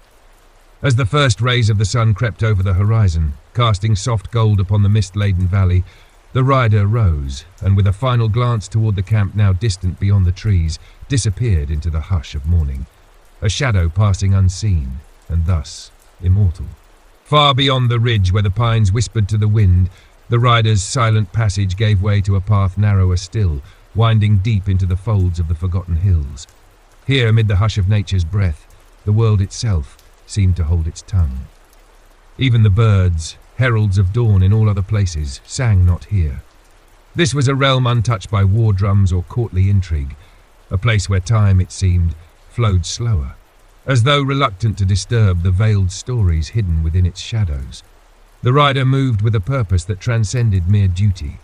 As the first rays of the sun crept over the horizon, casting soft gold upon the mist-laden valley, the rider rose, and with a final glance toward the camp now distant beyond the trees, disappeared into the hush of morning. A shadow passing unseen, and thus immortal. Far beyond the ridge where the pines whispered to the wind, the rider's silent passage gave way to a path narrower still, winding deep into the folds of the forgotten hills. Here, amid the hush of nature's breath, the world itself seemed to hold its tongue. Even the birds, heralds of dawn in all other places, sang not here. This was a realm untouched by war drums or courtly intrigue, a place where time, it seemed, flowed slower, as though reluctant to disturb the veiled stories hidden within its shadows. The rider moved with a purpose that transcended mere duty.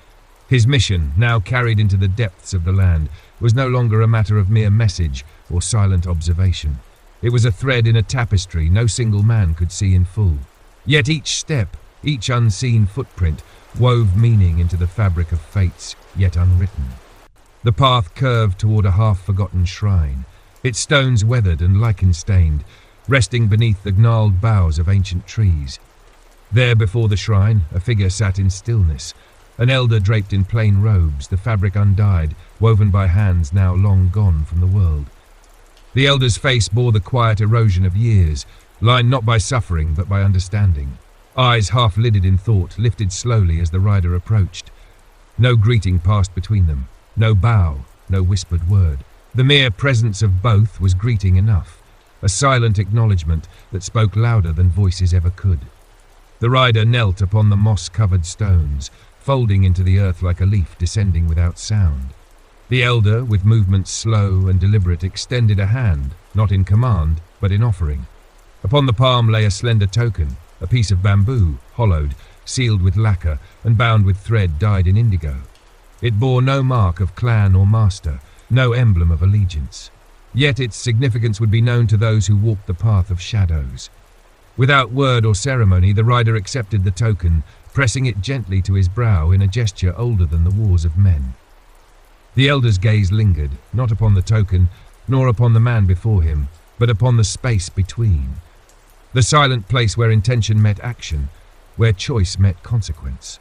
His mission, now carried into the depths of the land, was no longer a matter of mere message or silent observation. It was a thread in a tapestry no single man could see in full. Yet each step, each unseen footprint, wove meaning into the fabric of fates yet unwritten. The path curved toward a half-forgotten shrine, its stones weathered and lichen-stained, resting beneath the gnarled boughs of ancient trees. There before the shrine, a figure sat in stillness, an elder draped in plain robes, the fabric undyed, woven by hands now long gone from the world. The elder's face bore the quiet erosion of years, lined not by suffering but by understanding. Eyes half-lidded in thought, lifted slowly as the rider approached. No greeting passed between them, no bow, no whispered word. The mere presence of both was greeting enough, a silent acknowledgement that spoke louder than voices ever could. The rider knelt upon the moss-covered stones, folding into the earth like a leaf descending without sound. The elder, with movements slow and deliberate, extended a hand, not in command, but in offering. Upon the palm lay a slender token, a piece of bamboo, hollowed, sealed with lacquer, and bound with thread dyed in indigo. It bore no mark of clan or master, no emblem of allegiance. Yet its significance would be known to those who walked the path of shadows. Without word or ceremony, the rider accepted the token, pressing it gently to his brow in a gesture older than the wars of men. The elder's gaze lingered, not upon the token, nor upon the man before him, but upon the space between. The silent place where intention met action, where choice met consequence.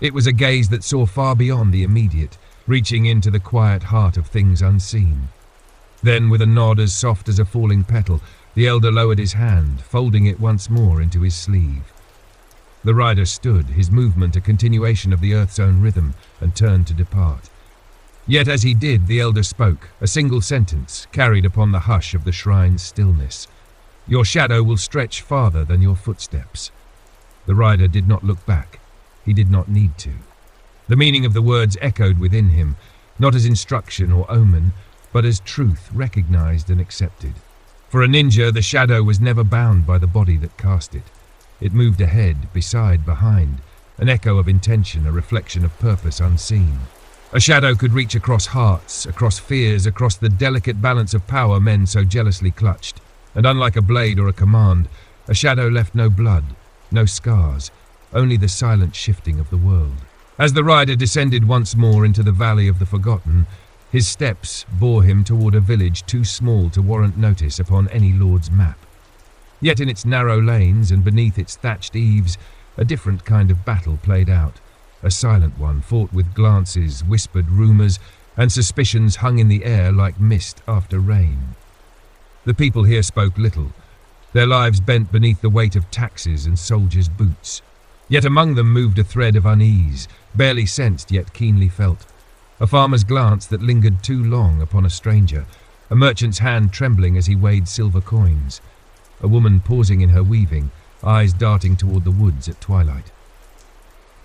It was a gaze that saw far beyond the immediate, reaching into the quiet heart of things unseen. Then, with a nod as soft as a falling petal, the elder lowered his hand, folding it once more into his sleeve. The rider stood, his movement a continuation of the earth's own rhythm, and turned to depart. Yet as he did, the elder spoke, a single sentence, carried upon the hush of the shrine's stillness. "Your shadow will stretch farther than your footsteps." The rider did not look back. He did not need to. The meaning of the words echoed within him, not as instruction or omen, but as truth recognized and accepted. For a ninja, the shadow was never bound by the body that cast it. It moved ahead, beside, behind, an echo of intention, a reflection of purpose unseen. A shadow could reach across hearts, across fears, across the delicate balance of power men so jealously clutched. And unlike a blade or a command, a shadow left no blood, no scars, only the silent shifting of the world. As the rider descended once more into the valley of the forgotten, his steps bore him toward a village too small to warrant notice upon any lord's map. Yet in its narrow lanes and beneath its thatched eaves, a different kind of battle played out, a silent one fought with glances, whispered rumours, and suspicions hung in the air like mist after rain. The people here spoke little, their lives bent beneath the weight of taxes and soldiers' boots. Yet among them moved a thread of unease, barely sensed yet keenly felt. A farmer's glance that lingered too long upon a stranger, a merchant's hand trembling as he weighed silver coins, a woman pausing in her weaving, eyes darting toward the woods at twilight.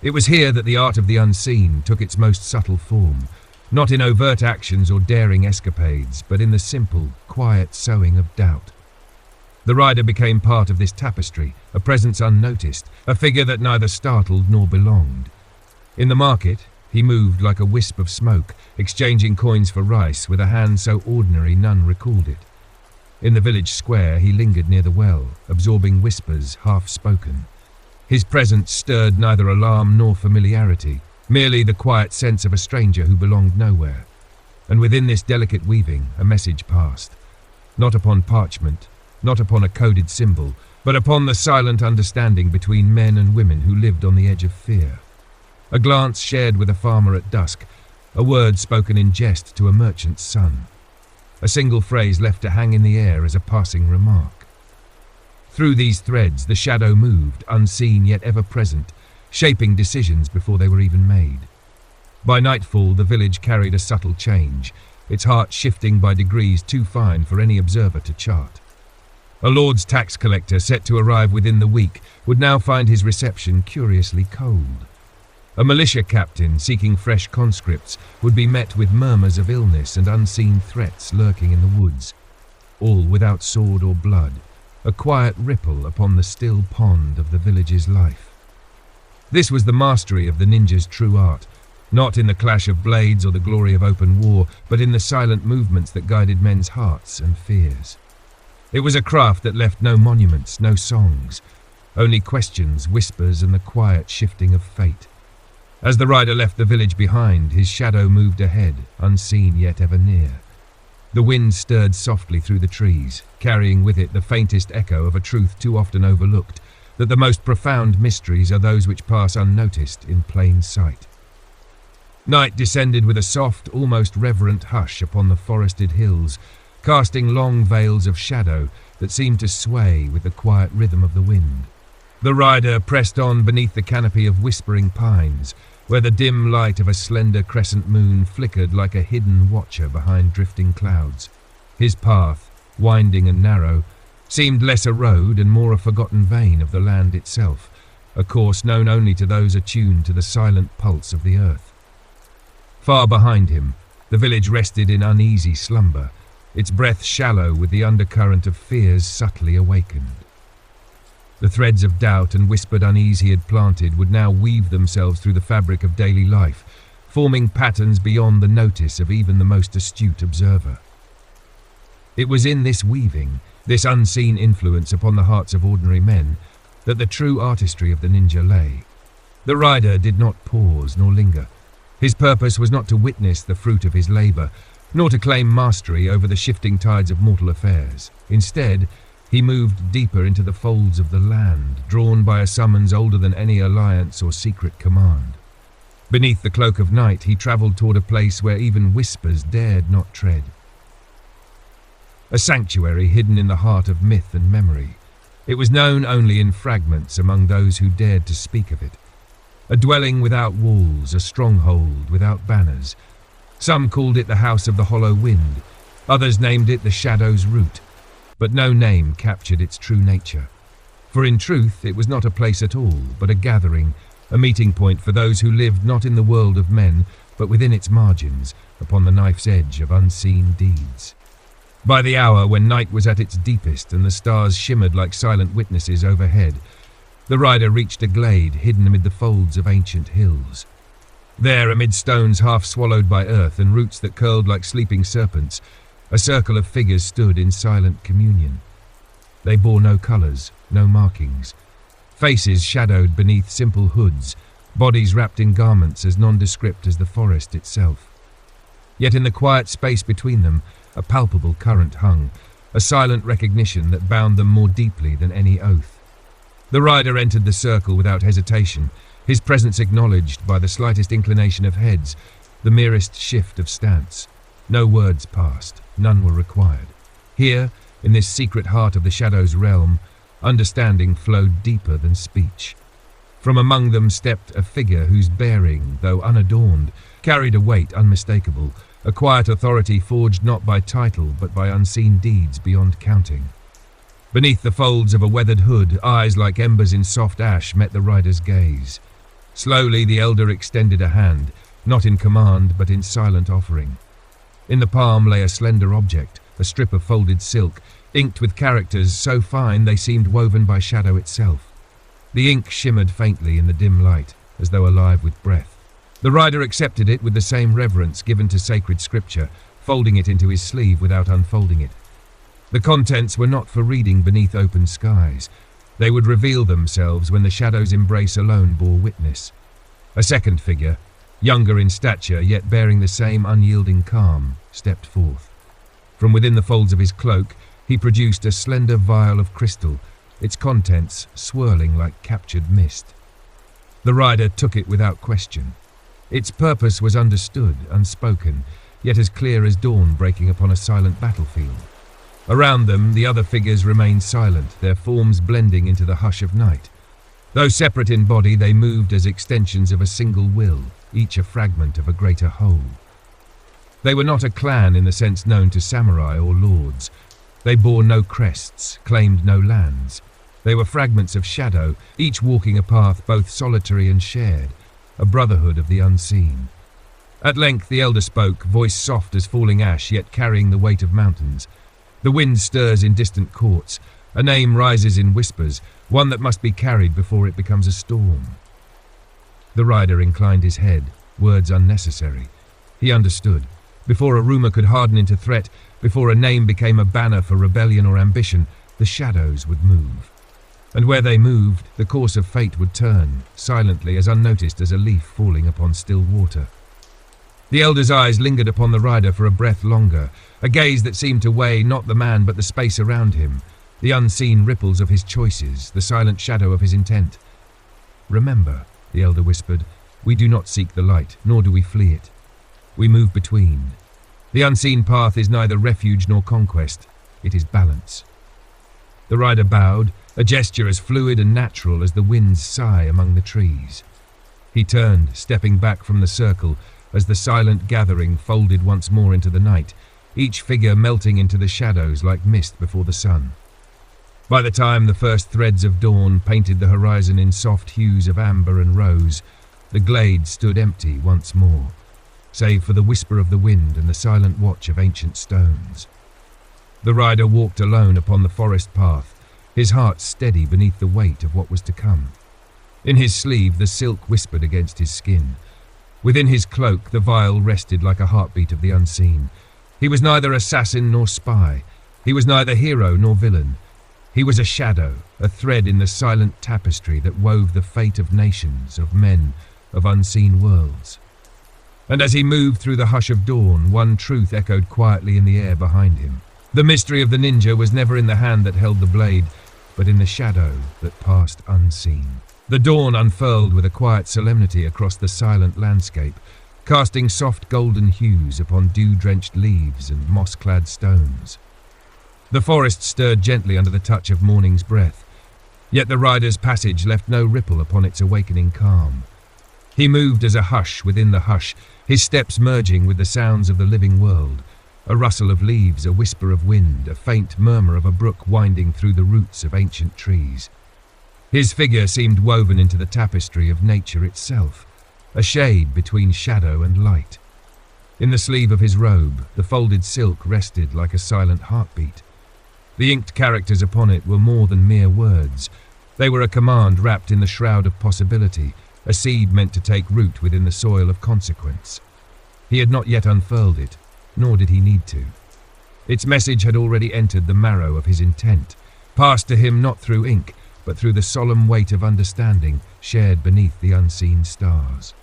It was here that the art of the unseen took its most subtle form, not in overt actions or daring escapades, but in the simple, quiet sowing of doubt. The rider became part of this tapestry, a presence unnoticed, a figure that neither startled nor belonged. In the market, he moved like a wisp of smoke, exchanging coins for rice with a hand so ordinary none recalled it. In the village square, he lingered near the well, absorbing whispers half-spoken. His presence stirred neither alarm nor familiarity, merely the quiet sense of a stranger who belonged nowhere. And within this delicate weaving, a message passed, not upon parchment, not upon a coded symbol, but upon the silent understanding between men and women who lived on the edge of fear. A glance shared with a farmer at dusk, a word spoken in jest to a merchant's son. A single phrase left to hang in the air as a passing remark. Through these threads the shadow moved, unseen yet ever present, shaping decisions before they were even made. By nightfall the village carried a subtle change, its heart shifting by degrees too fine for any observer to chart. A lord's tax collector set to arrive within the week would now find his reception curiously cold. A militia captain seeking fresh conscripts would be met with murmurs of illness and unseen threats lurking in the woods, all without sword or blood, a quiet ripple upon the still pond of the village's life. This was the mastery of the ninja's true art, not in the clash of blades or the glory of open war, but in the silent movements that guided men's hearts and fears. It was a craft that left no monuments, no songs, only questions, whispers, and the quiet shifting of fate. As the rider left the village behind, his shadow moved ahead, unseen yet ever near. The wind stirred softly through the trees, carrying with it the faintest echo of a truth too often overlooked, that the most profound mysteries are those which pass unnoticed in plain sight. Night descended with a soft, almost reverent hush upon the forested hills, casting long veils of shadow that seemed to sway with the quiet rhythm of the wind. The rider pressed on beneath the canopy of whispering pines, where the dim light of a slender crescent moon flickered like a hidden watcher behind drifting clouds. His path, winding and narrow, seemed less a road and more a forgotten vein of the land itself, a course known only to those attuned to the silent pulse of the earth. Far behind him, the village rested in uneasy slumber, its breath shallow with the undercurrent of fears subtly awakened. The threads of doubt and whispered unease he had planted would now weave themselves through the fabric of daily life, forming patterns beyond the notice of even the most astute observer. It was in this weaving, this unseen influence upon the hearts of ordinary men, that the true artistry of the ninja lay. The rider did not pause nor linger. His purpose was not to witness the fruit of his labor, nor to claim mastery over the shifting tides of mortal affairs. Instead, he moved deeper into the folds of the land, drawn by a summons older than any alliance or secret command. Beneath the cloak of night, he travelled toward a place where even whispers dared not tread. A sanctuary hidden in the heart of myth and memory. It was known only in fragments among those who dared to speak of it. A dwelling without walls, a stronghold without banners. Some called it the House of the Hollow Wind, others named it the Shadow's Root, but no name captured its true nature. For in truth, it was not a place at all, but a gathering, a meeting point for those who lived not in the world of men, but within its margins, upon the knife's edge of unseen deeds. By the hour when night was at its deepest and the stars shimmered like silent witnesses overhead, the rider reached a glade hidden amid the folds of ancient hills. There, amid stones half swallowed by earth and roots that curled like sleeping serpents, a circle of figures stood in silent communion. They bore no colours, no markings. Faces shadowed beneath simple hoods, bodies wrapped in garments as nondescript as the forest itself. Yet in the quiet space between them, a palpable current hung, a silent recognition that bound them more deeply than any oath. The rider entered the circle without hesitation, his presence acknowledged by the slightest inclination of heads, the merest shift of stance. No words passed, none were required. Here, in this secret heart of the Shadow's realm, understanding flowed deeper than speech. From among them stepped a figure whose bearing, though unadorned, carried a weight unmistakable, a quiet authority forged not by title but by unseen deeds beyond counting. Beneath the folds of a weathered hood, eyes like embers in soft ash met the rider's gaze. Slowly the elder extended a hand, not in command but in silent offering. In the palm lay a slender object, a strip of folded silk, inked with characters so fine they seemed woven by shadow itself. The ink shimmered faintly in the dim light, as though alive with breath. The rider accepted it with the same reverence given to sacred scripture, folding it into his sleeve without unfolding it. The contents were not for reading beneath open skies. They would reveal themselves when the Shadow's embrace alone bore witness. A second figure, younger in stature yet bearing the same unyielding calm, stepped forth. From within the folds of his cloak, he produced a slender vial of crystal, its contents swirling like captured mist. The rider took it without question. Its purpose was understood, unspoken, yet as clear as dawn breaking upon a silent battlefield. Around them, the other figures remained silent, their forms blending into the hush of night. Though separate in body, they moved as extensions of a single will, each a fragment of a greater whole. They were not a clan in the sense known to samurai or lords. They bore no crests, claimed no lands. They were fragments of shadow, each walking a path both solitary and shared, a brotherhood of the unseen. At length the elder spoke, voice soft as falling ash, yet carrying the weight of mountains. The wind stirs in distant courts. A name rises in whispers, one that must be carried before it becomes a storm. The rider inclined his head, words unnecessary. He understood. Before a rumour could harden into threat, before a name became a banner for rebellion or ambition, the shadows would move. And where they moved, the course of fate would turn, silently as unnoticed as a leaf falling upon still water. The elder's eyes lingered upon the rider for a breath longer, a gaze that seemed to weigh not the man but the space around him, the unseen ripples of his choices, the silent shadow of his intent. "Remember," the elder whispered, "we do not seek the light, nor do we flee it. We move between. The unseen path is neither refuge nor conquest, it is balance." The rider bowed, a gesture as fluid and natural as the wind's sigh among the trees. He turned, stepping back from the circle as the silent gathering folded once more into the night, each figure melting into the shadows like mist before the sun. By the time the first threads of dawn painted the horizon in soft hues of amber and rose, the glade stood empty once more, save for the whisper of the wind and the silent watch of ancient stones. The rider walked alone upon the forest path, his heart steady beneath the weight of what was to come. In his sleeve the silk whispered against his skin. Within his cloak the vial rested like a heartbeat of the unseen. He was neither assassin nor spy. He was neither hero nor villain. He was a shadow, a thread in the silent tapestry that wove the fate of nations, of men, of unseen worlds. And as he moved through the hush of dawn, one truth echoed quietly in the air behind him. The mystery of the ninja was never in the hand that held the blade, but in the shadow that passed unseen. The dawn unfurled with a quiet solemnity across the silent landscape, casting soft golden hues upon dew-drenched leaves and moss-clad stones. The forest stirred gently under the touch of morning's breath, yet the rider's passage left no ripple upon its awakening calm. He moved as a hush within the hush, his steps merging with the sounds of the living world, a rustle of leaves, a whisper of wind, a faint murmur of a brook winding through the roots of ancient trees. His figure seemed woven into the tapestry of nature itself, a shade between shadow and light. In the sleeve of his robe, the folded silk rested like a silent heartbeat. The inked characters upon it were more than mere words. They were a command wrapped in the shroud of possibility, a seed meant to take root within the soil of consequence. He had not yet unfurled it, nor did he need to. Its message had already entered the marrow of his intent, passed to him not through ink, but through the solemn weight of understanding shared beneath the unseen stars.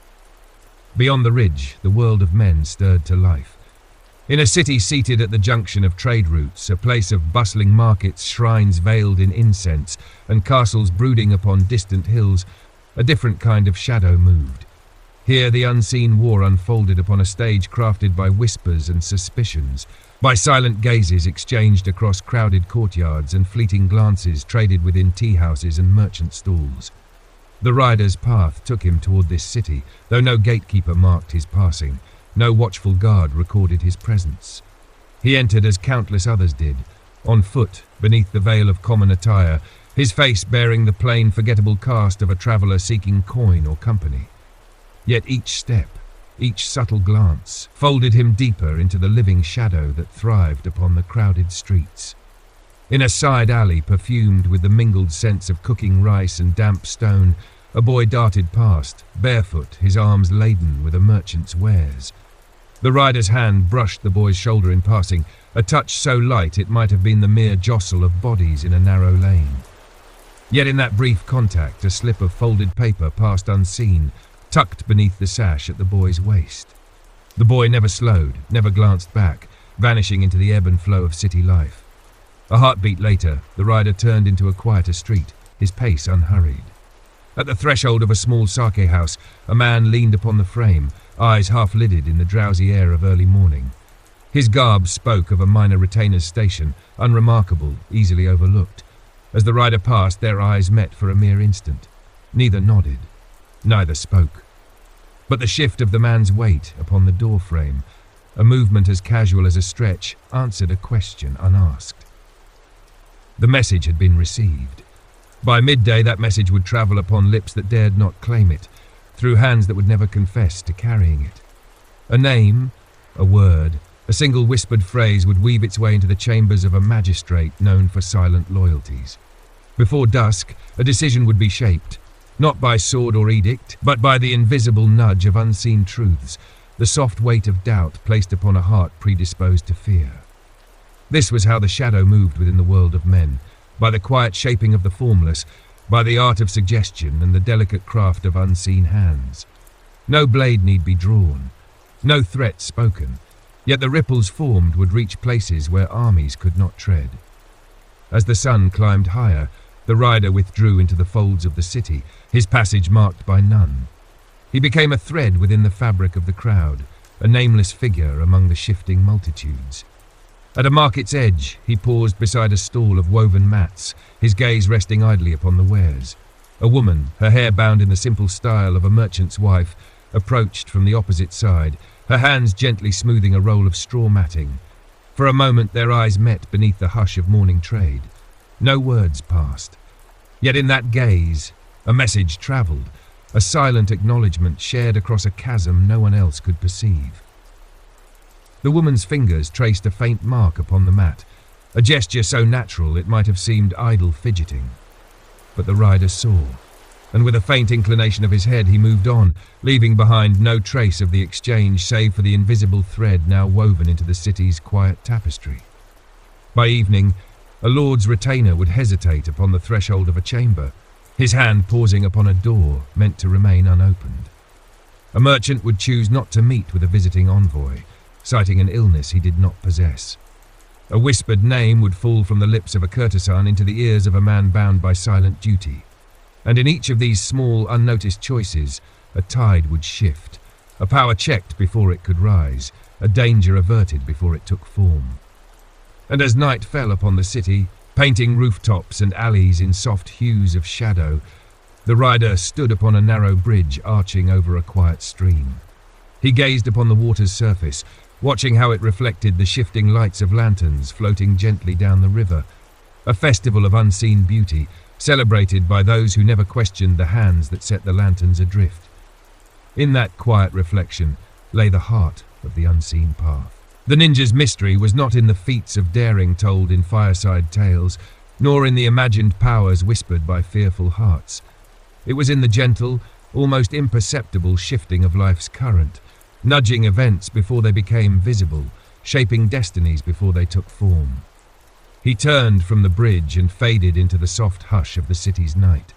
Beyond the ridge, the world of men stirred to life. In a city seated at the junction of trade routes, a place of bustling markets, shrines veiled in incense, and castles brooding upon distant hills, a different kind of shadow moved. Here the unseen war unfolded upon a stage crafted by whispers and suspicions, by silent gazes exchanged across crowded courtyards and fleeting glances traded within tea-houses and merchant stalls. The rider's path took him toward this city, though no gatekeeper marked his passing, no watchful guard recorded his presence. He entered as countless others did, on foot, beneath the veil of common attire, his face bearing the plain, forgettable cast of a traveller seeking coin or company. Yet each step, each subtle glance, folded him deeper into the living shadow that thrived upon the crowded streets. In a side alley perfumed with the mingled scents of cooking rice and damp stone, a boy darted past, barefoot, his arms laden with a merchant's wares. The rider's hand brushed the boy's shoulder in passing, a touch so light it might have been the mere jostle of bodies in a narrow lane. Yet in that brief contact, a slip of folded paper passed unseen, tucked beneath the sash at the boy's waist. The boy never slowed, never glanced back, vanishing into the ebb and flow of city life. A heartbeat later, the rider turned into a quieter street, his pace unhurried. At the threshold of a small sake house, a man leaned upon the frame, eyes half-lidded in the drowsy air of early morning. His garb spoke of a minor retainer's station, unremarkable, easily overlooked. As the rider passed, their eyes met for a mere instant. Neither nodded, neither spoke. But the shift of the man's weight upon the doorframe, a movement as casual as a stretch, answered a question unasked. The message had been received. By midday, that message would travel upon lips that dared not claim it, through hands that would never confess to carrying it. A name, a word, a single whispered phrase would weave its way into the chambers of a magistrate known for silent loyalties. Before dusk, a decision would be shaped, not by sword or edict, but by the invisible nudge of unseen truths, the soft weight of doubt placed upon a heart predisposed to fear. This was how the shadow moved within the world of men, by the quiet shaping of the formless, by the art of suggestion and the delicate craft of unseen hands. No blade need be drawn, no threat spoken, yet the ripples formed would reach places where armies could not tread. As the sun climbed higher, the rider withdrew into the folds of the city, his passage marked by none. He became a thread within the fabric of the crowd, a nameless figure among the shifting multitudes. At a market's edge, he paused beside a stall of woven mats, his gaze resting idly upon the wares. A woman, her hair bound in the simple style of a merchant's wife, approached from the opposite side, her hands gently smoothing a roll of straw matting. For a moment their eyes met beneath the hush of morning trade. No words passed. Yet in that gaze, a message travelled, a silent acknowledgement shared across a chasm no one else could perceive. The woman's fingers traced a faint mark upon the mat, a gesture so natural it might have seemed idle fidgeting. But the rider saw, and with a faint inclination of his head he moved on, leaving behind no trace of the exchange save for the invisible thread now woven into the city's quiet tapestry. By evening, a lord's retainer would hesitate upon the threshold of a chamber, his hand pausing upon a door meant to remain unopened. A merchant would choose not to meet with a visiting envoy, citing an illness he did not possess. A whispered name would fall from the lips of a courtesan into the ears of a man bound by silent duty. And in each of these small, unnoticed choices, a tide would shift, a power checked before it could rise, a danger averted before it took form. And as night fell upon the city, painting rooftops and alleys in soft hues of shadow, the rider stood upon a narrow bridge arching over a quiet stream. He gazed upon the water's surface, watching how it reflected the shifting lights of lanterns floating gently down the river, a festival of unseen beauty, celebrated by those who never questioned the hands that set the lanterns adrift. In that quiet reflection lay the heart of the unseen path. The ninja's mystery was not in the feats of daring told in fireside tales, nor in the imagined powers whispered by fearful hearts. It was in the gentle, almost imperceptible shifting of life's current, nudging events before they became visible, shaping destinies before they took form. He turned from the bridge and faded into the soft hush of the city's night.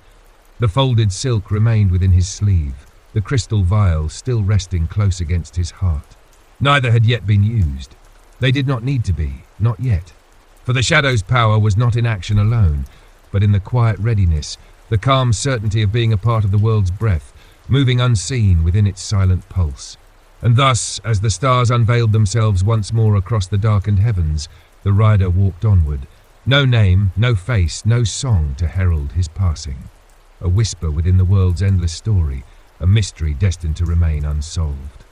The folded silk remained within his sleeve, the crystal vial still resting close against his heart. Neither had yet been used. They did not need to be, not yet. For the shadow's power was not in action alone, but in the quiet readiness, the calm certainty of being a part of the world's breath, moving unseen within its silent pulse. And thus, as the stars unveiled themselves once more across the darkened heavens, the rider walked onward. No name, no face, no song to herald his passing. A whisper within the world's endless story, a mystery destined to remain unsolved.